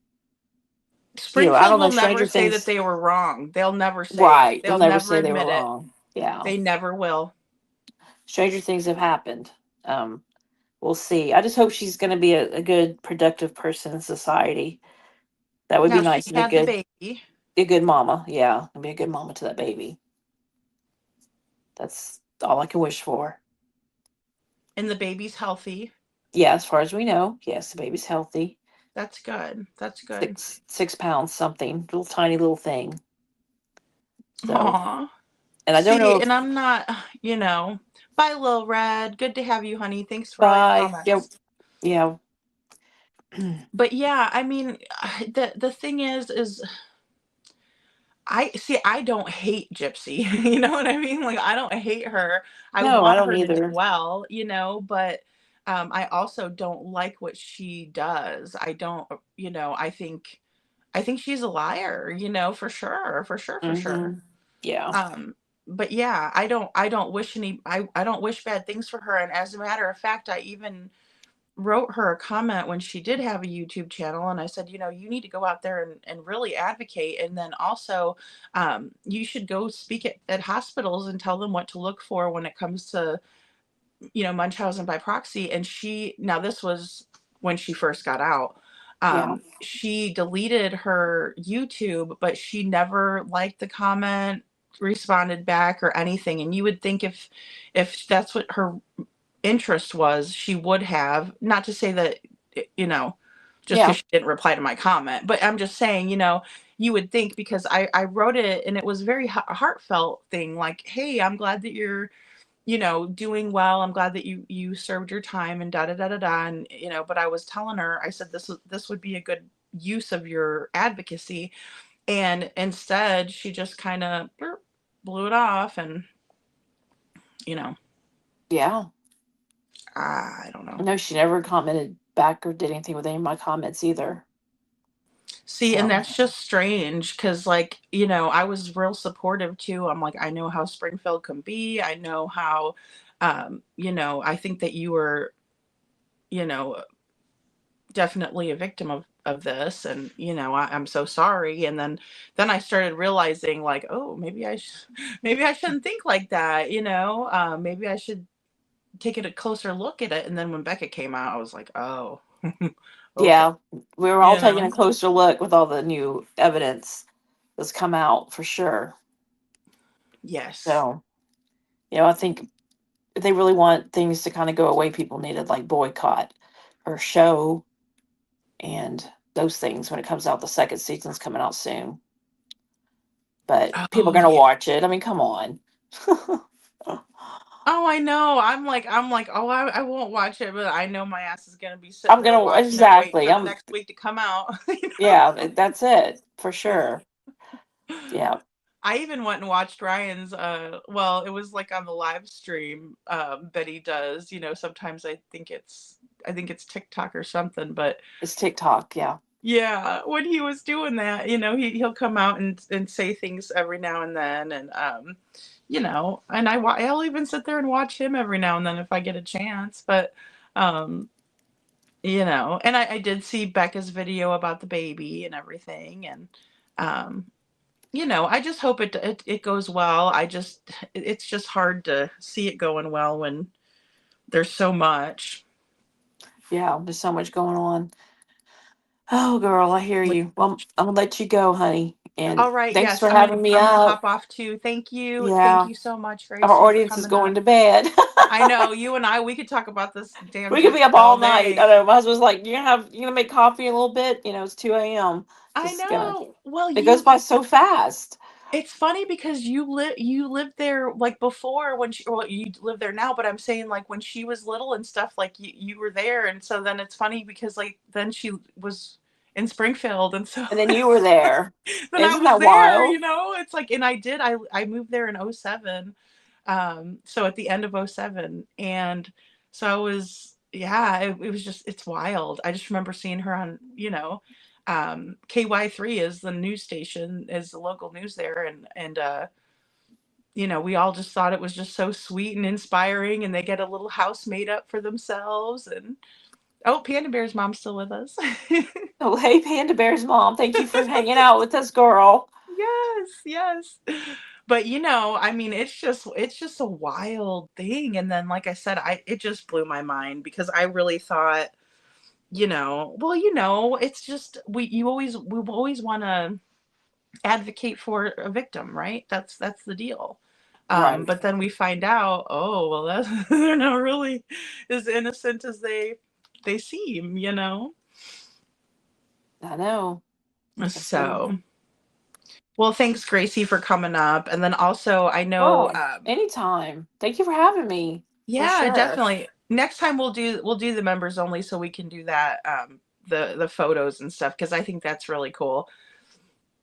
I Springfield don't know. will never Stranger say that things, they were wrong. They'll never say it. right? They'll They'll never never say they were admit it. wrong. Yeah, They never will. stranger things have happened. Um, we'll see. I just hope she's going to be a good, productive person in society. That would be Now she nice and had the baby, a good mama. Yeah, and be a good mama to that baby. That's all I can wish for. and the baby's healthy. Yeah, as far as we know, yes, the baby's healthy. That's good. That's good. 6 pounds something, little tiny little thing. So, Aw. and I don't know See, if and I'm not, you know. Bye, Lil Red. Good to have you, honey. Thanks for all your bye. Yep. comments. Yeah. But yeah, I mean, the thing is I see. I don't hate Gypsy. You know what I mean? Like I don't hate her. I No, I want don't her to do either. well. But I also don't like what she does. I don't. I think she's a liar. For sure. For sure. For sure. Mm-hmm. Yeah. Um, but yeah, I don't wish I don't wish bad things for her. And as a matter of fact, I even wrote her a comment when she did have a YouTube channel, and I said, you need to go out there and really advocate. And then also, you should go speak at hospitals and tell them what to look for when it comes to, Munchausen by proxy. And now this was when she first got out. Yeah. She deleted her YouTube, but she never liked the comment, responded back, or anything. And you would think if that's what her interest was, she would have. Not to say that, you know, just Yeah. because she didn't reply to my comment, but I'm just saying, you would think, because I wrote it and it was very heartfelt thing, like, hey, I'm glad that you're, doing well. I'm glad that you served your time and da da da da da. And but I was telling her, I said this would be a good use of your advocacy, and instead she just kind of blew it off. And you know Yeah. I don't I know. know she never commented back or did anything with any of my comments either. See, and So that's just strange because, like, I was real supportive too. I'm like, I know how Springfield can be. I know how, I think that you were, you know, definitely a victim of this, and I'm so sorry. And then I started realizing, like, oh, maybe I shouldn't think like that. Maybe I should take a closer look at it. And then when Becca came out, I was like, oh, okay, yeah, we were all you taking know. a closer look with all the new evidence that's come out for sure. Yes. So, I think if they really want things to kind of go away, people need to like boycott her show and those things when it comes out. The second season's coming out soon, but people are Oh gonna yeah. watch it. I mean, come on. Oh, I know. I'm like, oh, I won't watch it, but I know my ass is gonna be sitting I'm there gonna watching it, waiting exactly. for the I'm next week to come out. yeah. That's it for sure. Yeah, I even went and watched Ryan's. Well, it was like on the live stream that he does. Sometimes I think it's TikTok or something, but it's TikTok. Yeah, yeah, when he was doing that, he'll come out and say things every now and then, and and I'll even sit there and watch him every now and then if I get a chance. But um, and I did see Becca's video about the baby and everything, and um, I just hope it goes well. It's just hard to see it going well when there's so much. yeah. There's so much going on. Oh, girl, I hear you. Well, I'm gonna let you go, honey. And All right, thanks yes, for having me I'm gonna up. hop off too. Thank you. Thank Yeah, you so much, our Gracie, for audience is coming going up. to bed. I know you and I, we could talk about this damn We could be topic up all all night. I day. know. My husband's like, you gonna make coffee in a little bit? It's 2 a.m. I Just gonna. know. Well, It goes by so fast. it's funny because you lived there like before when you live there now, but I'm saying like when she was little and stuff, like you were there, and so then it's funny because like then she was in Springfield, and so And then you were there. then I Isn't was that there, wild? it's like, and I moved there in '07, so at the end of '07, and so I was, yeah, it was just, it's wild. I just remember seeing her on, KY3 is the news station, is the local news there, and we all just thought it was just so sweet and inspiring, and they get a little house made up for themselves. And oh, Panda Bear's mom's still with us. Oh, hey, Panda Bear's mom. Thank you for hanging out with us, girl. Yes, yes. But I mean, it's just a wild thing. And then, like I said, it just blew my mind because I really thought, well, it's just we always want to advocate for a victim, right? That's the deal. Right. But then we find out, oh, well, they're not really as innocent as they seem. I know. That's right. So, well, thanks, Gracie, for coming up. And then also, I know, Girl, anytime. Thank you for having me. For yeah, sure. definitely. Next time we'll do the members only so we can do that, the photos and stuff, because I think that's really cool.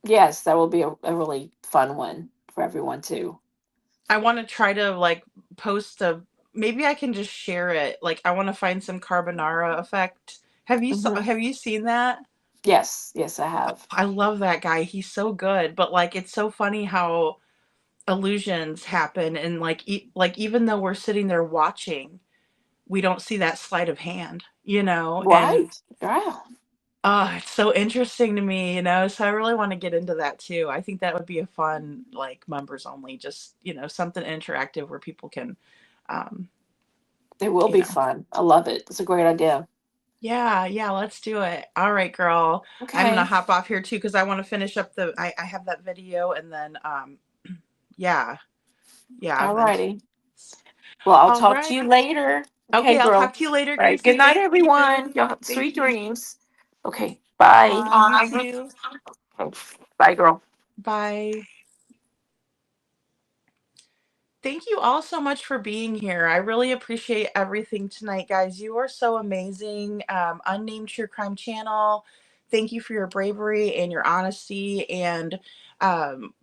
Yes, that will be a really fun one for everyone too. I want to try to like post maybe I can just share it. Like I want to find some carbonara effect. Hmm. Have you seen that? Yes, yes, I have. I love that guy. He's so good. But like it's so funny how illusions happen, and like like even though we're sitting there watching, we don't see that sleight of hand. And Right? Yeah. it's so interesting to me. So I really want to get into that too. I think that would be a fun, like, members only, just, something interactive where people can, um, It will you be know, fun. I love it. It's a great idea. yeah, yeah, let's do it. All right, girl. I'm gonna Okay. hop off here too because I want to finish up I have that video, and then, yeah, yeah, and then, Alrighty. Well, I'll all talk to right. you later. Okay, Okay, I'll girl. talk to you later, All right. Gracie. Good night, Thank everyone. you. Y'all have Thank sweet you. dreams. Okay. Bye. You too. Okay. Bye, girl. Bye. Thank you all so much for being here. I really appreciate everything tonight, guys. You are so amazing. Unnamed True Crime Channel. Thank you for your bravery and your honesty, and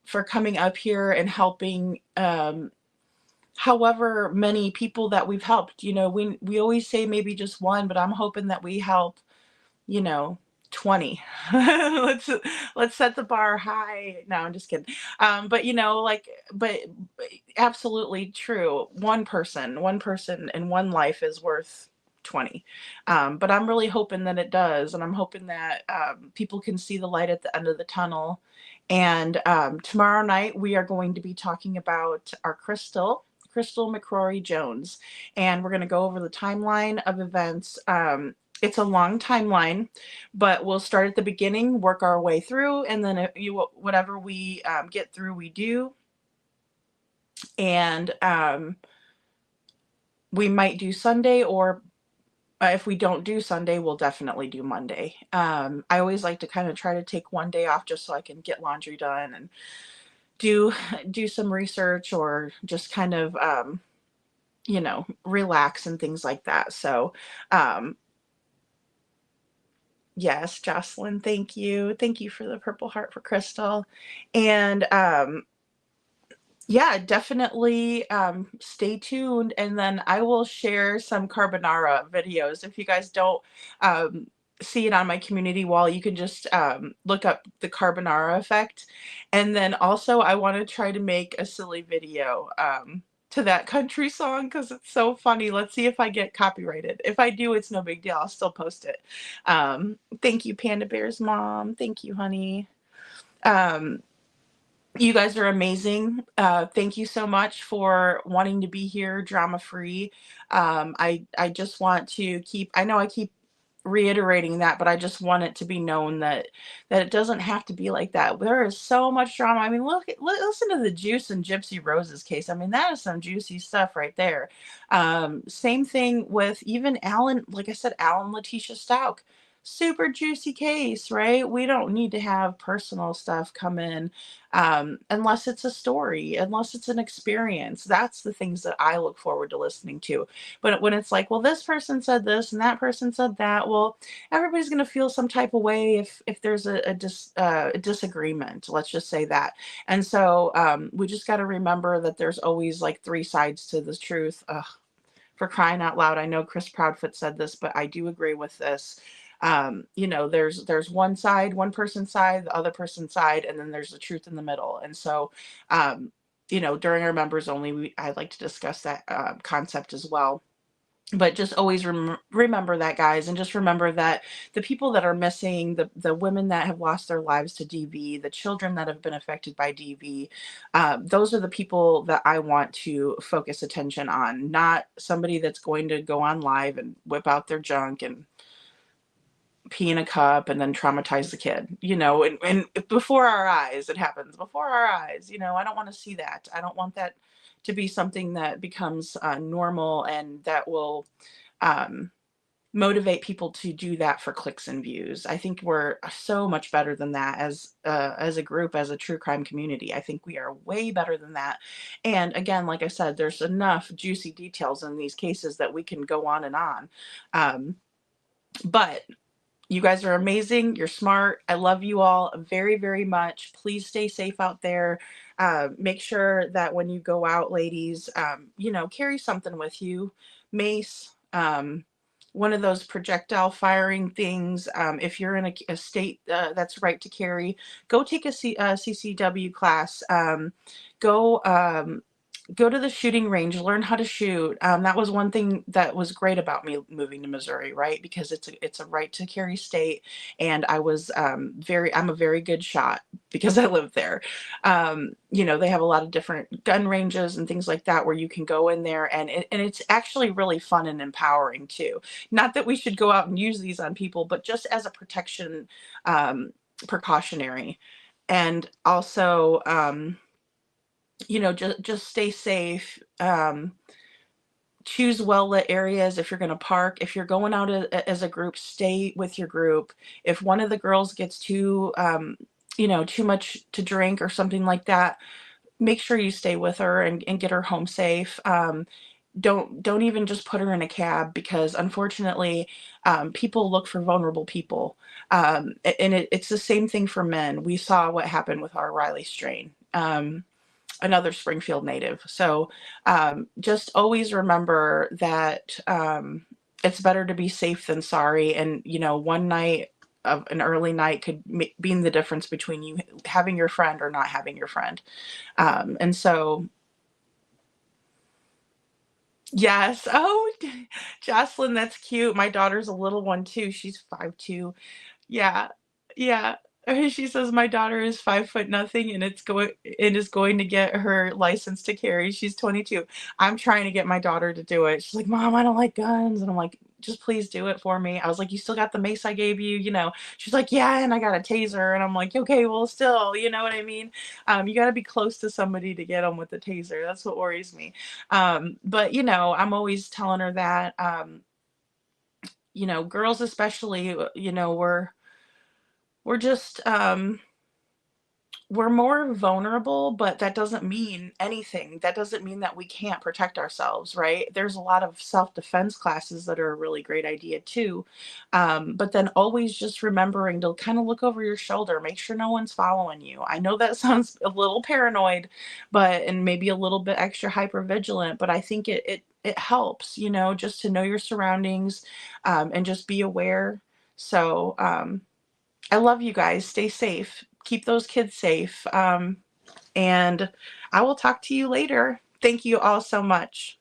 for coming up here and helping however many people that we've helped. We always say maybe just one, but I'm hoping that we help, you know, 20. let's let's set the bar high. No, I'm just kidding. But but absolutely true. One person in one life is worth 20. But I'm really hoping that it does, and I'm hoping that people can see the light at the end of the tunnel. And tomorrow night we are going to be talking about our Crystal McCrory Jones, and we're going to go over the timeline of events. It's a long timeline, but we'll start at the beginning, work our way through, and then whatever we get through, we do. And we might do Sunday, or if we don't do Sunday, we'll definitely do Monday. I always like to kind of try to take one day off just so I can get laundry done and do some research, or just kind of relax and things like that. So yes, Jocelyn, thank you. Thank you for the Purple Heart for Crystal. And yeah, definitely stay tuned. And then I will share some carbonara videos. If you guys don't see it on my community wall, you can just look up the carbonara effect. And then also, I want to try to make a silly video to that country song because it's so funny. Let's see if I get copyrighted. If I do, it's no big deal. I'll still post it. Thank you, Panda Bear's mom. Thank you, honey. You guys are amazing. Thank you so much for wanting to be here, drama free. I just want to keep. I know I keep reiterating that, but I just want it to be known that it doesn't have to be like that. There is so much drama. I mean, listen to the Juice and Gypsy Rose's case. I mean, that is some juicy stuff right there. Same thing with even Alan. Like I said, Alan Letitia Stout. Super juicy case, right? We don't need to have personal stuff come in unless it's a story, unless it's an experience. That's the things that I look forward to listening to. But when it's like, well, this person said this and that person said that, well, everybody's going to feel some type of way if there's a disagreement. Let's just say that. And so we just got to remember that there's always like three sides to the truth. Ugh, for crying out loud. I know Chris Proudfoot said this, but I do agree with this. There's one side, one person's side, the other person's side, and then there's the truth in the middle. And so, during our members only, I like to discuss that concept as well. But just always remember that, guys, and just remember that the people that are missing, the women that have lost their lives to DV, the children that have been affected by DV, those are the people that I want to focus attention on, not somebody that's going to go on live and whip out their junk and pee in a cup and then traumatize the kid, and before our eyes. It happens before our eyes. I don't want to see that. I don't want that to be something that becomes normal, and that will motivate people to do that for clicks and views. I think we're so much better than that as a group, as a true crime community. I think we are way better than that. And again, like I said, there's enough juicy details in these cases that we can go on and on. But you guys are amazing. You're smart. I love you all very, very much. Please stay safe out there. Make sure that when you go out, ladies, carry something with you. Mace, one of those projectile firing things. If you're in a state that's right to carry, go take a CCW class. Go to the shooting range, learn how to shoot. That was one thing that was great about me moving to Missouri, right? Because it's a right to carry state. And I was I'm a very good shot because I live there. They have a lot of different gun ranges and things like that where you can go in there, and it's actually really fun and empowering too. Not that we should go out and use these on people, but just as a protection, precautionary. And also, just stay safe. Choose well-lit areas if you're going to park. If you're going out as a group, stay with your group. If one of the girls gets too much to drink or something like that, make sure you stay with her and get her home safe. Don't even just put her in a cab, because unfortunately, people look for vulnerable people. And it's the same thing for men. We saw what happened with our Riley strain. another Springfield native. So just always remember that it's better to be safe than sorry. And, you know, one night of an early night could be the difference between you having your friend or not having your friend. And so, yes. Oh, Jocelyn, that's cute. My daughter's a little one too. She's 5'2". Yeah, yeah. She says my daughter is 5 foot nothing and is going to get her license to carry. She's 22. I'm trying to get my daughter to do it. She's like, Mom, I don't like guns. And I'm like, just please do it for me. I was like, you still got the mace I gave you, you know. She's like, yeah, and I got a taser. And I'm like, okay, well, still, you know what I mean? You got to be close to somebody to get them with the taser. That's what worries me. But you know, I'm always telling her that, you know, girls especially, you know, we're just we're more vulnerable, but that doesn't mean anything. That doesn't mean that we can't protect ourselves, right? There's a lot of self-defense classes that are a really great idea too. But then always just remembering to kind of look over your shoulder, make sure no one's following you. I know that sounds a little paranoid, and maybe a little bit extra hyper vigilant, but I think it helps, you know, just to know your surroundings, and just be aware. So I love you guys. Stay safe. Keep those kids safe. And I will talk to you later. Thank you all so much.